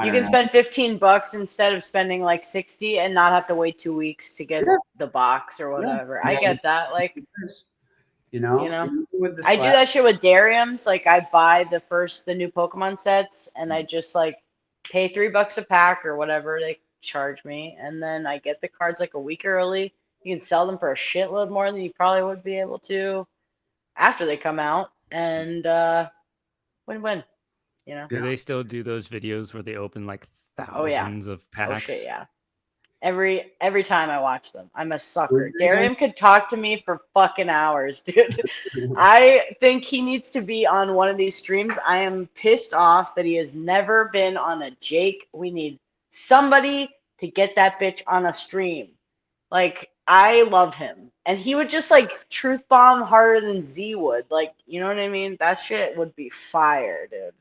you can spend $15 instead of spending like 60 and not have to wait 2 weeks to get the box or whatever. I get that. Like, I do that shit with Dariums. Like, I buy the new Pokemon sets and I just like pay $3 a pack or whatever they charge me, and then I get the cards like a week early. You can sell them for a shitload more than you probably would be able to after they come out, and win-win. Do they still do those videos where they open like thousands of packs? Oh shit, yeah. Every time I watch them, I'm a sucker. Who's your Darium could talk to me for fucking hours, dude. I think he needs to be on one of these streams. I am pissed off that he has never been on a Jake. We need somebody to get that bitch on a stream. Like, I love him. And he would just like truth bomb harder than Z would. Like, you know what I mean? That shit would be fire, dude.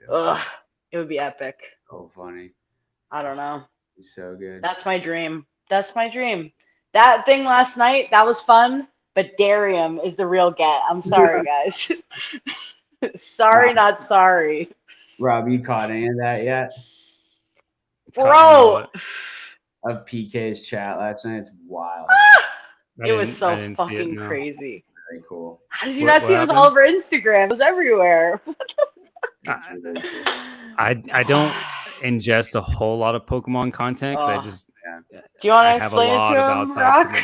Ugh. It would be epic. So funny. I don't know. He's so good. That's my dream. That's my dream. That thing last night, that was fun, but Darium is the real get. I'm sorry, guys. Sorry, not sorry. Rob, you caught any of that yet? Bro. Of PK's chat last night? It's wild. It was so fucking crazy. Very cool. How did you not see it? Was all over Instagram. It was everywhere. I don't ingest a whole lot of Pokemon content because I just do you want to explain it to him, Rock?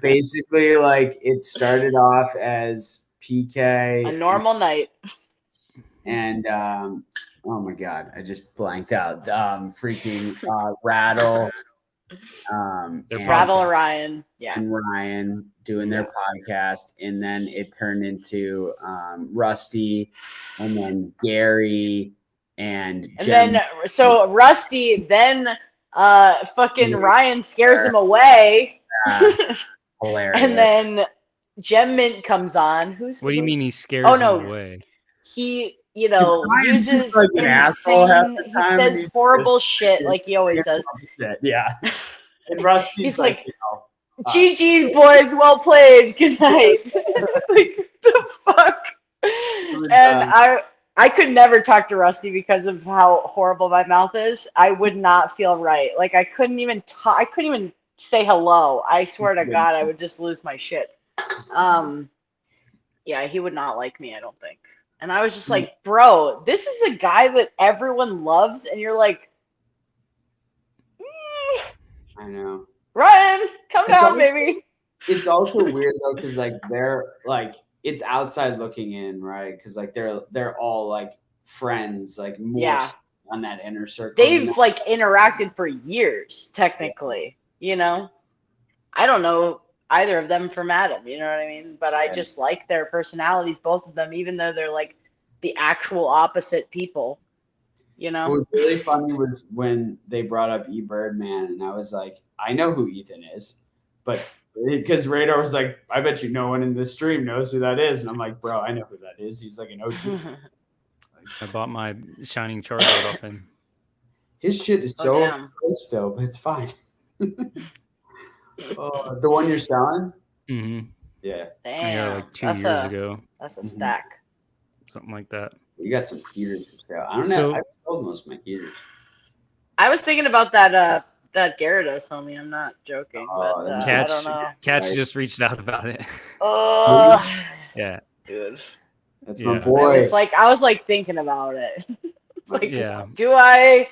Basically, like it started off as PK a normal night, and oh my god, I just blanked out. Freaking Rattle, Rattle Ryan, and Ryan doing their podcast, and then it turned into Rusty, and then Gary. And then so Rusty, then fucking Ryan scares him away. Hilarious. And then Gem Mint comes on. What do you mean he scares him away? He, uses like insane, he says horrible shit like he always does. Yeah. And Rusty's he's like GG boys, well played. Good night. Like the fuck. And I could never talk to Rusty because of how horrible my mouth is. I would not feel right. Like I couldn't even talk. I couldn't even say hello. I swear to God, I would just lose my shit. Yeah, he would not like me, I don't think. And I was just like, bro, this is a guy that everyone loves, and you're like, I know. Ryan, come down, baby. It's also weird though, because like they're like. It's outside looking in, right? Because like they're all like friends, like more on that inner circle. They've like interacted for years, technically. I don't know either of them from Adam. You know what I mean? But I just like their personalities, both of them, even though they're like the actual opposite people. What was really funny was when they brought up Birdman, and I was like, I know who Ethan is, but. Because Radar was like, I bet you no one in this stream knows who that is. And I'm like, bro, I know who that is. He's like an OG. I bought my Shining Charizard off him. His shit is so close still, but it's fine. The one you're selling? Mm-hmm. Yeah. Damn. I got like 2 years ago. That's a stack. Something like that. You got some heaters for sale. I don't know. I've sold most of my heaters. I was thinking about that Gyarados, homie. I'm not joking. But I don't know. Catch just reached out about it. Yeah. Dude. That's my boy. I was like thinking about it. It's like, do I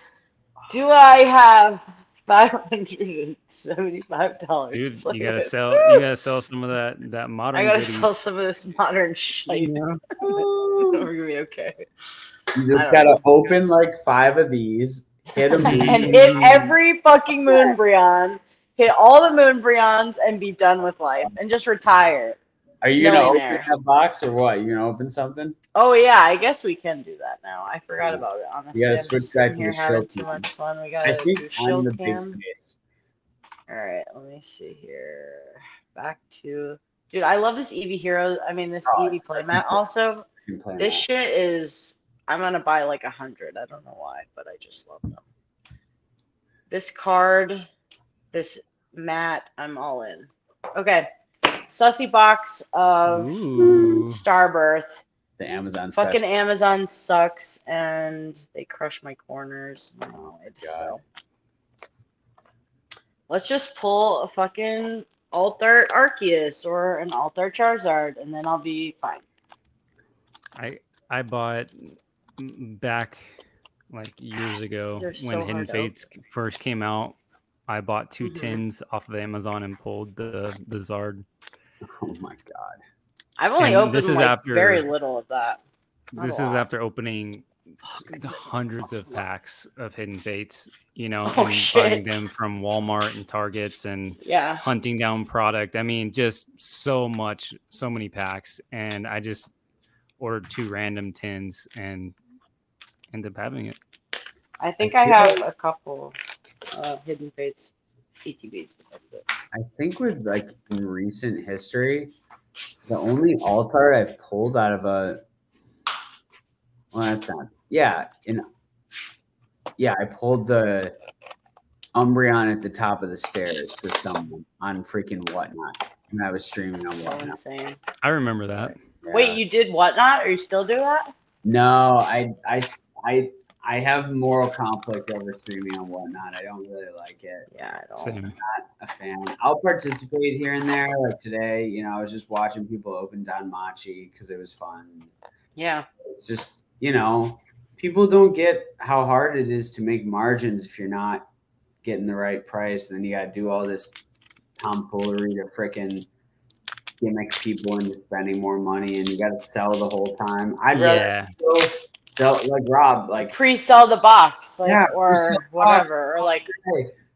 have $575? Dude, you gotta sell some of that modern. I gotta sell some of this modern shit. We're gonna be okay. You just gotta open like 5 of these. Hit them and hit every fucking Moonbreon, hit all the Moonbreons, and be done with life, and just retire. Are you gonna open that box or what? You gonna open something? Oh yeah, I guess we can do that now. I forgot about it. Honestly, you gotta switch back to the Shill too much fun. We gotta do Shill cam. All right, let me see here. Back to dude. I love this Eevee Hero. I mean, this Eevee playmat. Also, this shit is. I'm going to buy like 100. I don't know why, but I just love them. This card, this mat, I'm all in. Okay. Sussy box of Starbirth. The Amazon fucking special. Amazon sucks, and they crush my corners. Oh, so. Let's just pull a fucking Alt-Art Arceus or an Alt-Art Charizard, and then I'll be fine. I bought... back like years ago when Hidden Fates first came out, I bought 2 tins off of Amazon and pulled the Zard. Oh my god! I've only opened very little of that. This is after opening hundreds of packs of Hidden Fates, you know, Oh, and shit. buying them from Walmart and Targets and Yeah. hunting down product. I mean, just so many packs. And I just ordered 2 random tins and ended up having it. I think I have a couple Hidden Fates ETBs. I think with like in recent history, the only alt art I've pulled out of a that's not I pulled the Umbreon at the top of the stairs for someone on freaking Whatnot, and I was streaming on So Whatnot. insane. I remember that. Yeah. Wait, you did Whatnot, or you still do that? No, I have moral conflict over streaming on Whatnot. I don't really like it. Yeah, I don't. Same. I'm not a fan. I'll participate here and there. Like today, you know, I was just watching people open Danmachi because it was fun. Yeah. It's just, you know, people don't get how hard it is to make margins if you're not getting the right price. And then you got to do all this tomfoolery to frickin' gimmick people into spending more money, and you got to sell the whole time. I'd rather go sell like Rob, like pre-sell the box, like, Yeah, or pre-sell whatever, or like,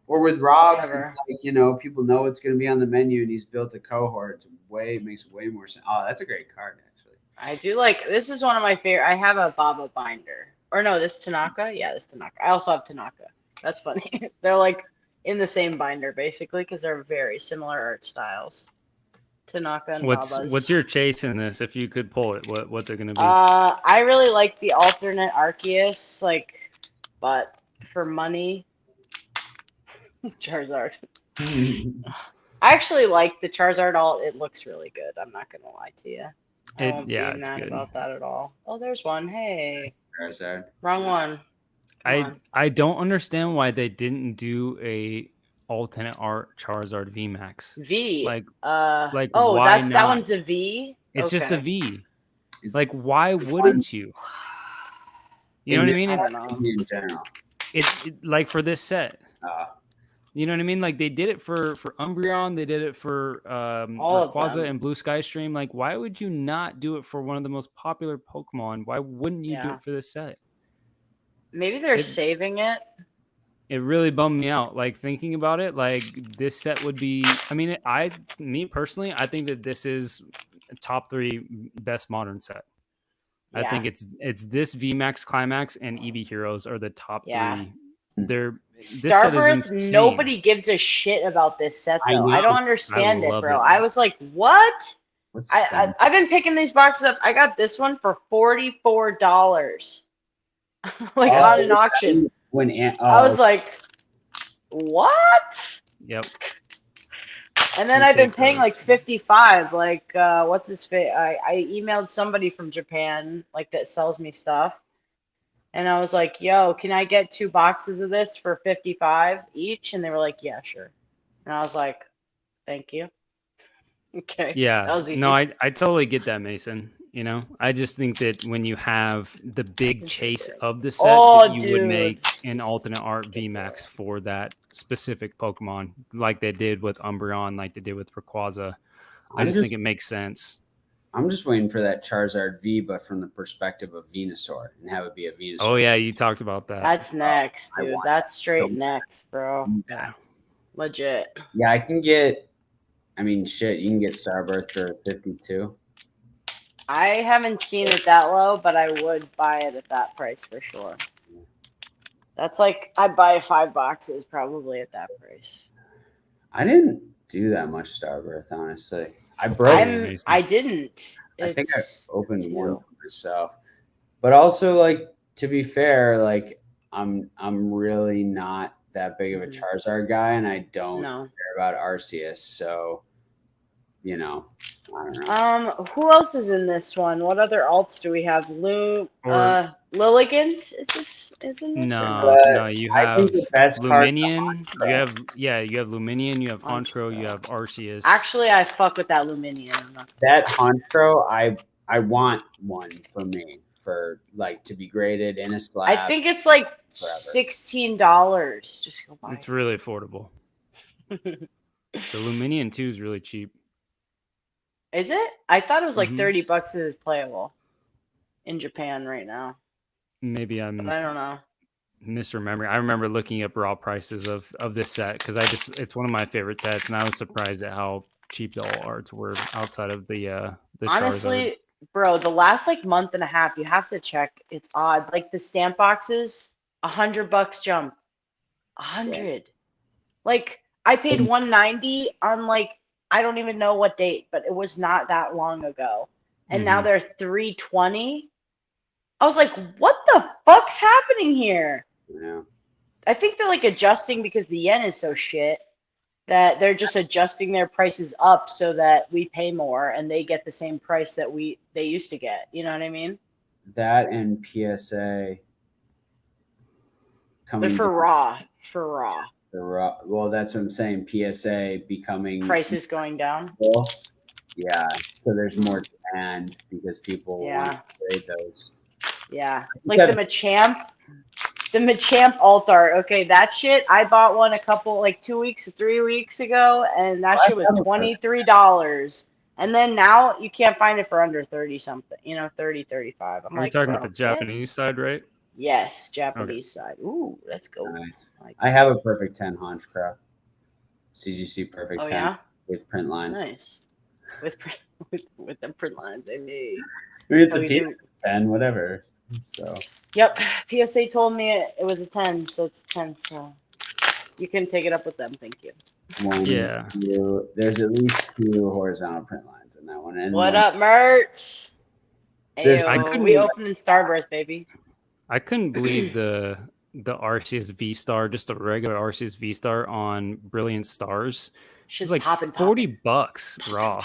or with Rob's, whatever. it's like, you know, people know it's going to be on the menu, and he's built a cohort. It makes way more sense. Oh, that's a great card, actually. I do like, this is one of my favorite. I have a Baba binder, or no, this Tanaka. Yeah, this Tanaka. I also have Tanaka. That's funny. They're like in the same binder basically because they're very similar art styles. Tanaka and Baba's. What's your chase in this? If you could pull it, what's it gonna be? I really like the alternate Arceus, like, but for money, Charizard. I actually like the Charizard alt. It looks really good. I'm not gonna lie to you. I won't be it's mad good. about that at all. Oh, there's one. Hey, Charizard. wrong one. I don't understand why they didn't do a alternate art Charizard VMAX. V. Like oh, why that not? one's a V. It's just a Okay. V. Like, why wouldn't you? You know what I mean? I don't know. In general. It like for this set. You know what I mean? Like they did it for Umbreon, they did it for All of Rayquaza them. and Blue Sky Stream. Like, why would you not do it for one of the most popular Pokemon? Why wouldn't you do Yeah. it for this set? Maybe they're saving it. It really bummed me out. Like thinking about it, like this set would be. I mean, me personally, I think that this is top 3 best modern set. Yeah. I think it's this VMAX Climax and EV Heroes are the top 3. This set is Starbirth, insane. nobody gives a shit about this set though. I don't understand it, bro. it. I was like, what? I've been picking these boxes up. I got this one for $44. Like on an auction. I was like, what? Yep. And then I've been paying like $55. Like, what's his face? I emailed somebody from Japan, like that sells me stuff. And I was like, yo, can I get 2 boxes of this for $55 each? And they were like, yeah, sure. And I was like, thank you. Okay. Yeah. That was easy. No, I totally get that, Mason. You know, I just think that when you have the big chase of the set, that you would make an alternate art VMAX for that specific Pokemon, like they did with Umbreon, like they did with Rayquaza. I just think it makes sense. I'm just waiting for that Charizard V, but from the perspective of Venusaur, and have it be a Venusaur. Oh yeah, you talked about that. That's next, dude. That's straight next, bro. Yeah. Legit. Yeah, I can get. I mean, shit, you can get Starbirth for 52. I haven't seen it that low, but I would buy it at that price for sure. That's like, I'd buy 5 boxes probably at that price. I didn't do that much Starbirth, honestly. I didn't. I think I opened one for myself. But also, like, to be fair, like, I'm really not that big of a Charizard guy, and I don't care about Arceus, so, you know, I don't know. Who else is in this one? What other alts do we have? Lilligant is in this? No, you have Luminion. You have Luminion, you have Honchkrow, you have Arceus. Actually, I fuck with that Luminion. That Honchkrow, I want one for me, for like to be graded in a slab. I think it's like $16. Just go buy It's really affordable. The Luminion 2 is really cheap. Is it? I thought it was like $30 is playable in Japan right now. Maybe but I'm I don't know. misremembering. I remember looking up raw prices of this set because it's one of my favorite sets, and I was surprised at how cheap the all arts were outside of the Charizard. Honestly, bro, the last like month and a half, you have to check. It's odd. Like the stamp boxes, $100 jump, 100. Like I paid 190 on like I don't even know what date, but it was not that long ago, and now they're 320. I was like, what the fuck's happening here? Yeah. I think they're like adjusting because the yen is so shit that they're just adjusting their prices up so that we pay more and they get the same price that they used to get. You know what I mean? That and PSA coming But for raw. The raw. Well, that's what I'm saying. PSA becoming Prices going down. Yeah. So there's more demand because people want to trade those. Yeah. Like the Machamp alt art. Okay, that shit. I bought one a couple, like 2 weeks, 3 weeks ago, and that shit was $23. And then now you can't find it for under 30 something, 30, 35. I'm Are you like, talking about the Japanese side, right? Yes, Japanese side. Ooh, let's go. Nice. I have a perfect 10 Haunch Crow. CGC perfect 10 with print lines. Nice. With the print lines, I mean. It's a PSA 10, whatever. So. Yep. PSA told me it was a 10, so it's 10. So you can take it up with them. Thank you. There's at least 2 horizontal print lines in that one. And what up, merch? We opened in Starbirth, baby. I couldn't believe the Arceus V-Star, just a regular Arceus V-Star on Brilliant Stars. It was like $40 raw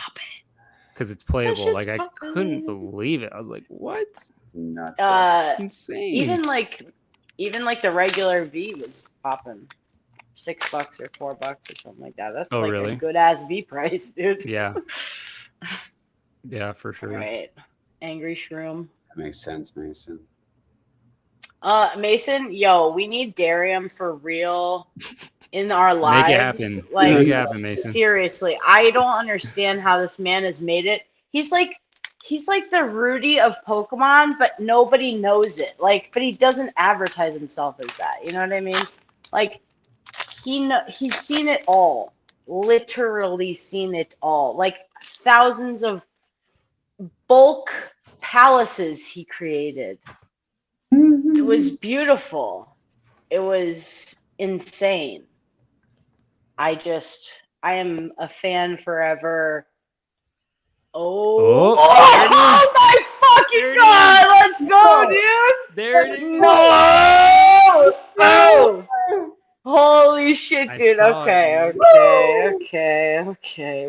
because it's playable. Like I couldn't believe it. I was like, what? Nuts. Insane. Even like the regular V was popping $6 or $4 or something like that. That's a good ass V price, dude. Yeah. Yeah, for sure. All right. Angry Shroom. That makes sense, Mason. Mason, yo, we need Darium for real in our lives. Make it happen. Like, Make it happen, Mason. Seriously, I don't understand how this man has made it. He's like the Rudy of Pokemon, but nobody knows it. Like, but he doesn't advertise himself as that. You know what I mean? Like, he's seen it all. Literally seen it all. Like thousands of bulk palaces he created. It was beautiful. It was insane. I am a fan forever. Oh my fucking God! Let's go, dude! There it is. No! Holy shit, dude. Okay.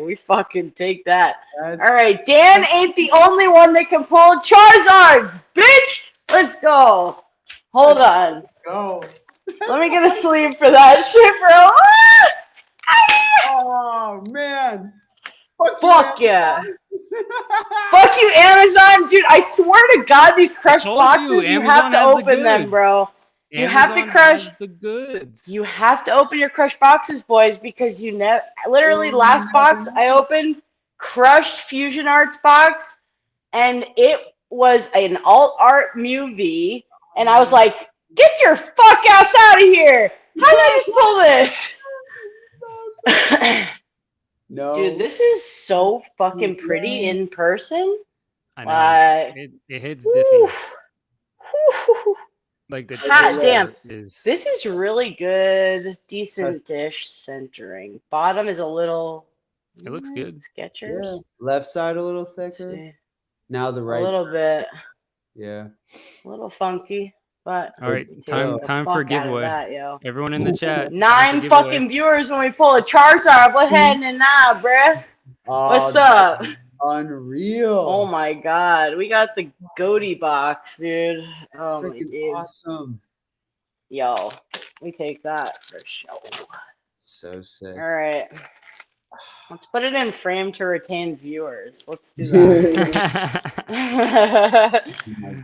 We fucking take that. All right, Dan ain't the only one that can pull Charizards, bitch! Let's go. Hold on. Go. Let me get a sleeve for that shit, bro. Oh, man. Fuck yeah. Fuck you, Amazon. Dude, I swear to God, these crushed boxes, you have to open them, bro. You have to crush the goods. You have to open your crushed boxes, boys, because you never. Literally, last box I opened, crushed Fusion Arts box, and it was an alt art Mew V, and I was like, "Get your fuck ass out of here! How did I just pull this?" No, dude, this is so fucking pretty in person. I know. It hits diffy. Like the hot damn is. This is really good, decent-ish centering. Bottom is a little. It looks good. Skechers. Yeah. Left side a little thicker. Now the right. A little bit. Yeah. A little funky, but. All right, time for giveaway. That, everyone in the chat. 9 fucking viewers when we pull a Charizard. What's happening now, bruh? What's up? Unreal. Oh my God, we got the Goaty box, dude. That's oh my freaking awesome. Yo, we take that for sure. So sick. All right. Let's put it in frame to retain viewers. Let's do that.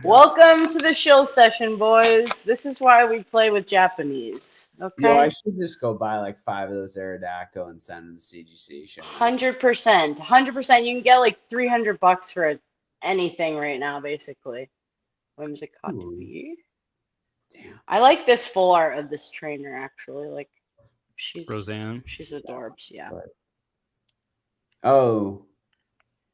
Welcome to the Shill session, boys. This is why we play with Japanese. Okay. Yo, I should just go buy like 5 of those Aerodactyl and send them to CGC. 100%. 100%. You can get like $300 for anything right now, basically. Whimsicott. I like this full art of this trainer actually. Like she's Roseanne. She's adorbs, yeah. Oh,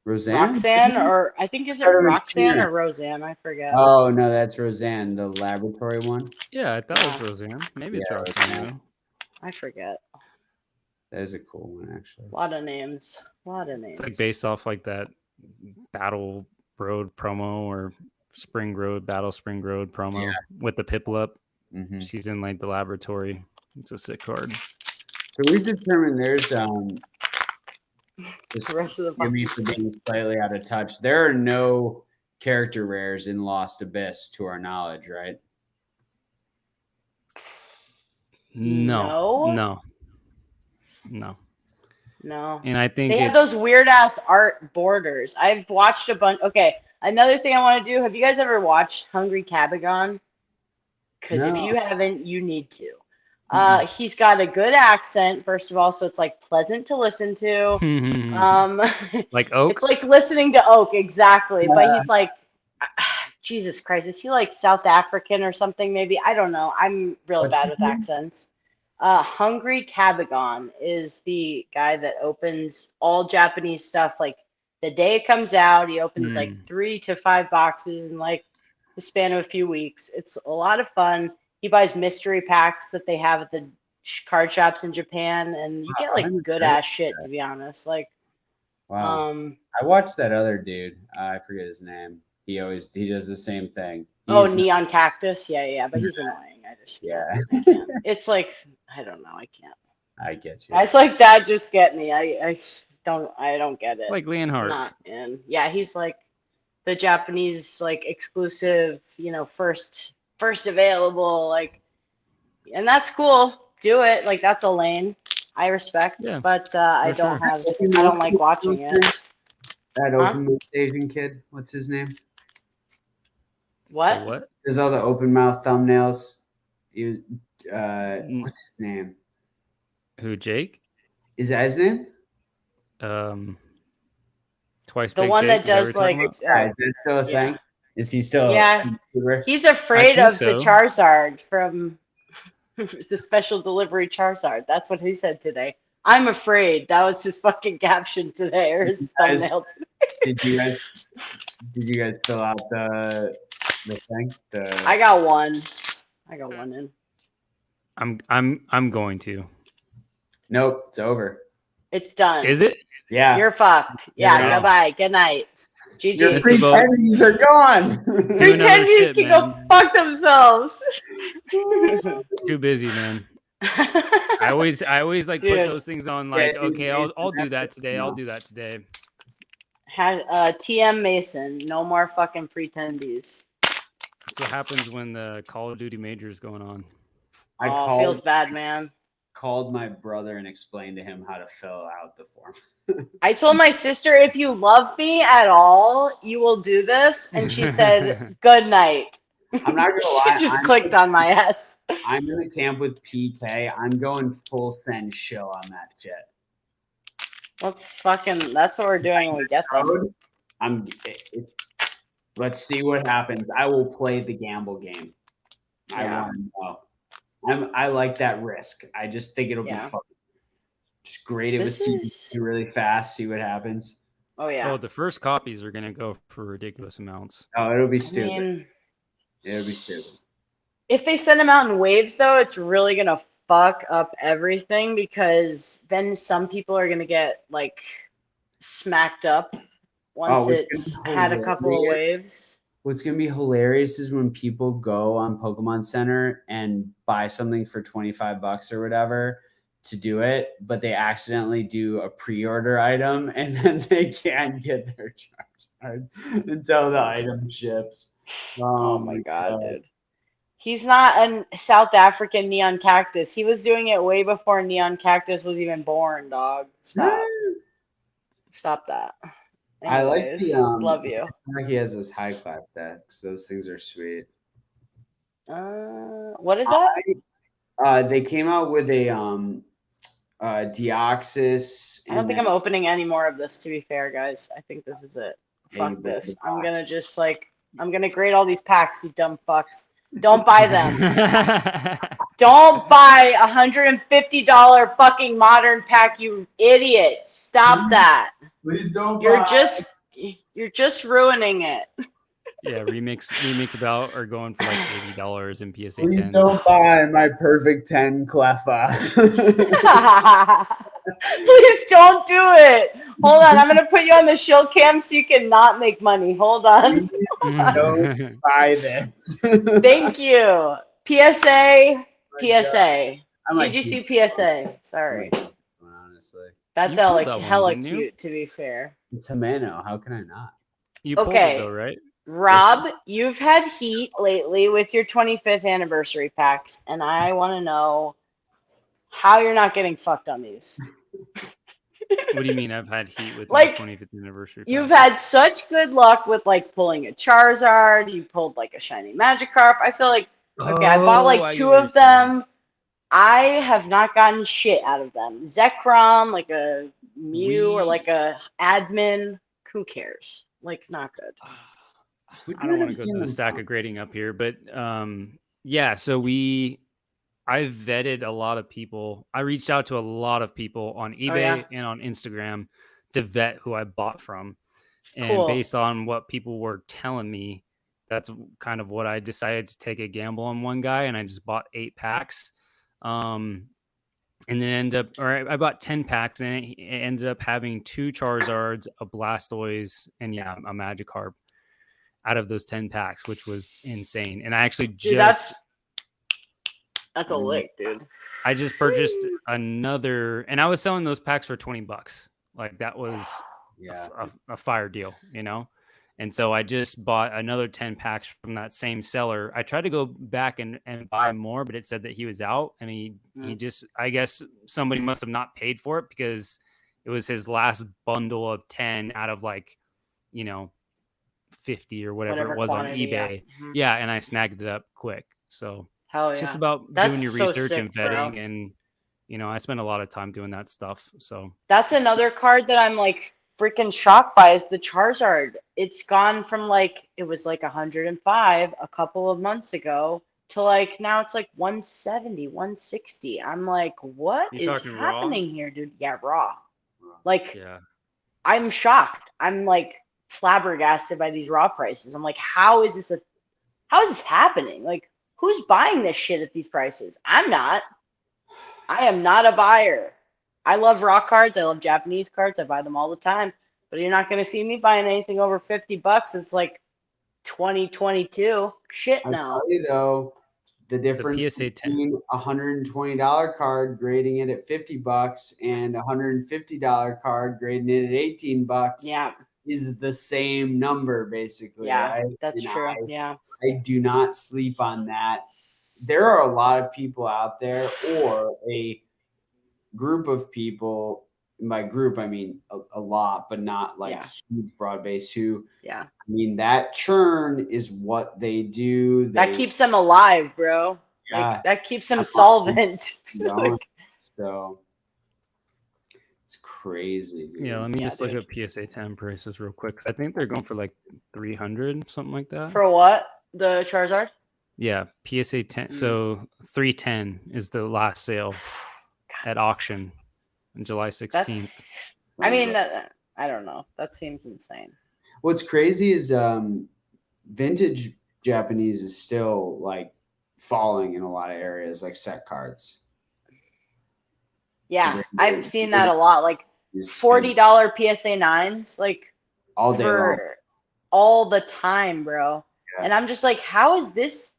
Roseanne? Roxanne, or I think is it Roxanne or Roseanne? I forget. Oh no, that's Roseanne, the laboratory one. Yeah, I thought it was Roseanne. Maybe it's Roxanne. I forget. That is a cool one, actually. A lot of names. It's like based off like that Battle Road promo or Spring Road, Battle Spring Road promo with the Piplup. Mm-hmm. She's in like the laboratory. It's a sick card. So we determined there's the rest of the box for being slightly out of touch. There are no character rares in Lost Abyss to our knowledge, right? No. And I think they have those weird ass art borders. I've watched a bunch. Okay, another thing I want to do. Have you guys ever watched Hungry Cabagon? Because if you haven't, you need to. He's got a good accent, first of all, so it's like pleasant to listen to. Like Oak? It's like listening to Oak, exactly. But he's like, Jesus Christ, is he like South African or something? Maybe, I don't know. I'm real bad with accents. Hungry Cabagon is the guy that opens all Japanese stuff. Like the day it comes out, he opens like 3 to 5 boxes in like the span of a few weeks. It's a lot of fun. He buys mystery packs that they have at the card shops in Japan, and you get like good ass shit, to be honest. Like, wow. I watched that other dude. I forget his name. He does the same thing. Neon Cactus. Yeah, but he's annoying. I just I can't. It's like I don't know. I can't. I get you. Guys like that just get me. I don't get it. It's like Leonhardt. Not in. Yeah, he's like the Japanese like exclusive. First available. Like, and that's cool. Do it. Like that's a lane I respect. Yeah, but I don't like watching it. That open mouth Asian kid. What's his name? What? There's all the open mouth thumbnails. He was, what's his name? Who, Jake? Is that his name? Twice the Big one Jake, that does like. Is that still a thing? Is he still? Yeah. He's afraid of the Charizard from the special delivery Charizard. That's what he said today. I'm afraid. That was his fucking caption today, or his thumbnail. Did you guys fill out the thing? I got one in. I'm going to. Nope, it's over. It's done. Is it? Yeah. You're fucked. Yeah. Bye. Good night. GG. Your free candies are gone. Free candies can go fuck themselves. Too busy, man. I always like put those things on like, okay, I'll do that today. I'll do that today. TM Mason, no more fucking pretendies. That's what happens when the Call of Duty major is going on. Feels bad, man. Called my brother and explained to him how to fill out the form. I told my sister, if you love me at all, you will do this. And she said, good night. I'm not gonna lie. She just clicked on my ass. I'm in the camp with PK. I'm going full send Shill on that shit. That's what we're doing when we get them. Let's see what happens. I will play the gamble game. I want to know. I like that risk. I just think it'll be fun. Just grade it with CBC really fast, see what happens. Oh yeah. Oh, the first copies are gonna go for ridiculous amounts. Oh, it'll be stupid. It'll be stupid. If they send them out in waves, though, it's really gonna fuck up everything, because then some people are gonna get like smacked up once it's had a couple of waves. What's going to be hilarious is when people go on Pokemon Center and buy something for $25 or whatever to do it, but they accidentally do a pre-order item and then they can't get their Charizard until the item ships. Oh my God, dude. He's not a South African Neon Cactus. He was doing it way before Neon Cactus was even born, dog. Stop that. Anyways, I like the love you. He has those high class decks. Those things are sweet. What is that? They came out with a Deoxys. I don't think I'm opening any more of this, to be fair, guys. I think this is it. Fuck this. I'm gonna just I'm gonna grade all these packs, you dumb fucks. Don't buy them. Don't buy $150 fucking modern pack, you idiot. Stop that. Please don't You're buy. you're just ruining it. Yeah, remix about are going for like $80 in PSA Please 10s. don't buy my perfect 10 Cleffa. Please don't do it. Hold on, I'm gonna put you on the Shill cam so you can not make money. Hold on. Please don't buy this. Thank you. PSA, God. PSA, I might CGC, keep PSA. Sorry, honestly. that's You pulled like that one, hella didn't you? cute. To be fair. It's Himeno. How can I not? You pulled Okay. it though, right? Rob, you've had heat lately with your 25th anniversary packs, and I want to know how you're not getting fucked on these. What do you mean? I've had heat with Like, my 25th anniversary. You've pack? had such good luck with like pulling a Charizard. You pulled like a shiny Magikarp. I feel like okay, I bought like I get two what you're of them. I have not gotten shit out of them. Zekrom, like a Mew or like a admin. Who cares? Like, not good. I don't want to go through the stack of grading up here, but yeah. So I vetted a lot of people. I reached out to a lot of people on eBay and on Instagram to vet who I bought from. And based on what people were telling me, that's kind of what I decided to take a gamble on one guy. And I just bought 8 packs. And then I bought 10 packs and it ended up having 2 Charizards, a Blastoise, and a Magikarp out of those 10 packs, which was insane. And I actually that's a lick, dude. I just purchased another, and I was selling those packs for $20. Like that was a fire deal, you know? And so I just bought another 10 packs from that same seller. I tried to go back and buy more, but it said that he was out and he just, I guess somebody must have not paid for it because it was his last bundle of 10 out of 50 or whatever it was quantity, on eBay. Yeah. And I snagged it up quick. So it's just about doing your research and vetting. Bro. And, I spend a lot of time doing that stuff. So that's another card that I'm like freaking shocked by is the Charizard. It's gone from it was like 105 a couple of months ago to now it's like 170, 160. I'm like, what is happening here, dude? Yeah, raw. I'm shocked. I'm flabbergasted by these raw prices. I'm like, how is this happening? Like, who's buying this shit at these prices? I'm not. I am not a buyer. I love raw cards. I love Japanese cards. I buy them all the time. But you're not going to see me buying anything over $50. It's like 2022. Shit, no. I'll tell you though, the difference between a $120 card grading it at $50 and a $150 card grading it at $18 is the same number basically. Yeah, right? That's true. I do not sleep on that. There are a lot of people out there, or a group of people. By group, I mean a lot, but not huge broad base. Who, I mean, that churn is what they do. That keeps them alive, bro. That keeps them solvent. So it's crazy. Dude. Yeah, let me just look at PSA 10 prices real quick. I think they're going for like 300, something like that. For what? The Charizard? Yeah, PSA 10. So 310 is the last sale at auction on July 16th. I mean, I don't know. That seems insane. What's crazy is vintage Japanese is still falling in a lot of areas, like set cards. Yeah, I've seen that a lot. $40 PSA 9s, all day long. All the time, bro. Yeah. And I'm just like, how is this?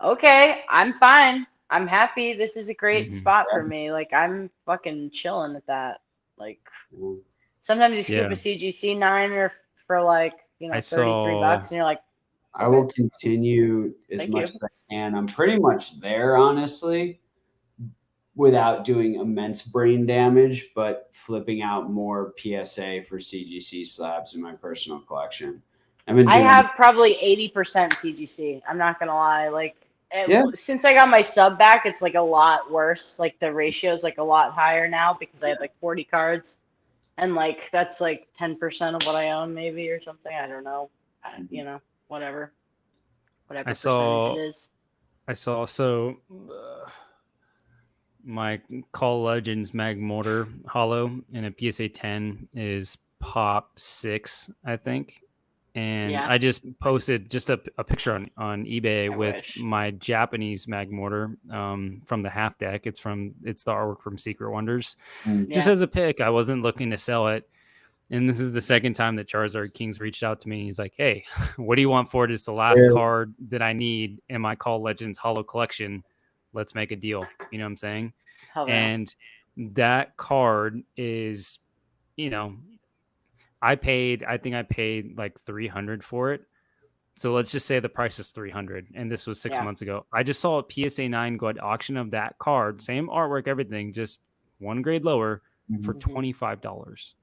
Okay, I'm fine. I'm happy. This is a great spot for me. I'm fucking chilling at that. Sometimes you skip a CGC 9 for $33 and you're like, I will continue as much as I can. I'm pretty much there, honestly, without doing immense brain damage, but flipping out more PSA for CGC slabs in my personal collection. I have probably 80% CGC. I'm not gonna lie. Since I got my sub back, it's a lot worse. The ratio is a lot higher now because I have 40 cards, and that's 10% of what I own, maybe, or something. I don't know. Whatever percentage it is. I saw my Call Legends Mag Mortar Hollow in a PSA 10 is pop 6, I think. And Yeah. I just posted just a picture on eBay I with wish. my Japanese Mag Mortar from the half deck. It's the artwork from Secret Wonders. Just Yeah. as a pick, I wasn't looking to sell it. And this is the second time that Charizard Kings reached out to me. He's like, "Hey, what do you want for it? It's the last card that I need in my Call Legends Hollow collection. Let's make a deal." You know what I'm saying? Hell yeah. And that card is, I think I paid like 300 for it. So let's just say the price is 300, and this was 6 months ago. I just saw a PSA 9 go at auction of that card, same artwork, everything, just one grade lower for $25.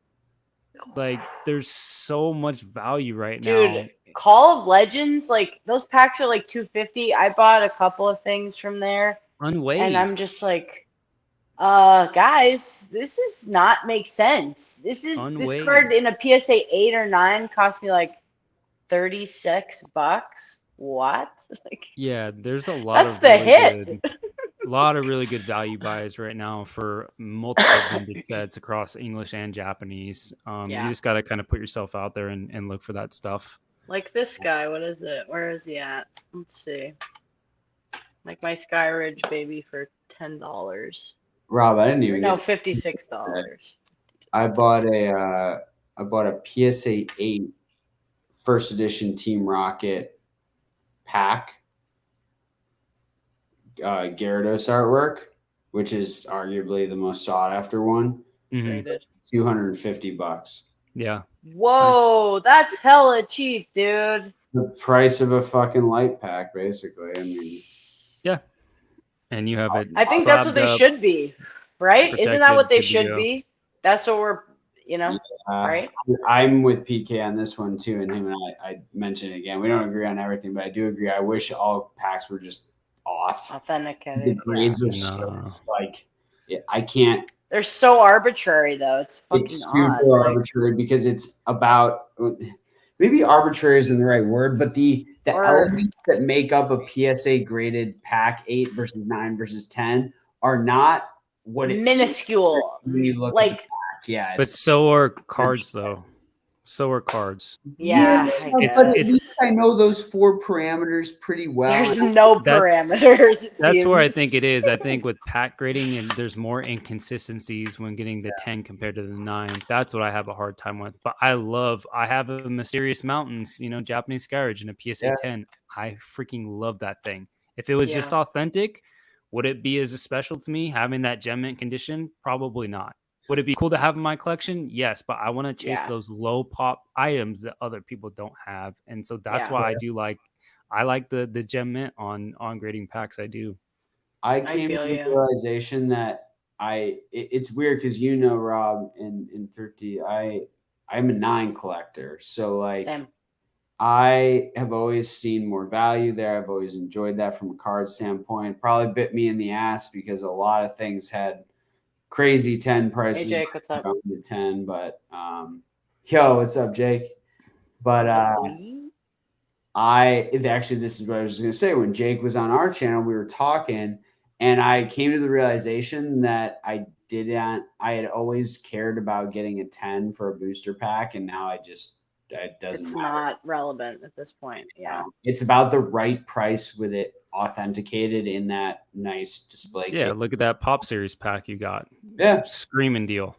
Like, there's so much value right now. Dude, Call of Legends, like those packs are like 250. I bought a couple of things from there. Unweighed. And I'm just like, guys, this does not make sense. This card in a PSA 8 or 9 cost me like $36. What? Like, yeah, there's a lot that's of the really hit. a lot of really good value buys right now for multiple vintage sets across English and Japanese. You just got to kind of put yourself out there and look for that stuff. Like this guy, what is it? Where is he at? Let's see. Like my Sky Ridge baby for $10. Rob, I didn't even No, $56. I bought a PSA 8 first edition Team Rocket pack. Gyarados artwork, which is arguably the most sought after one. $250. Yeah. Whoa, nice. That's hella cheap, dude. The price of a fucking light pack, basically. I mean, yeah. And you have it. I think that's what they should be, right? Isn't that what they should be? That's what we're, right? I'm with PK on this one too, and him and I mentioned it again. We don't agree on everything, but I do agree. I wish all packs were just off. Authenticated. The grades are so like, I can't. They're so arbitrary, though. It's fucking super arbitrary because it's about, maybe arbitrary isn't the right word, but the elements that make up a PSA graded pack 8 versus 9 versus 10 are not what it's minuscule. When you look like, at the pack. Yeah, but so are cards, though. So are cards. Yeah, but at least I know those 4 parameters pretty well. There's no parameters. That's where I think it is. I think with pack grading, and there's more inconsistencies when getting the 10 compared to the 9. That's what I have a hard time with. But I have a Mysterious Mountains, Japanese Skyridge in a PSA 10. I freaking love that thing. If it was just authentic, would it be as special to me having that gem mint condition? Probably not. Would it be cool to have in my collection? Yes, but I want to chase those low pop items that other people don't have. And so that's why I like the gem mint on grading packs. I do. I came to the realization that it's weird because Rob in Turkey, I'm a 9 collector. So like I have always seen more value there. I've always enjoyed that from a card standpoint. Probably bit me in the ass because a lot of things had crazy 10 prices. Hey Jake, what's up? 10, but yo, what's up, Jake? But actually, this is what I was just gonna say. When Jake was on our channel, we were talking, and I came to the realization that I had always cared about getting a 10 for a booster pack, and now it doesn't it's matter. Not relevant at this point. Yeah, it's about the right price with it authenticated in that nice display case. Look at that Pop Series pack you got. Screaming deal.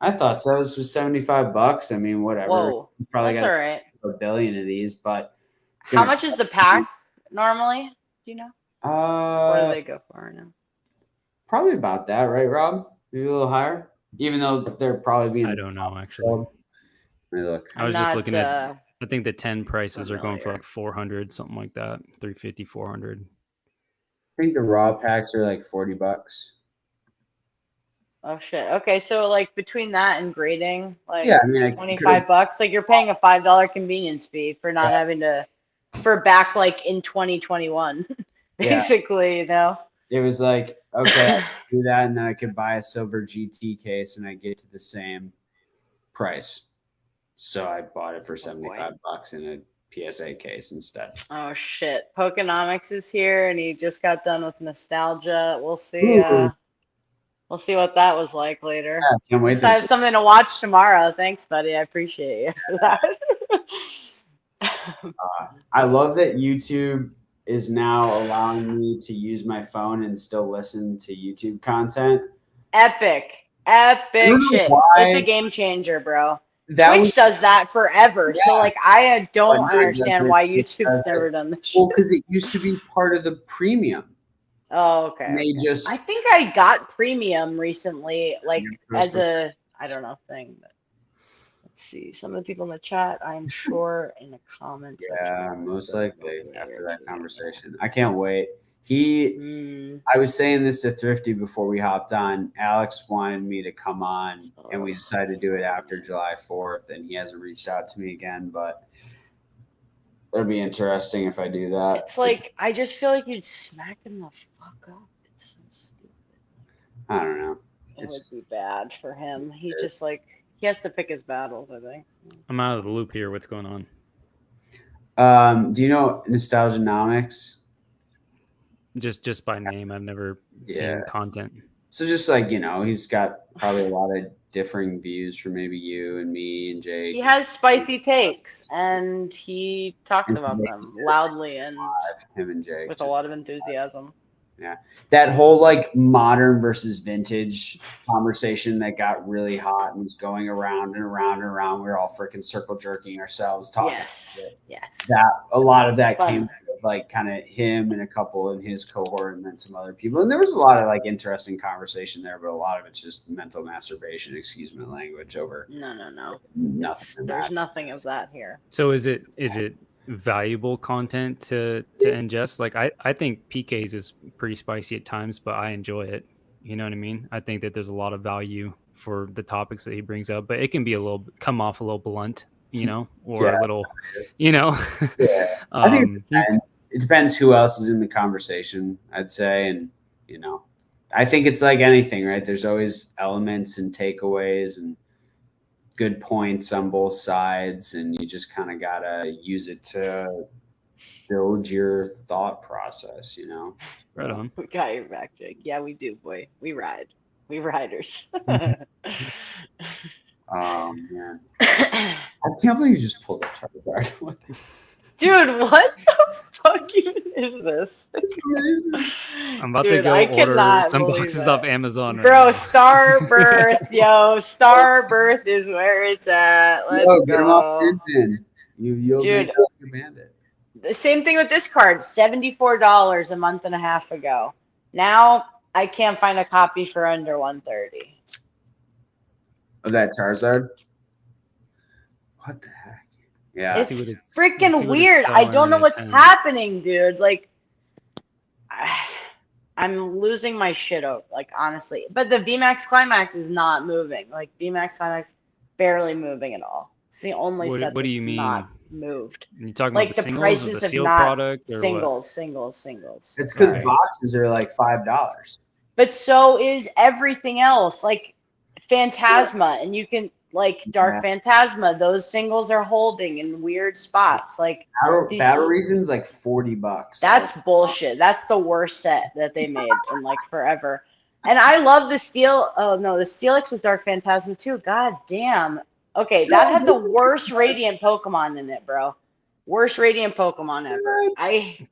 I thought so. This was $75. I mean, whatever. Whoa, probably that's got all right. a billion of these, but how much is the pack normally? Do you know? What do they go for now? Probably about that, right, Rob? Maybe a little higher, even though they're probably being. I don't know actually. Let me look. I was just looking at. I think the 10 prices are going for like 400, something like that. 350, 400. I think the raw packs are like $40. Oh shit. Okay, so like between that and grading, like $25, like you're paying a $5 convenience fee for not having to back like in 2021. Basically, It was like, okay, I do that and then I could buy a silver GT case and I get to the same price. So I bought it for $75 and PSA case instead. Oh shit. Pokenomics is here and he just got done with nostalgia. We'll see we'll see what that was like later. Yeah, can't wait. I have something to watch tomorrow. Thanks, buddy. I appreciate you for that. I love that YouTube is now allowing me to use my phone and still listen to YouTube content. Epic shit. It's a game changer, bro. Twitch does that forever. Yeah. So like I don't understand why YouTube's never done this. Well, because it used to be part of the premium. Oh, okay. And they just I think I got premium recently, like as a I don't know thing. But let's see. Some of the people in the chat, I'm sure, in the comments. Yeah, most likely after that conversation. I can't wait. I was saying this to Thrifty before we hopped on. Alex wanted me to come on, and we decided to do it after July 4th, and he hasn't reached out to me again, but it'll be interesting if I do that. It's like, I just feel like you'd smack him the fuck up. It's so stupid. I don't know. It would be bad for him. He just like, he has to pick his battles, I think. I'm out of the loop here. What's going on? Do you know Nostalgianomics? Just by name. I've never seen content. So just like, he's got probably a lot of differing views from maybe you and me and Jake. He has spicy takes and he talks about them loudly and him and Jake with a lot of enthusiasm. Yeah. That whole like modern versus vintage conversation that got really hot and was going around and around and around. We were all freaking circle jerking ourselves talking. Yes. That a lot of that came out of like kind of him and a couple in his cohort and then some other people. And there was a lot of like interesting conversation there, but a lot of it's just mental masturbation, excuse my language, over No. Nothing. There's nothing of that here. So is it valuable content to ingest? Like I think PK's is pretty spicy at times, but I enjoy it. You know what I mean? I think that there's a lot of value for the topics that he brings up, but it can be come off a little blunt, or a little, Yeah. I think it depends who else is in the conversation, I'd say. And, I think it's like anything, right? There's always elements and takeaways and good points on both sides, and you just kind of gotta use it to build your thought process. Right on. We got your back, Jake. Yeah, we do, boy. We riders. Oh man, I can't believe you just pulled that Charizard. Dude, what the fuck even is this? I'm about to go order some boxes off Amazon. Bro, Star Birth, Star Birth is where it's at. Let's go. Get him off you'll Dude, your bandit. The same thing with this card, $74 a month and a half ago. Now I can't find a copy for under $130. Of that Charizard? What the heck? Yeah, it's freaking weird. I don't know what's happening, dude. Like, I'm losing my shit over, like, honestly. But the VMAX Climax is not moving. Like, VMAX Climax barely moving at all. It's the only set what do you that's mean? Not moved. You talking like about the singles prices of the seal not product or singles. It's because boxes are like $5. But so is everything else. Like Phantasma, and you can like Dark Phantasma. Those singles are holding in weird spots. Like Battle Region's like $40. That's bullshit. That's the worst set that they made in like forever. And I love the Steel. Oh no, the Steelix was Dark Phantasma too. God damn. Okay, that had the worst Radiant Pokemon in it, bro. Worst Radiant Pokemon ever.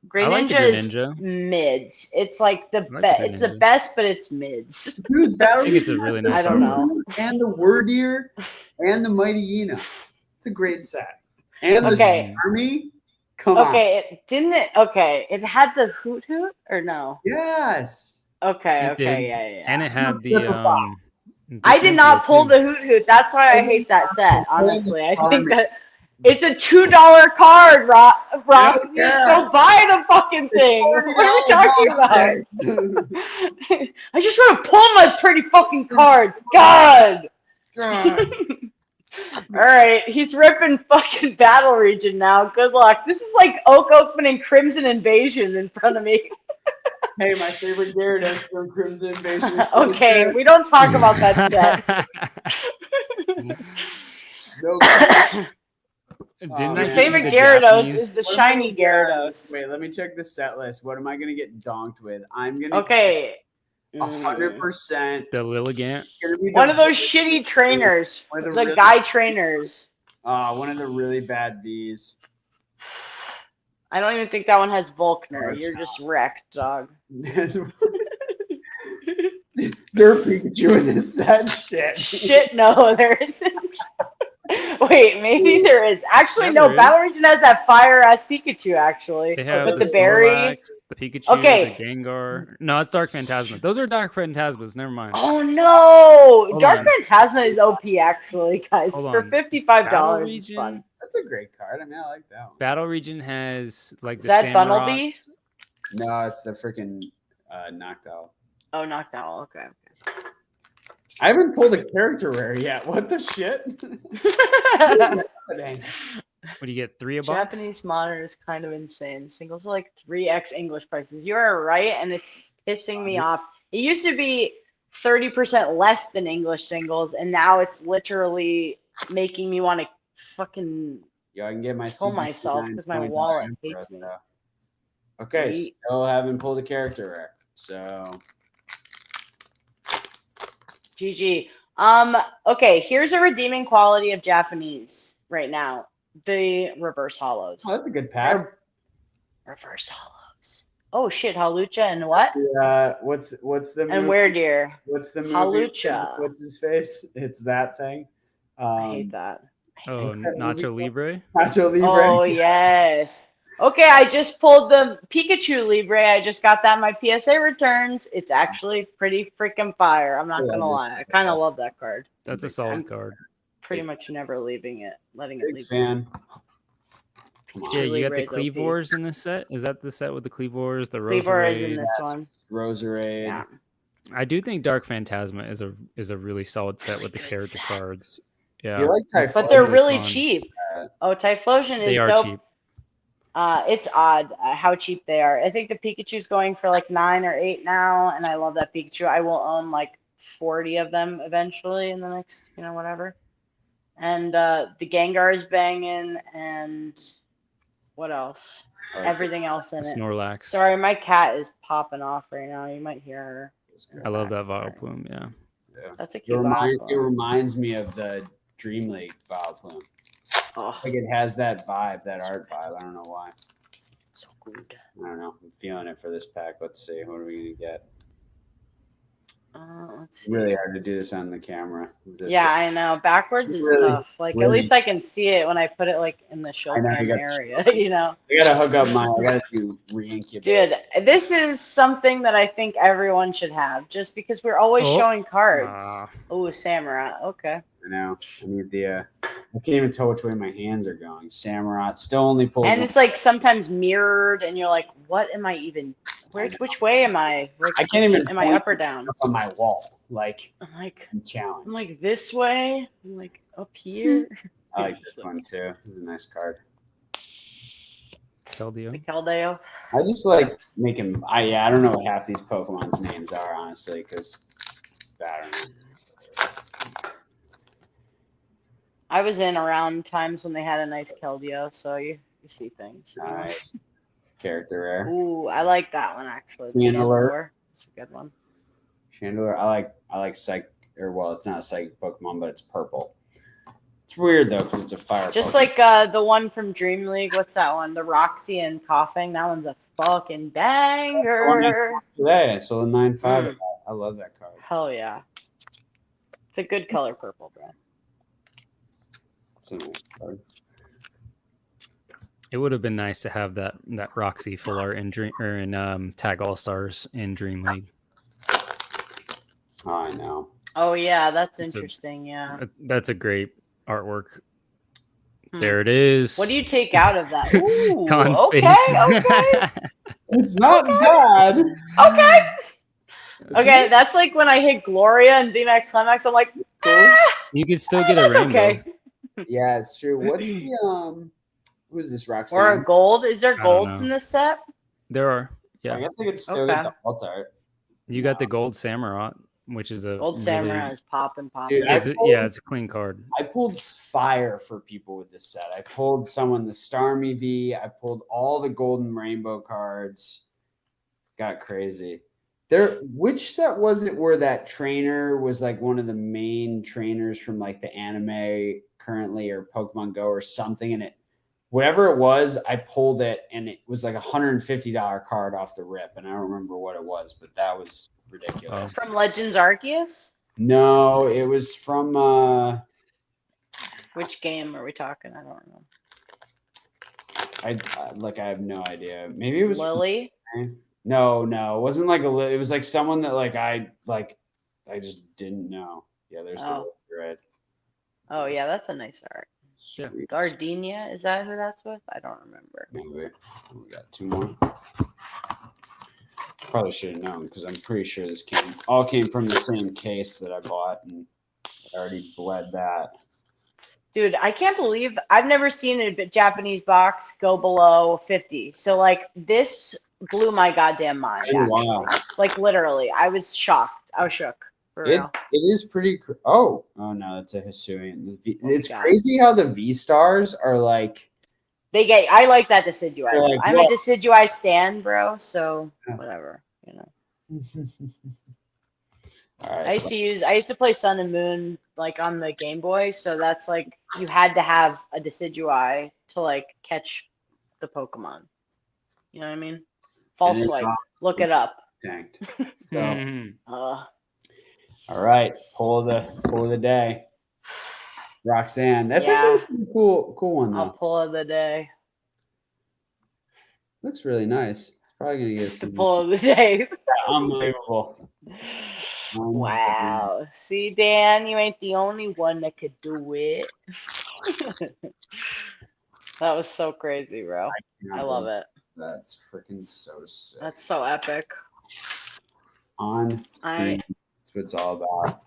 Greninja is mids. It's like the best. It's the best, but it's mids. Dude, I think it's a really nice. I don't know. And the Wordeer and the Mighty Yena. It's a great set. And the Army. Come on. Okay, it had the Hoot or no? Yes. Okay. Yeah. And it had the I did not pull the Hoot. That's why I hate that set. Honestly, I think that it's a $2 card. Rock, just go buy the fucking thing. What are we talking about? I just want to pull my pretty fucking cards. God. All right, he's ripping fucking Battle Region now. Good luck. This is like Oak opening Crimson Invasion in front of me. Hey, my favorite Gyarados from Crimson Invasion. Okay, we don't talk about that set. Didn't Your I give favorite you the Gyarados Japanese? is the What am I shiny gonna get? Gyarados. Wait, let me check the set list. What am I gonna get donked with? I'm gonna Okay. get 100%. The Lilligant. One of those shitty trainers. One of The really- guy trainers. one of the really bad Vs. I don't even think that one has Volkner. Oh, You're just wrecked, dog. Is there a Pikachu in this set? Shit, no, there isn't. Wait, maybe there is. Actually, Yeah, no. there Battle Region has that fire-ass Pikachu, actually. They have With the the berry. Snorlax, the Pikachu, Okay. the Gengar. No, it's Dark Phantasma. Those are Dark Phantasmas. Never mind. Oh, no. Hold Dark on. Phantasma is OP, actually, guys. Hold For on. $55, Battle it's Region. fun. That's a great card. I mean, I like that one. Battle Region has like Is the that Bunnelby? Samurats. No, it's the freaking Noctowl. Oh, Noctowl. Okay. I haven't pulled a character rare yet. What the shit? What do you get? 3 a box? Japanese modern is kind of insane. Singles are like 3x English prices. You are right, and it's pissing me off. It used to be 30% less than English singles, and now it's literally making me want to fucking Yo, I can get my kill myself because my wallet hates me. Okay, Eight. still haven't pulled a character rare. So GG. Okay, here's a redeeming quality of Japanese right now. The reverse hollows. that's a good pack. They're reverse hollows. Oh shit, Halucha and what? What's the And movie? where, dear? What's the movie? Halucha. What's his face? It's that thing. I hate that. Oh, What's that movie Nacho Libre. Nacho Libre. Oh yes. Okay, I just pulled the Pikachu Libre. I just got that in my PSA returns. It's actually pretty freaking fire. I'm not gonna lie. I kind of love that card. That's a solid card. Pretty much never letting it Big leave. fan. Yeah, you got the Libre's OP. Cleavors in this set. Is that the set with the Cleavors, the Cleaver is in Roserade? this one. Roserade. Yeah. I do think Dark Phantasma is a really solid set with the good character set. cards. You Yeah, like Typhlosion? But they're really really fun. cheap. Oh, Typhlosion they is are dope. cheap. It's odd how cheap they are. I think the Pikachu's going for like 9 or 8 now, and I love that Pikachu. I will own like 40 of them eventually in the next, whatever. And the Gengar is banging, and what else? Everything else in The it. Snorlax. Sorry, my cat is popping off right now. You might hear her. I love that Vileplume. Yeah. Yeah. That's a It, cute it Vileplume. reminds me of the Dream League Vileplume. Oh, Like it has that vibe, that art vibe. I don't know why. so good. I don't know. I'm feeling it for this pack. Let's see. What are we gonna get? Let's see. Really hard to do this on the camera. Yeah, I know. Backwards is Really, tough. Like, at really- least I can see it when I put it, like, in the I know, you showtime got- area, I gotta hook up mine. I gotta do re-incubate. Dude, this is something that I think everyone should have, just because we're always Oh. showing cards. Ah. Oh, Samurai. Okay. I know. I need the. I can't even tell which way my hands are going. Samurai still only pulled. And it's, like, sometimes mirrored, and you're like, what am I even... Which way am I? Like, I can't even. am I point up or down? up on my wall? Like I'm like, I'm challenged. I'm like this way. I'm like up here. I like this one too. This is a nice card. The Keldeo. Keldeo. I just like making. I don't know what half these Pokemon's names are honestly, because I don't know. I was in around times when they had a nice Keldeo, so you see things. Nice character rare. Ooh, I like that one actually. The Chandelure. Chandelure. It's a good one. Chandelure. I like psych. Or well, it's not a psychic Pokemon, but it's purple. It's weird though because it's a fire. Just Pokemon. like the one from Dream League. What's that one? The Roxy and Coughing. That one's a fucking That's the one I banger. sold today. I sold a 9.5. Mm. I love that card. Hell yeah. It's a good color purple, bro. It's a nice card. It would have been nice to have that Roxy full art in Dream or in Tag All Stars in Dream League. Oh, I know. Oh yeah, that's It's a- interesting. Yeah. That's a great artwork. Hmm. There it is. What do you take out of that? Ooh, Con okay, space. okay, It's not bad. okay. Okay, that's like when I hit Gloria and VMAX Climax. I'm like, You could still get a that's rainbow. okay. Yeah, it's true. What's the who's this Roxanne? Or a gold. Is there don't golds know. in this set? There are. I Yeah. guess I could still Okay. get the alt art. You got the gold Samurott. which is a Gold Samurai is popping. Dude, it's a clean card. I pulled fire for people with this set. I pulled someone the Starmie V. I pulled all the golden rainbow cards. Got crazy. Which set was it where that trainer was like one of the main trainers from like the anime currently or Pokemon Go or something? And whatever it was, I pulled it and it was like $150 card off the rip. And I don't remember what it was, but that was ridiculous. From Legends Arceus? No, it was from which game are we talking? I don't know. I have no idea. Maybe it was Lily. No, it wasn't like it was like someone that I just didn't know. Yeah, there's the red. Oh yeah, that's a nice art. Yeah. Gardenia, is that who that's with? I don't remember. Maybe. We got 2 more. Probably should have known because I'm pretty sure this all came from the same case that I bought, and I already bled that. Dude, I can't believe I've never seen a Japanese box go below 50. So like this blew my goddamn mind. Wow. Like literally, I was shocked. I was shook. For real. It is pretty. Oh no, it's a Hisuian. It's crazy how the V stars are like. I like that Decidueye. Like, I'm a Decidueye stan, bro. So whatever, you know. All right. I used to play Sun and Moon like on the Game Boy, so that's like you had to have a Decidueye to like catch the Pokemon. You know what I mean? False swipe. Look it up. Tanked. All right, pull of the day. Roxanne. That's actually a cool one though. I'll pull of the day. Looks really nice. Probably gonna get the pull of the day. Unbelievable. Wow. See, Dan, you ain't the only one that could do it. That was so crazy, bro. I love it. That's freaking so sick. That's so epic. That's what it's all about.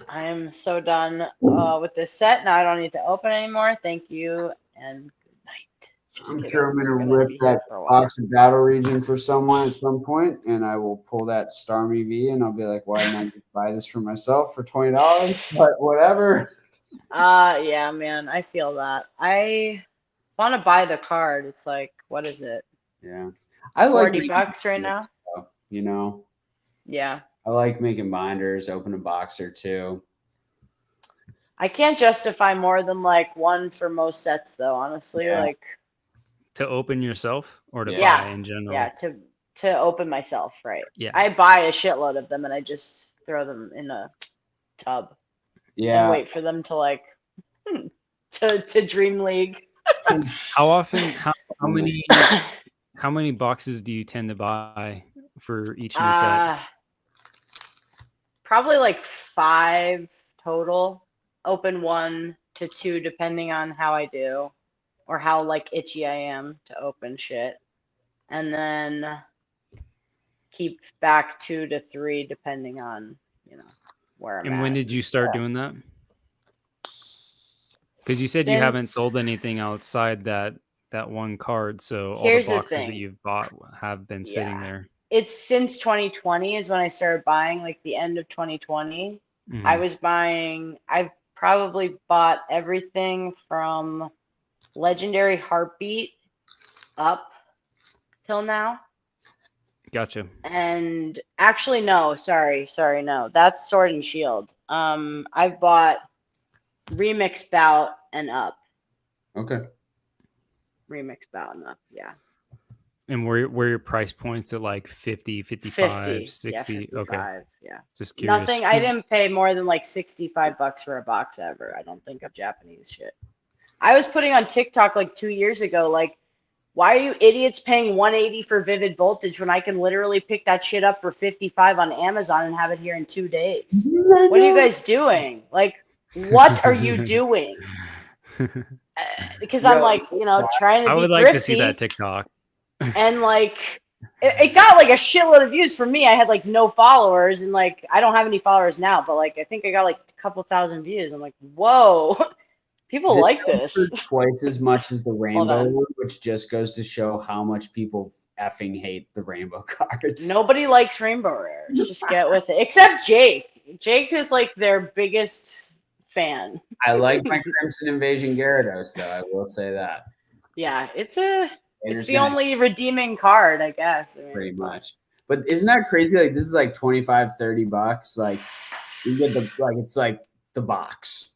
I am so done with this set. Now I don't need to open anymore. Thank you and good night. I'm sure I'm going to rip that box of battle region for someone at some point, and I will pull that Starmie V, and I'll be like, why didn't I just buy this for myself for $20? But whatever. Yeah, man, I feel that. I want to buy the card. It's like, what is it? Yeah. I like $40 right now. You know? Yeah. I like making binders, open a box or two. I can't justify more than like one for most sets though, honestly. Yeah. Like to open yourself or to buy in general? Yeah, to open myself, right. Yeah. I buy a shitload of them and I just throw them in a tub. Yeah. And wait for them to like to Dream League. How often how many boxes do you tend to buy for each new set? Probably like 5 total. Open 1 to 2 depending on how I do or how like itchy I am to open shit. And then keep back 2 to 3 depending on, you know, where I'm at. And when did you start doing that? Because you said you haven't sold anything outside that one card, so all the boxes that you've bought have been sitting there. It's since 2020 is when I started buying, like the end of 2020. Mm-hmm. I've probably bought everything from Legendary Heartbeat up till now. Gotcha. And actually, no, sorry, no. That's Sword and Shield. I've bought Remix Bout and up. Okay. Remix Bout and up, yeah. And were your price points at like 50, 55, 50, 60? Yeah, 55, okay. Yeah. Just curious. Nothing. I didn't pay more than like $65 for a box ever. I don't think of Japanese shit. I was putting on TikTok like 2 years ago, like, why are you idiots paying $180 for Vivid Voltage when I can literally pick that shit up for $55 on Amazon and have it here in 2 days? What are you guys doing? Like, what are you doing? Because I'm like, you know, trying to be I would like thrifty, to see that TikTok. And like, it got like a shitload of views for me. I had like no followers, and like I don't have any followers now, but like I think I got like a couple thousand views. I'm like, whoa, people like this. Twice as much as the rainbow one, which just goes to show how much people effing hate the rainbow cards. Nobody likes rainbow rares. Just get with it, except Jake. Jake is like their biggest fan. I like my Crimson Invasion Gyarados, though. I will say that. Yeah, it's the only redeeming card, I guess. I mean, pretty much. But isn't that crazy? Like this is like $25-$30. Like you get it's like the box.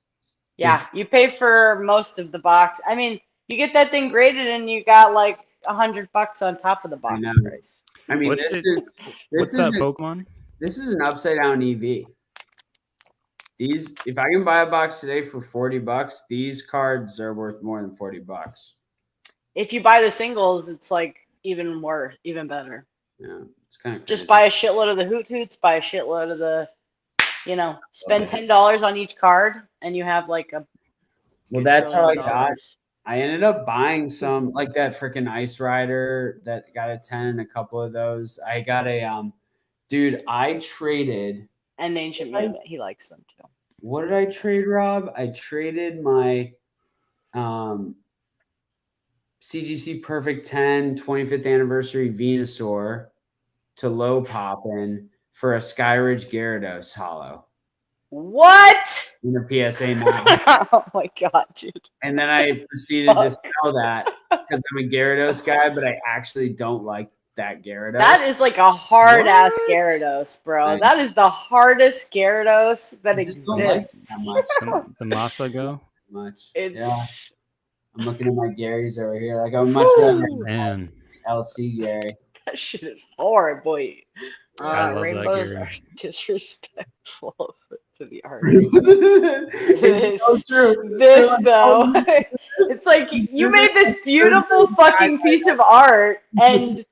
Yeah, you pay for most of the box. I mean, you get that thing graded and you got like $100 on top of the box price. I mean, what's that Pokemon? This is an upside down EV. These, if I can buy a box today for $40, these cards are worth more than $40. If you buy the singles, it's like even better. Yeah, it's kind of just buy a shitload of the Hoot Hoots, buy a shitload of the, spend $10 on each card, and you have like a. Well, that's how I got. I ended up buying some like that freaking Ice Rider that got a 10 and a couple of those. I got a dude. I traded. And Ancient Mutant, he likes them too. What did I trade, Rob? I traded my CGC Perfect 10 25th anniversary Venusaur to low poppin for a Skyridge Gyarados hollow. What? In the PSA now. Oh my god, dude. And then I proceeded to sell that because I'm a Gyarados guy, but I actually don't like that Gyarados. That is like a hard ass Gyarados, bro. That is the hardest Gyarados that exists. The Masago? Much. It's I'm looking at my Garys over here. Like I'm much rather man. LC Gary. That shit is hard, boy. Rainbows are disrespectful to the artist. It's so true. This though, it's like you made this beautiful fucking piece of art, and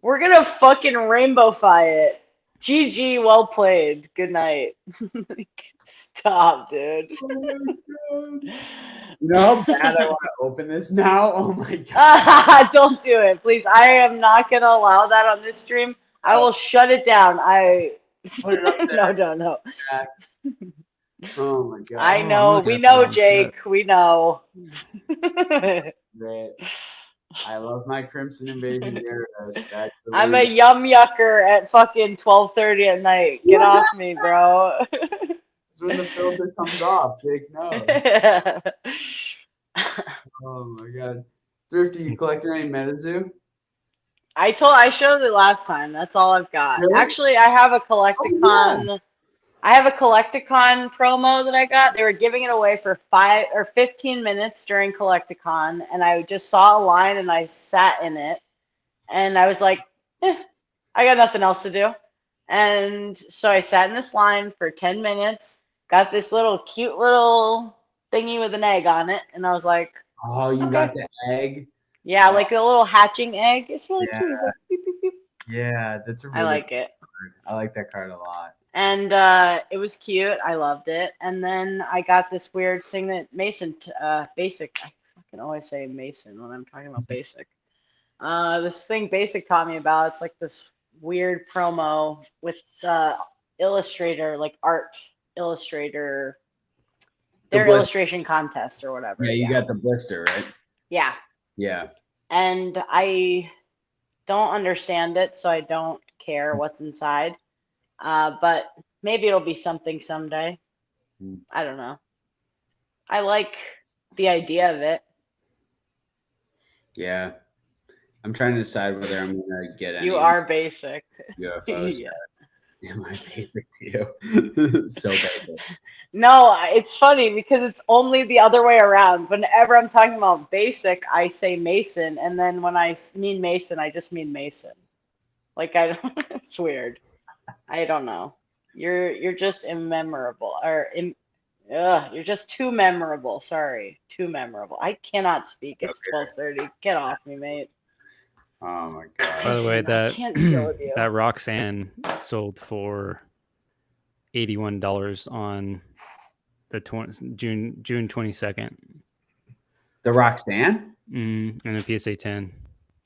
we're gonna fucking rainbowfy it. GG, well played. Good night. Stop, dude. You know how bad I want to open this now? Oh my god. Don't do it, please. I am not gonna allow that on this stream. I will shut it down. Put it up there. No. Oh my god. I know. We know, Jake. We know. Great. I love my Crimson Invasion Gyarados. I'm a yum yucker at fucking 12:30 at night. Get off me, bro. It's when the filter comes off. Jake knows. Oh my god. Thrifty, you collecting any Metazoo? I showed it last time. That's all I've got. Really? Actually, I have a Collecticon. Oh, yeah. I have a Collecticon promo that I got. They were giving it away for 5 or 15 minutes during Collecticon, and I just saw a line and I sat in it, and I was like, I got nothing else to do. And so I sat in this line for 10 minutes, got this little cute little thingy with an egg on it, and I was like, oh, you got the egg? Yeah, like a little hatching egg. It's really cute. It's like, beep, beep, beep. Yeah, that's a really I like it. Card. I like that card a lot. And it was cute. I loved it. And then I got this weird thing that Mason, Basic, I fucking always say Mason when I'm talking about Basic. This thing Basic taught me about. It's like this weird promo with Illustrator, like art illustrator, their illustration contest or whatever. Yeah, you got the blister, right? Yeah. Yeah. And I don't understand it, so I don't care what's inside. But maybe it'll be something someday. I don't know. I like the idea of it. Yeah. I'm trying to decide whether I'm going to get any. You are basic. UFOs. Yeah. Am I basic to you? So basic. No, it's funny because it's only the other way around. Whenever I'm talking about basic, I say Mason, and then when I mean Mason, I just mean Mason. Like it's weird. I don't know. You're just immemorable, or you're just too memorable. Sorry, too memorable. I cannot speak. It's 12:30. Get off me, mate. Oh my god. By the way, can't deal with you. that Roxanne sold for $81 on the June 22nd. The Roxanne? And a PSA 10.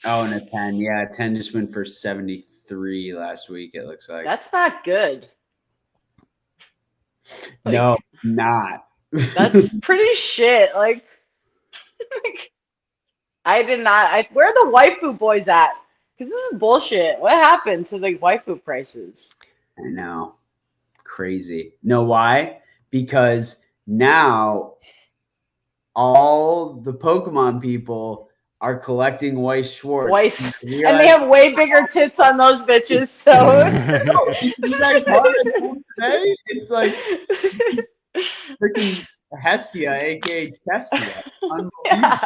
Oh, and a 10. Yeah, 10 just went for 73 last week, it looks like. That's not good. No, not. That's pretty shit. Like I did not. Where are the waifu boys at? Because this is bullshit. What happened to the waifu prices? I know. crazy. Know why? Because now all the Pokemon people are collecting Weiss Schwarz. Weiss, and they have way bigger tits on those bitches. So it's like freaking Hestia, aka Chestia. yeah.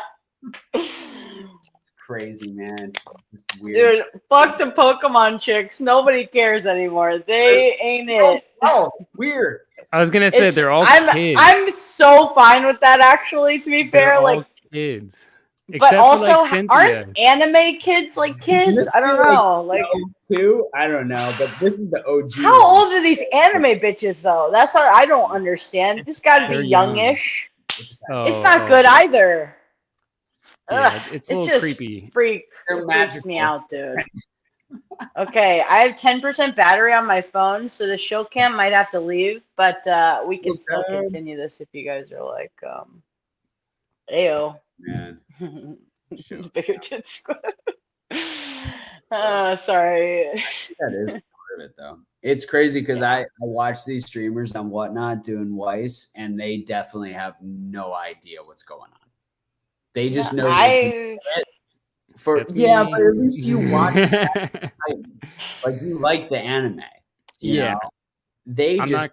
It's crazy, man. It's weird. Dude, fuck the Pokemon chicks. Nobody cares anymore. They ain't it. Oh, weird. I was gonna say they're all kids. I'm so fine with that, actually. To be fair, they're all like kids. But also, for, like, Cynthia. aren't anime kids like kids? I don't know. Like, too? I don't know, but this is the OG. How old are these anime bitches though? That's what I don't understand. This got to be youngish. It's not good either. Yeah, it's a little just creepy. Freaks me out, dude. Okay, I have 10% battery on my phone, so the show cam might have to leave, but we can still continue this if you guys are like, ayo. Man. Bigger tits. Sorry. That is part of it, though. It's crazy because I watch these streamers and whatnot doing Weiss, and they definitely have no idea what's going on. They just know. But at least you watch that. Like you like the anime. You know? They just have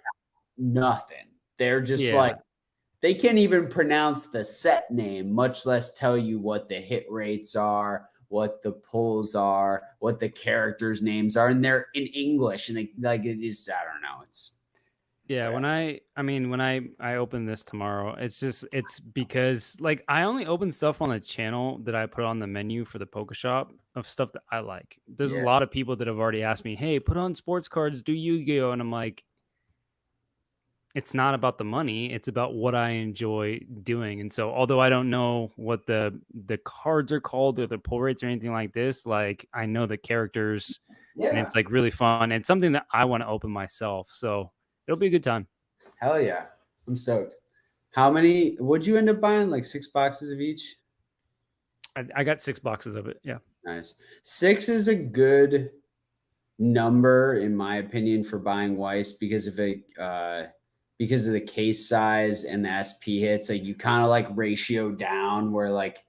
nothing. They're just like, they can't even pronounce the set name, much less tell you what the hit rates are, what the pulls are, what the characters' names are, and they're in English, and they like it just, I don't know. It's when I open this tomorrow, it's because like I only open stuff on the channel that I put on the menu for the Poke Shop of stuff that I like. There's a lot of people that have already asked me, hey, put on sports cards, do Yu-Gi-Oh! And I'm like, it's not about the money, it's about what I enjoy doing. And so although I don't know what the cards are called or the pull rates or anything like this, like I know the characters and it's like really fun. It's something that I want to open myself. So it'll be a good time. Hell yeah. I'm stoked. How many would you end up buying? Like 6 boxes of each? I got 6 boxes of it. Yeah. Nice. 6 is a good number in my opinion for buying Weiss because of because of the case size and the SP hits. Like you kind of like ratio down where like,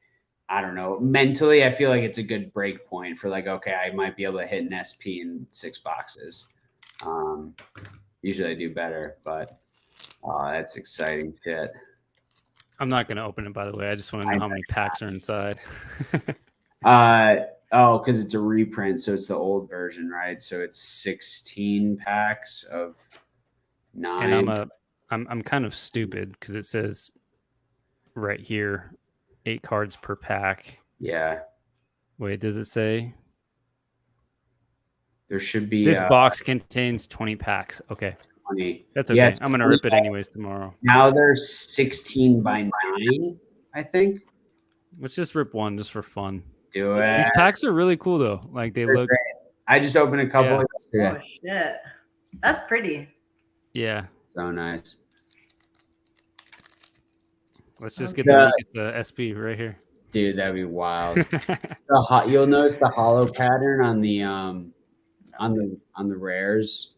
I don't know, mentally I feel like it's a good break point for like, okay, I might be able to hit an SP in 6 boxes. Usually I do better, but that's exciting shit. I'm not going to open it, by the way. I just want to know how many packs are inside. Because it's a reprint, so it's the old version, right? So it's 16 packs of 9. And I'm kind of stupid because it says right here 8 cards per pack. Yeah. Wait, does it say? There should be. This box contains 20 packs. Okay. 20. That's okay. Yeah, I'm going to rip it anyways tomorrow. Now there's 16 by 9, I think. Let's just rip one just for fun. Do it. These packs are really cool, though. Like, they look. Great. I just opened a couple. Oh, shit. That's pretty. Yeah. So nice. Let's just get the SP right here. Dude, that'd be wild. You'll notice the hollow pattern on the rares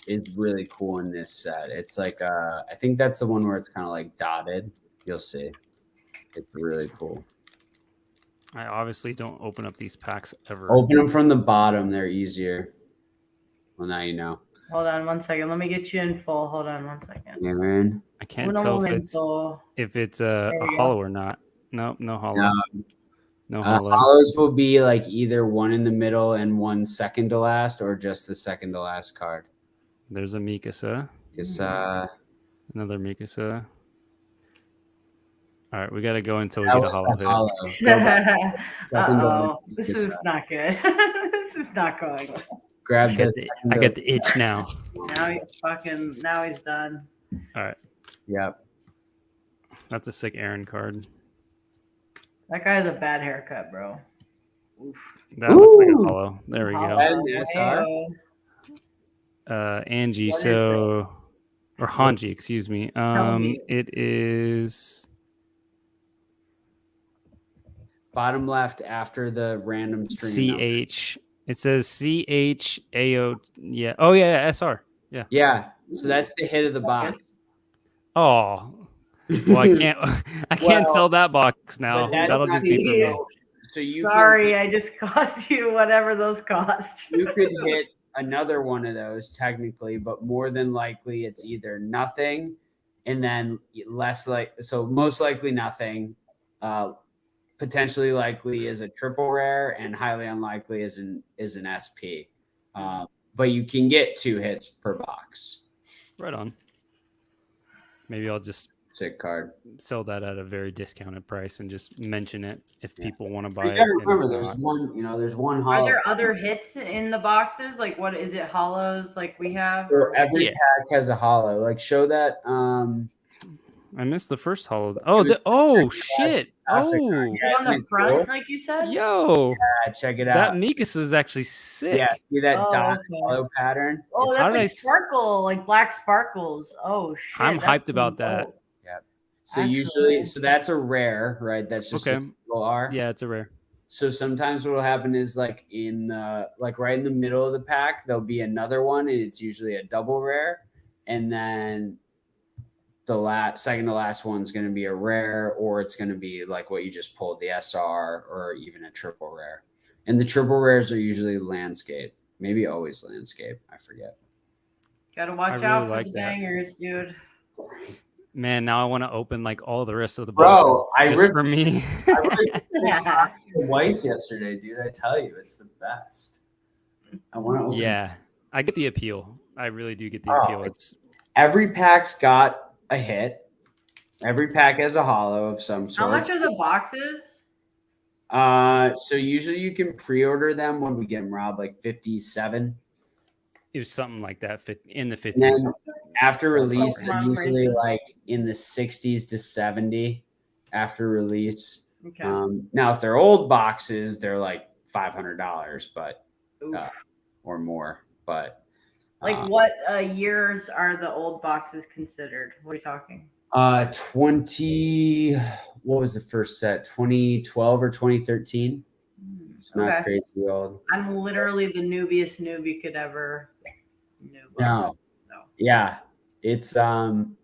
is really cool in this set. It's like I think that's the one where it's kind of like dotted. You'll see. It's really cool. I obviously don't open up these packs ever. Open them from the bottom. They're easier. Well, now you know. Hold on 1 second. Let me get you in full. Hold on 1 second. Yeah, man. I can't tell if it's a hollow or not. Nope, no hollow. No hollow. Hollows will be like either one in the middle and one second to last, or just the second to last card. There's a Mikasa. Another Mikasa. All right, we got to go until we get a hollow hit. Uh-oh. This is not good. This is not going. Grab this. I got the itch now. Now he's done. All right. Yep. That's a sick Aaron card. That guy has a bad haircut, bro. Oof. That looks like a hollow. There we go. Angie, or Hanji, excuse me. It is bottom left after the random string. CH. It says CHAO. Yeah. Oh yeah, SR. Yeah. Yeah. So that's the hit of the box. Oh, well, I can't sell that box now. That'll just be for me. So you Sorry, I just cost you whatever those cost. You could hit another one of those technically, but more than likely it's either nothing and then most likely nothing. Potentially likely is a triple rare and highly unlikely is an SP. But you can get 2 hits per box. Right on. Maybe I'll just sick card. Sell that at a very discounted price and just mention it if people want to buy it. You gotta remember, there's one hollow. Are there other hits in the boxes? Like, what is it? Hollows like we have? Or every pack has a hollow. Like, show that. I missed the first hollow. Oh, shit. On the front, like you said? Yo. Yeah, check it out. That Mikas is actually sick. Yeah, see that hollow pattern? Oh, that's like sparkle, like black sparkles. Oh, shit. I'm hyped about that. Yeah. So usually, that's a rare, right? That's just a single R. Yeah, it's a rare. So sometimes what will happen is like right in the middle of the pack, there'll be another one, and it's usually a double rare. And then the second to last one's going to be a rare, or it's going to be like what you just pulled, the SR, or even a triple rare. And the triple rares are usually landscape, maybe always landscape. I forget. Gotta watch out for the bangers, dude. Man, now I want to open like all the rest of the boxes just for me. I ripped the Weiss yesterday, dude. I tell you, it's the best. I want to open. Yeah, I get the appeal. I really do get the appeal. Every pack's got a hit. Every pack has a hollow of some sort. How much are the boxes? So usually you can pre-order them when we get them, Rob, like 57. It was something like that in the 50s. And then after release, they're usually like in the 60s to 70 after release. Okay. Now, if they're old boxes, they're like $500, but or more. But like what years are the old boxes considered? What are we talking? what was the first set? 2012 or 2013? It's not crazy old. I'm literally the noobiest newbie could ever noob. No. Yeah. It's fun.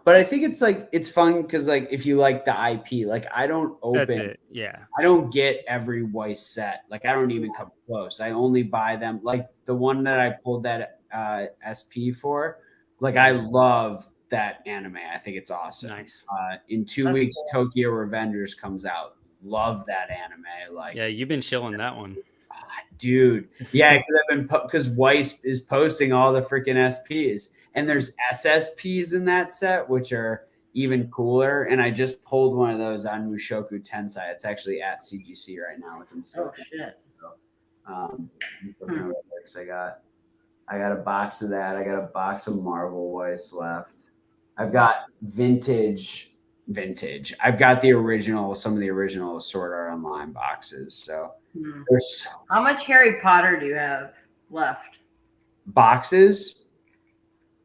But I think it's fun because like if you like the IP, like I don't open. That's it. Yeah. I don't get every Weiss set. Like I don't even come close. I only buy them. Like the one that I pulled that SP for. Like I love that anime. I think it's awesome. Nice. In 2 weeks, Tokyo Revengers comes out. Love that anime. Like, yeah, you've been shilling that one, dude. Yeah, because Weiss is posting all the freaking SPs, and there's SSPs in that set, which are even cooler. And I just pulled one of those on Mushoku Tensei. It's actually at CGC right now, which I'm so shit. I got a box of that. I got a box of Marvel Weiss left. I've got vintage. I've got some of the original Sword Art Online boxes. So there's how much Harry Potter do you have left? Boxes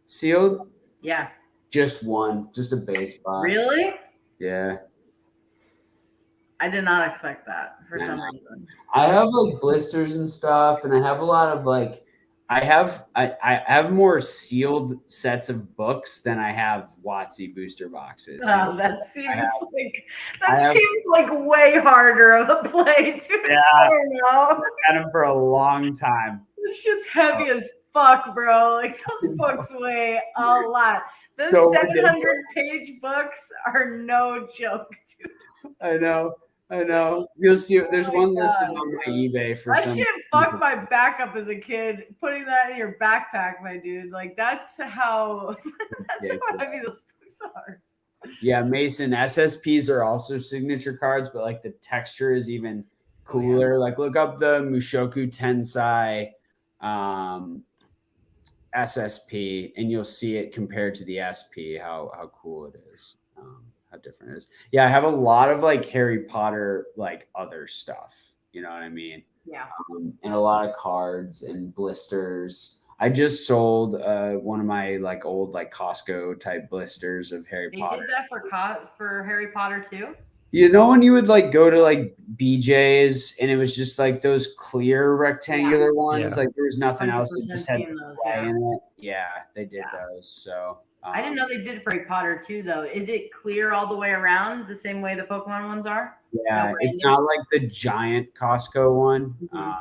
sealed? Yeah. Just one, just a base box. Really? Yeah. I did not expect that for some reason. I have like blisters and stuff, and I have a lot of like I have more sealed sets of books than I have WotC booster boxes. That seems like way harder of a play too. Yeah, I don't know. I've had them for a long time. This shit's heavy as fuck, bro. Like those books weigh a lot. Those 700-page books are no joke, dude. I know. You'll see. There's one listed on my eBay for that shit fucked my back up as a kid. Putting that in your backpack, my dude. Like that's how heavy those books are. Yeah, Mason. SSPs are also signature cards, but like the texture is even cooler. Like look up the Mushoku Tensei SSP, and you'll see it compared to the SP. How cool it is. How different it is. Yeah, I have a lot of like Harry Potter, like other stuff. You know what I mean? Yeah. And a lot of cards and blisters. I just sold one of my like old like Costco type blisters of Harry Potter. They did that for Harry Potter too? You know when you would like go to like BJ's and it was just like those clear rectangular ones, Yeah. like there was nothing else. It 100% just had seen those, play yeah. in it. Yeah, they did those. So I didn't know they did Harry Potter too, though. Is it clear all the way around the same way the Pokemon ones are? Yeah, No it's branding? not like the giant Costco one. Mhm.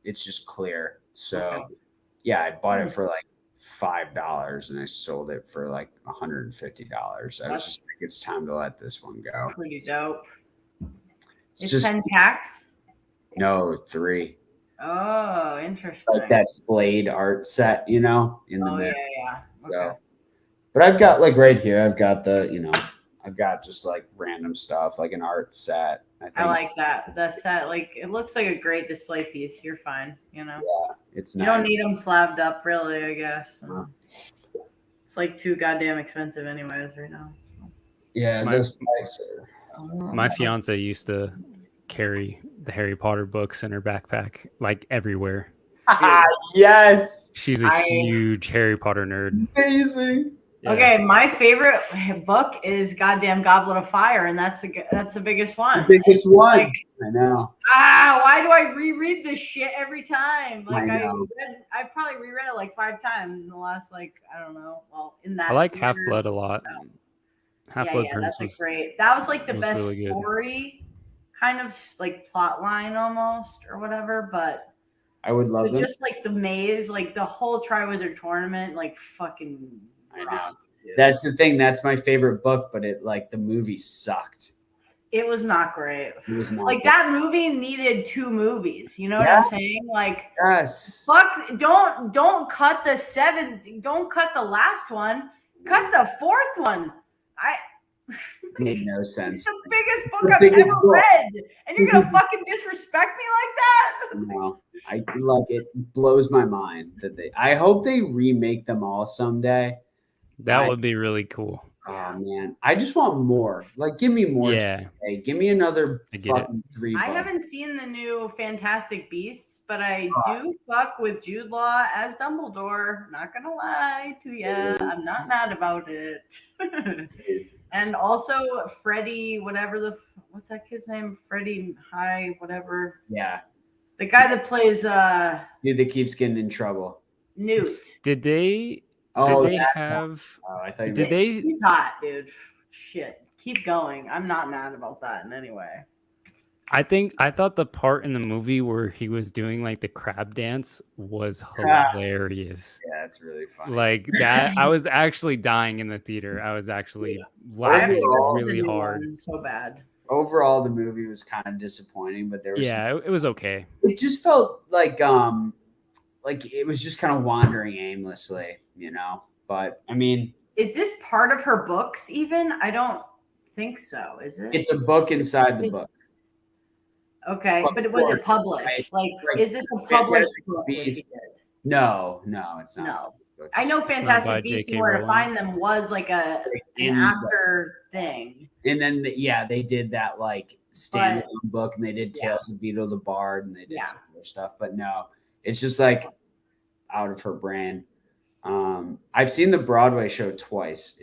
It's just clear. So Okay. yeah, I bought it for like $5 and I sold it for like $150. I was just like, it's time to let this one go. Pretty dope. It's It's just 10 packs? no 3. Oh, interesting. Like that flayed art set, in the Oh, middle. yeah. Okay. So, but I've got like right here, I've got I've got just like random stuff, like an art set. I like that. The set, like, it looks like a great display piece. You're fine, Yeah, it's You nice. don't need them slabbed up, really, I guess. No. It's like too goddamn expensive anyways right now. Yeah, My- those bikes are. My fiance used to carry the Harry Potter books in her backpack, like everywhere. Yes, She's a huge Harry Potter nerd. amazing. Yeah. Okay, my favorite book is goddamn Goblet of Fire, and that's the biggest one. The biggest one. Like, I know. why do I reread this shit every time? Like I know. I probably reread it like 5 times in the last, like, I don't know. Well, in that I like year. Half Blood a lot. Half Blood Prince that's great. That was like the was best really good. story, kind of like plot line almost or whatever. But I would love them. just like the maze, like the whole Triwizard Tournament, like fucking. I know. That's the thing. That's my favorite book, but it like the movie sucked. It was not great. It was not like good. that movie needed 2 movies. You know what I'm saying? Like, Yes. fuck, don't cut the 7th. Don't cut the last one. Cut the 4th one. Made no sense. It's the biggest book I've ever read, and you're gonna fucking disrespect me like that? No, I love it. It blows my mind that I hope they remake them all someday. That would be really cool. Oh man, I just want more. Like, give me more. Yeah. Hey, give me another I get it. fucking 3. I books. haven't seen the new Fantastic Beasts, but I do fuck with Jude Law as Dumbledore. Not gonna lie to you, I'm not mad about it. And also Freddie, whatever what's that kid's name? Freddie High, whatever. Yeah, the guy that plays dude that keeps getting in trouble. Newt. Did they? Oh, did they have? Oh, I thought you Did they? He's hot, dude. Shit, keep going. I'm not mad about that in any way. I thought the part in the movie where he was doing like the crab dance was hilarious. Yeah, it's really funny. Like that, I was actually dying in the theater. I was actually I laughing haven't watched the really new hard. one so bad. Overall, the movie was kind of disappointing, but there was It was okay. it just felt like it was just kind of wandering aimlessly, But I mean, Is this part of her books even? I don't think so, is it? it's a book inside the book. Okay, But but was it published? Like, is this a published book? No, it's not. No. I know It's not by Fantastic Beasts J.K. and Where to Rowling. Find Them was like an after thing. And then they did that like standalone book, and they did Tales of Beetle the Bard, and they did some other stuff. But no, it's just like out of her brain. I've seen the Broadway show twice.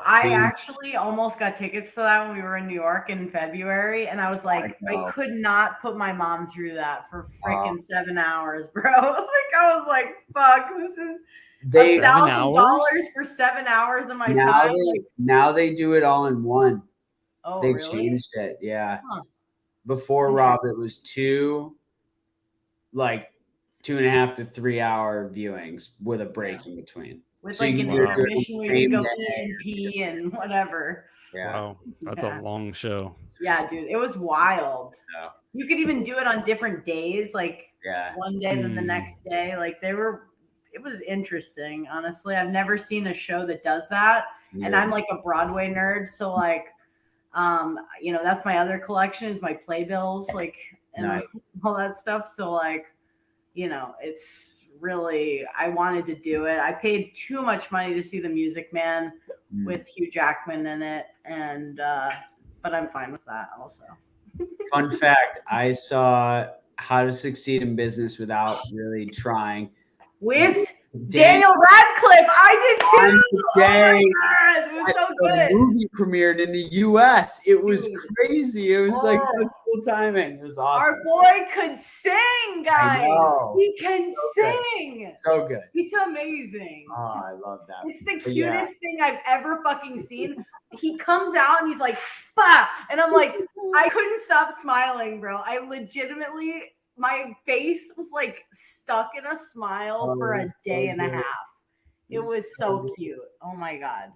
I actually almost got tickets to that when we were in New York in February, and I was like, I could not put my mom through that for freaking 7 hours, bro. Like, I was like, fuck, this is $1,000 for 7 hours of my time. Now they do it all in one. Oh, they really? changed it, yeah. Huh. Before Rob, it was 2.5 to 3 hour viewings with a break in between. With So like you an can do it intermission where you during go the eat and pee and whatever. Yeah. Wow, that's a long show. Yeah, dude, it was wild. Yeah. You could even do it on different days, like one day than the next day. Like it was interesting, honestly. I've never seen a show that does that. Yeah. And I'm like a Broadway nerd, so like that's my other collection is my playbills, like and all that stuff. So like, it's really, I wanted to do it. I paid too much money to see The Music Man with Hugh Jackman in it, and but I'm fine with that also. Fun fact, I saw How to Succeed in Business Without Really Trying with Daniel Radcliffe. I did too. Today, Oh my God. It was so the good. movie premiered in the U.S. It was Dude. crazy. It was like Oh. such cool timing. It was awesome. Our boy could sing, guys. know. He can So good. sing. So good. It's amazing. Oh, I love that. It's the But cutest thing I've ever fucking seen. He comes out and he's like, bah! And I'm like, I couldn't stop smiling, bro. I legitimately, my face was like stuck in a smile for a day and a half. It was so cute. Oh my God.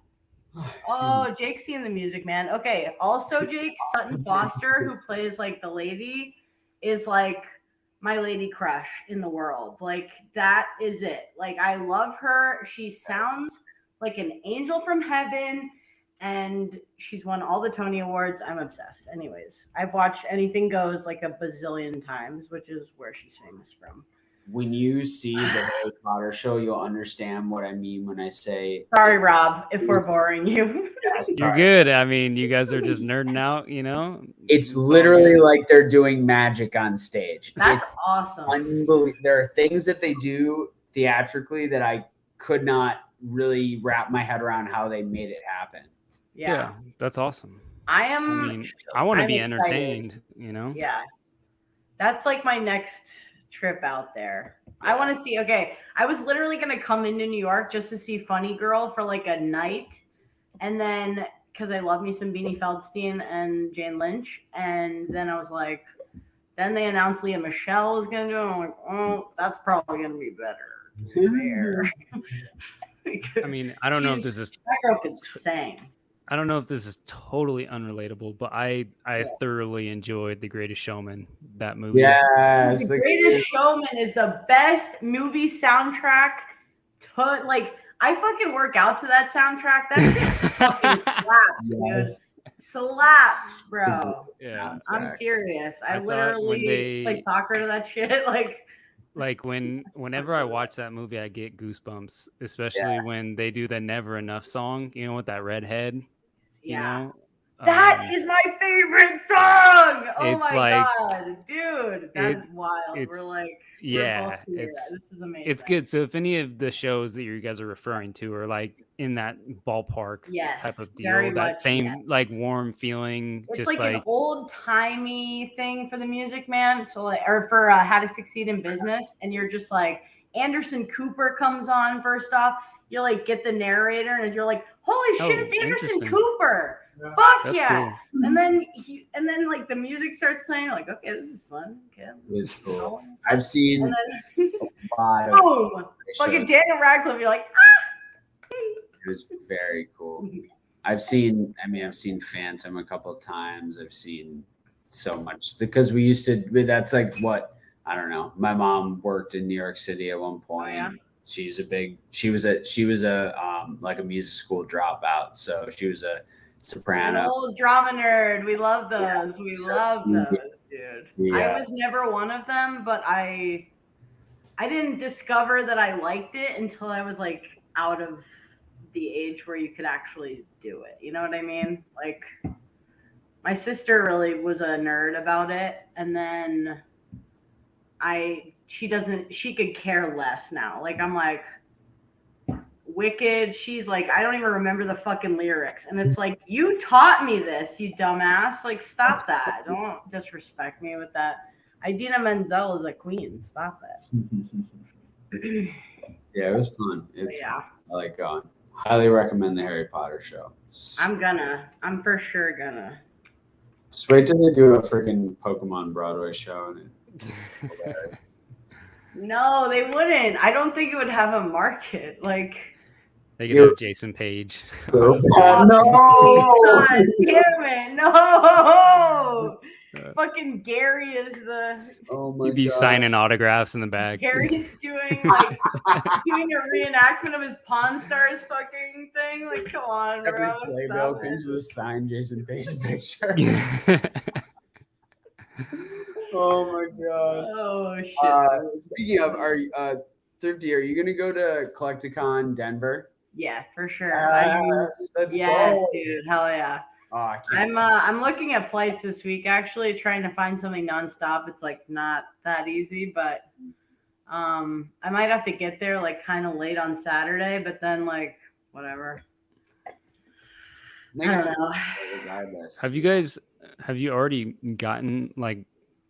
Oh, Jake's seeing the music, man. Okay. Also, Jake Sutton Foster, who plays like the lady, is like my lady crush in the world. Like, that is it. Like, I love her. She sounds like an angel from heaven, and she's won all the Tony Awards. I'm obsessed. Anyways, I've watched Anything Goes like a bazillion times, which is where she's famous from. When you see the Harry Potter show, you'll understand what I mean when I say. Sorry, Rob, if we're boring you. You're good. I mean, you guys are just nerding out, you know? It's literally like they're doing magic on stage. That's it's awesome. Unbelievable. There are things that they do theatrically that I could not really wrap my head around how they made it happen. Yeah, that's awesome. I mean, I want to be excited. entertained, you know? Yeah. That's like my next trip out there. I want to see, okay, I was literally going to come into New York just to see Funny Girl for like a night. And then, because I love me some Beanie Feldstein and Jane Lynch. And then I was like, then they announced Leah Michelle was going to do it. I'm like, oh, that's probably going to be better. I mean, I don't know if this is... That girl could sing. I don't know if this is totally unrelatable, but I thoroughly enjoyed The Greatest Showman, that movie. Yes. The Greatest Showman is the best movie soundtrack. Like, I fucking work out to that soundtrack. That shit fucking slaps, dude. Slaps, bro. Yeah. I'm serious. I thought literally play soccer to that shit. Like whenever I watch that movie, I get goosebumps, especially when they do the Never Enough song, you know, with that redhead. You know? That is my favorite song. Oh my like, God, dude. That is wild. We're like, yeah, this is amazing. It's good. So if any of the shows that you guys are referring to are like in that ballpark type of deal, that same like warm feeling, it's just like an old timey thing for the music, man. So like, or for How to Succeed in Business, and you're just like, Anderson Cooper comes on first off. You like get the narrator, and you're like, holy shit, it's Anderson Cooper. Yeah. Fuck yeah. Cool. And then like the music starts playing. You're like, okay, this is fun. Okay. It's cool. I've seen a lot of boom. Fucking Daniel Radcliffe. You're like, ah. It was very cool. I've seen Phantom a couple of times. I've seen so much because we used to. That's like what I don't know. My mom worked in New York City at one point. Oh, yeah. She was a like a music school dropout. So she was a soprano. Old drama nerd. We love those. Yeah, we love those, dude. Yeah. I was never one of them, but I didn't discover that I liked it until I was like out of the age where you could actually do it. You know what I mean? Like my sister really was a nerd about it, and then she could care less now. Like I'm like Wicked, she's like, I don't even remember the fucking lyrics. And it's like, you taught me this, you dumbass. Like, stop that. Don't disrespect me with that. Idina Menzel is a queen. Stop it. Yeah, it was fun. It's fun. I like going. Highly recommend the Harry Potter show. I'm for sure gonna. Just wait till they do a freaking Pokemon Broadway show and it. No, they wouldn't. I don't think it would have a market. Like, they could have Jason Page. No! God damn it! No! Fucking Gary is the. Oh my You'd be God. signing autographs in the back. Gary's doing a reenactment of his Pawn Stars fucking thing. Like, come on, bro. Every Playbill comes with a signed Jason Page picture. Oh my God. Oh shit. Speaking of, Thrifty, are you gonna go to Collecticon Denver? Yeah, for sure. Yes, dude. Hell yeah. Oh, I'm looking at flights this week, actually trying to find something nonstop. It's like not that easy, but I might have to get there like kind of late on Saturday, but then like whatever. I don't know. Regardless. Have you already gotten like,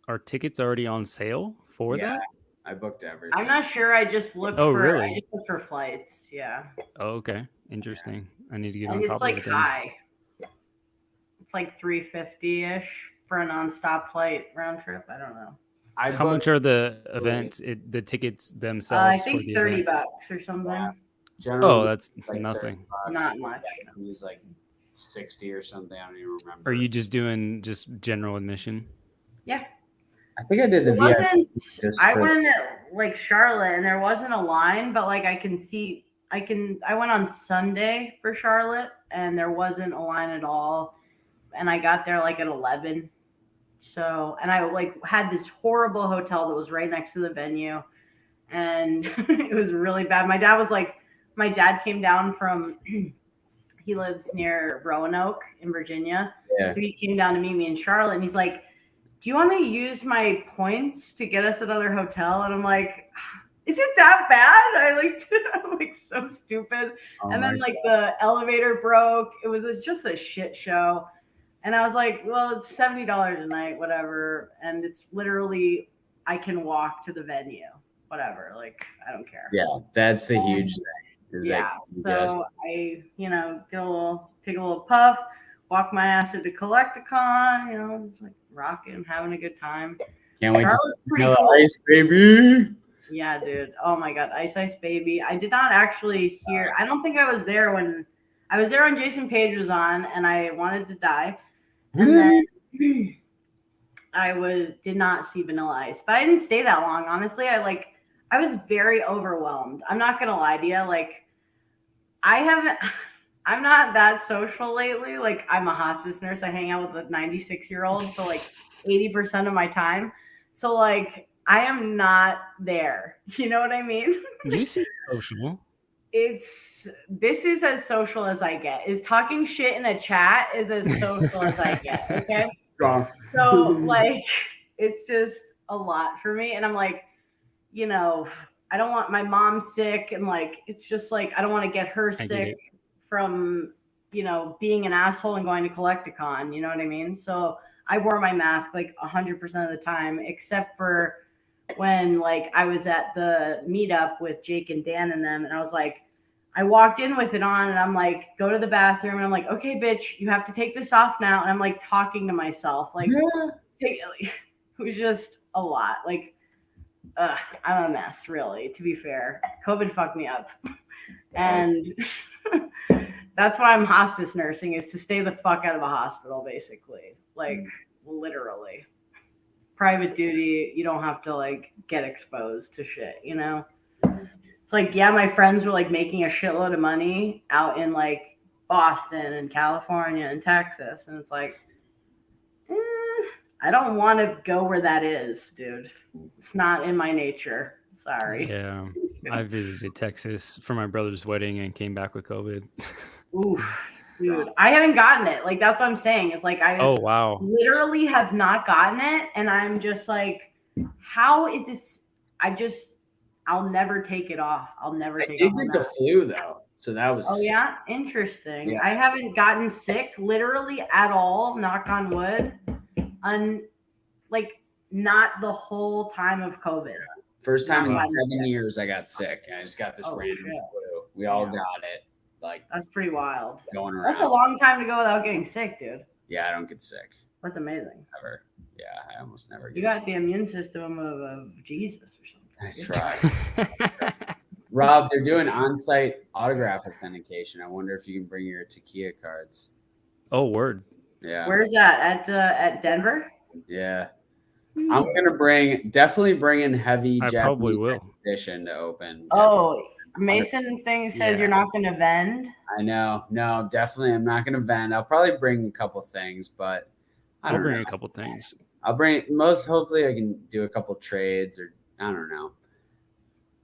are tickets already on sale for that? I booked everything. I'm not sure. I just looked really? I just looked for flights. Yeah. Oh, okay. Interesting. I need to get And on it's top like of it then. high. It's like $350-ish for a nonstop flight round trip. I don't know. How much are the events, the tickets themselves? I think for the $30 event? or something. Yeah. Oh, Generally, that's like nothing. $30. Not much. It was like 60 or something. I don't even remember. Are you just doing just general admission? Yeah. I think I did the It VIP. wasn't. I went at like Charlotte, and there wasn't a line, but like I went on Sunday for Charlotte, and there wasn't a line at all, and I got there like at 11. So, and I like had this horrible hotel that was right next to the venue, and it was really bad. My dad came down from. He lives near Roanoke in Virginia, Yeah. so he came down to meet me in Charlotte, and he's like, do you want me to use my points to get us another hotel? And I'm like, is it that bad? I'm like so stupid. Oh and then my like the elevator broke. It was just a shit show. And I was like, well, it's $70 a night, whatever. And it's literally, I can walk to the venue, whatever. Like, I don't care. Yeah, that's the huge thing. Is Yeah. that So I, take a little puff, walk my ass into Collecticon, just like rocking, having a good time. can't wait to Charlotte's see pretty the cool. ice, baby. Yeah, dude. Oh my God. Ice Ice Baby. I did not actually hear, I don't think I was there when Jason Page was on, and I wanted to die. And then did not see Vanilla Ice, but I didn't stay that long. Honestly, I was very overwhelmed. I'm not going to lie to you. Like, I'm not that social lately. Like, I'm a hospice nurse. I hang out with a 96-year-old for like 80% of my time. So like, I am not there. You know what I mean? You seem social. This is as social as I get. Is talking shit in a chat is as social as I get. Okay. So like, it's just a lot for me. And I'm like, I don't want my mom sick. And like, it's just like, I don't want to get her sick from, being an asshole and going to Collecticon. You know what I mean? So I wore my mask like 100% of the time, except for when like I was at the meetup with Jake and Dan and them. And I was like, I walked in with it on, and I'm like, go to the bathroom. And I'm like, okay, bitch, you have to take this off now. And I'm like talking to myself, like, it was just a lot. Like, I'm a mess, really, to be fair. COVID fucked me up. And that's why I'm hospice nursing, is to stay the fuck out of a hospital, basically. Like, literally. Private duty, you don't have to, like, get exposed to shit, It's like, yeah, my friends were, like, making a shitload of money out in, like, Boston and California and Texas. And it's like, I don't want to go where that is, dude. It's not in my nature. Sorry. Yeah. I visited Texas for my brother's wedding and came back with COVID. Oof, dude. I haven't gotten it. Like, that's what I'm saying. It's like, wow. Literally have not gotten it. And I'm just like, how is this? I'll never take it off. I'll never take it off. I did get the flu though. So that was. Oh yeah, interesting. Yeah. I haven't gotten sick literally at all. Knock on wood. Like, not the whole time of COVID. First time in 7 years I got sick. I just got this random shit. flu. We all got it. Like, that's pretty wild. Going around. That's a long time to go without getting sick, dude. Yeah, I don't get sick. That's amazing. Never. Yeah, I almost never get sick. You got sick. the immune system of Jesus or something. I try. Rob, they're doing on-site autograph authentication. I wonder if you can bring your Takia cards. Oh, word. Yeah. Where's that? At Denver? Yeah. I'm gonna definitely bring in heavy I Japanese probably will. edition to open. Oh, Mason thing says you're not gonna vend. I know. No, definitely I'm not gonna vend. I'll probably bring a couple things, but I'll bring a couple things. I'll bring hopefully I can do a couple trades, or I don't know.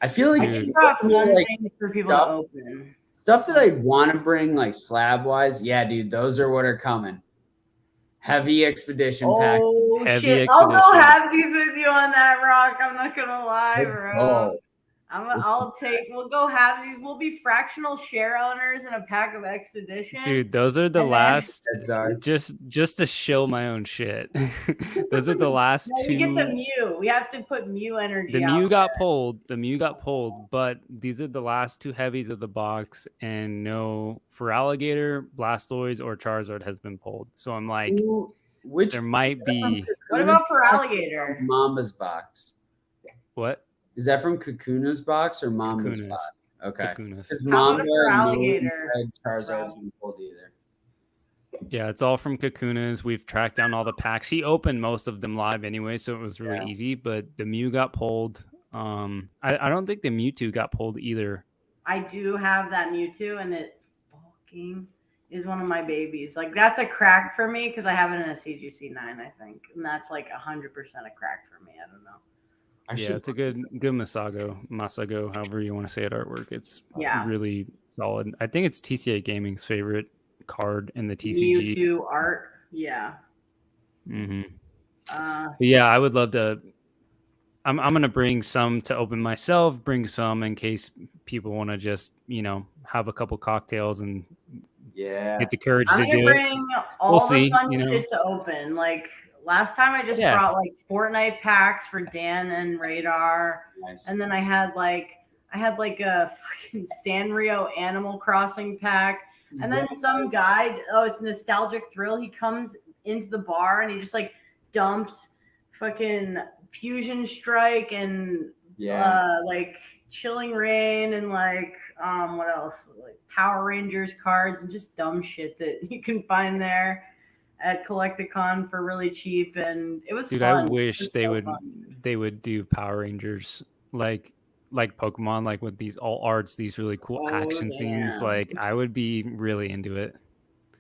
I feel like I brought fun things for people to open. Stuff that I want to bring, like slab wise, yeah, dude, those are what are coming. Heavy expedition packs. Oh Heavy shit! I'll go expedition. halvesies with you on that, Rock. I'm not gonna lie, Let's bro. go. We'll go halvesies. We'll be fractional share owners in a pack of expedition. Dude, those are the And then- last. Just to shill my own shit. Those are the last No, two. we get the Mew. We have to put Mew energy. The out Mew got there. pulled. The Mew got pulled, but these are the last two heavies of the box, and no for Alligator, Blastoise, or Charizard has been pulled. So I'm like, Which there might be. What about for Alligator? Mamba's box? What? Is that from Kakuna's box or Mamba's Kakuna's. box? Okay. Kakuna's. Because How about Mamba for and Alligator, Moon said Charizard's been pulled either. Yeah, it's all from Kakuna's. We've tracked down all the packs. He opened most of them live anyway, so it was really easy. But the Mew got pulled. I don't think the Mewtwo got pulled either. I do have that Mewtwo, and it fucking is one of my babies. Like that's a crack for me because I have it in a CGC 9, I think, and that's like 100% a crack for me. I don't know. Yeah, it's a good Masago, however you want to say it, artwork. It's really solid. I think it's TCA Gaming's favorite card in the TCG. Mewtwo art, yeah. Mm-hmm. Yeah, I would love to. I'm gonna bring some to open myself. Bring some in case people want to just have a couple cocktails and get the courage I'm to gonna do bring it. all We'll the see, fun shit to open. Like last time, I just brought like Fortnite packs for Dan and Radar, and then I had like a fucking Sanrio Animal Crossing pack, and then some guy. Oh, it's Nostalgic Thrill. He comes into the bar and he just like dumps fucking Fusion Strike and like Chilling Rain and like what else, like Power Rangers cards and just dumb shit that you can find there at Collecticon for really cheap, and it was fun. I wish they would do Power Rangers like Pokemon, like with these all arts, these really cool action scenes. Like I would be really into it.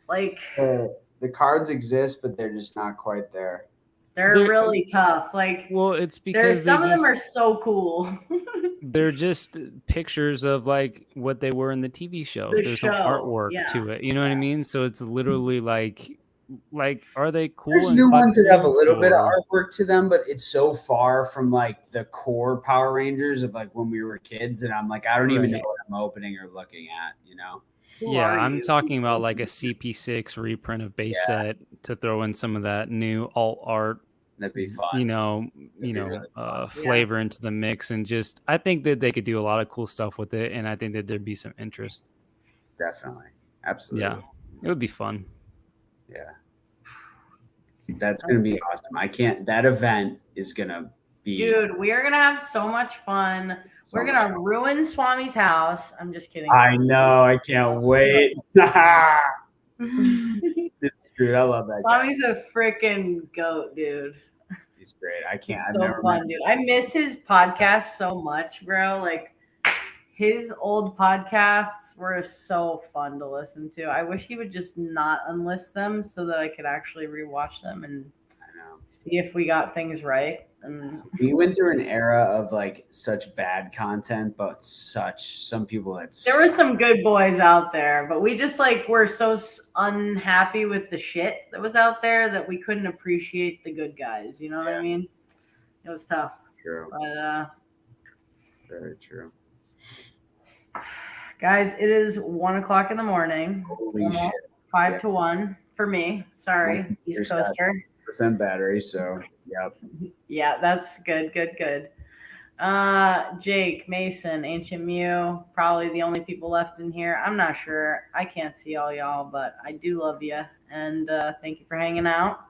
Like the cards exist, but they're just not quite there. They're really tough. Like, well, it's because some of them are so cool. They're just pictures of like what they were in the TV show. There's no artwork to it. You know what I mean? So it's literally like, are they cool? There's new ones that have a little bit of artwork to them, but it's so far from like the core Power Rangers of like when we were kids, and I'm like, I don't even know what I'm opening or looking at. Yeah, I'm talking about like a CP6 reprint of base set to throw in some of that new alt art. That'd be fun. Flavor into the mix, and just I think that they could do a lot of cool stuff with it, and I think that there'd be some interest. Definitely, absolutely. Yeah, it would be fun. Yeah, that's gonna be awesome. That event is gonna be. Dude, we are gonna have so much fun. We're gonna ruin Swami's house. I'm just kidding. I know. I can't wait. It's true. I love that. Swami's a freaking goat, dude. He's great. I can't. It's so fun, dude. I miss his podcast so much, bro. Like his old podcasts were so fun to listen to. I wish he would just not unlist them so that I could actually rewatch them and see if we got things right. And we went through an era of like such bad content, but some people had. There were some good boys out there, but we just like were so unhappy with the shit that was out there that we couldn't appreciate the good guys. You know what I mean? It was tough. True. But very true. Guys, it is 1:00 in the morning. Holy almost shit. 5 to 1 for me. Sorry, East Coaster. % battery, so yep. Yeah, that's good. Jake, Mason, Ancient Mew, probably the only people left in here. I'm not sure. I can't see all y'all, but I do love you, and thank you for hanging out.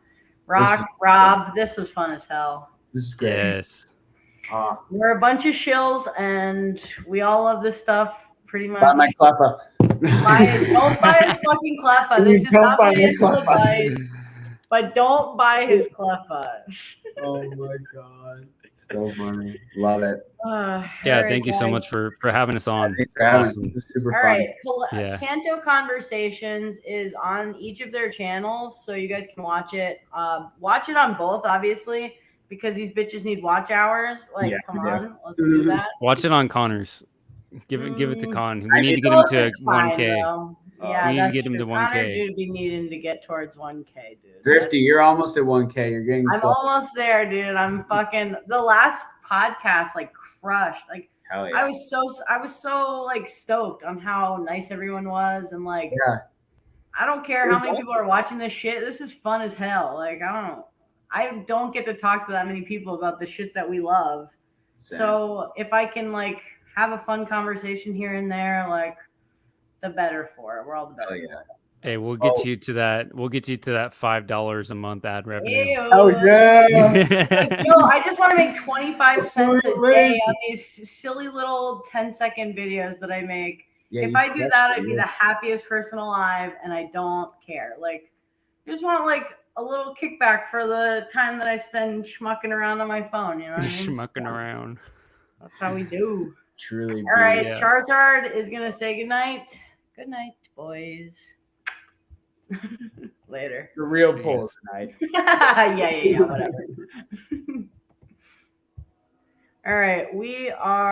Rob, this was fun as hell. This is great. Yes. We're a bunch of shills, and we all love this stuff pretty much. Buy my Cleffa. Don't buy his fucking Cleffa. This is not financial advice. But don't buy his Cleffa. Oh my god. So funny. Love it. Thank you so much for having us on. Thanks for having us. It was super fun. All right. Kanto Conversations is on each of their channels, so you guys can watch it. Watch it on both, obviously, because these bitches need watch hours. Like, come on, let's do that. Watch it on Connor's. Give it to Con. We need to get him to 1K. Yeah, we need to that's get him true. to Connor 1K. do be needing to get towards 1K, dude. Thrifty, you're almost at 1K. You're getting I'm close. almost there, dude. I'm fucking the last podcast like crushed. Like Hell yeah. I was so like stoked on how nice everyone was and like I don't care how many people are watching this shit. This is fun as hell. Like I don't get to talk to that many people about the shit that we love. Same. So if I can like have a fun conversation here and there, like the better for it. We're all the better. Hell yeah. For it. Hey, we'll get you to that. We'll get you to that $5 a month ad revenue. Ew. Oh yeah. Like, yo, I just want to make 25 cents a day on these silly little 10-second videos that I make. Yeah, if I do that, I'd be the happiest person alive, and I don't care. Like, I just want like a little kickback for the time that I spend schmucking around on my phone. You know what I mean? Schmucking around. That's how we do. Truly. All right, yeah. Charizard is gonna say goodnight. Good night, boys. Later. The real pull tonight. yeah, whatever. All right, we are.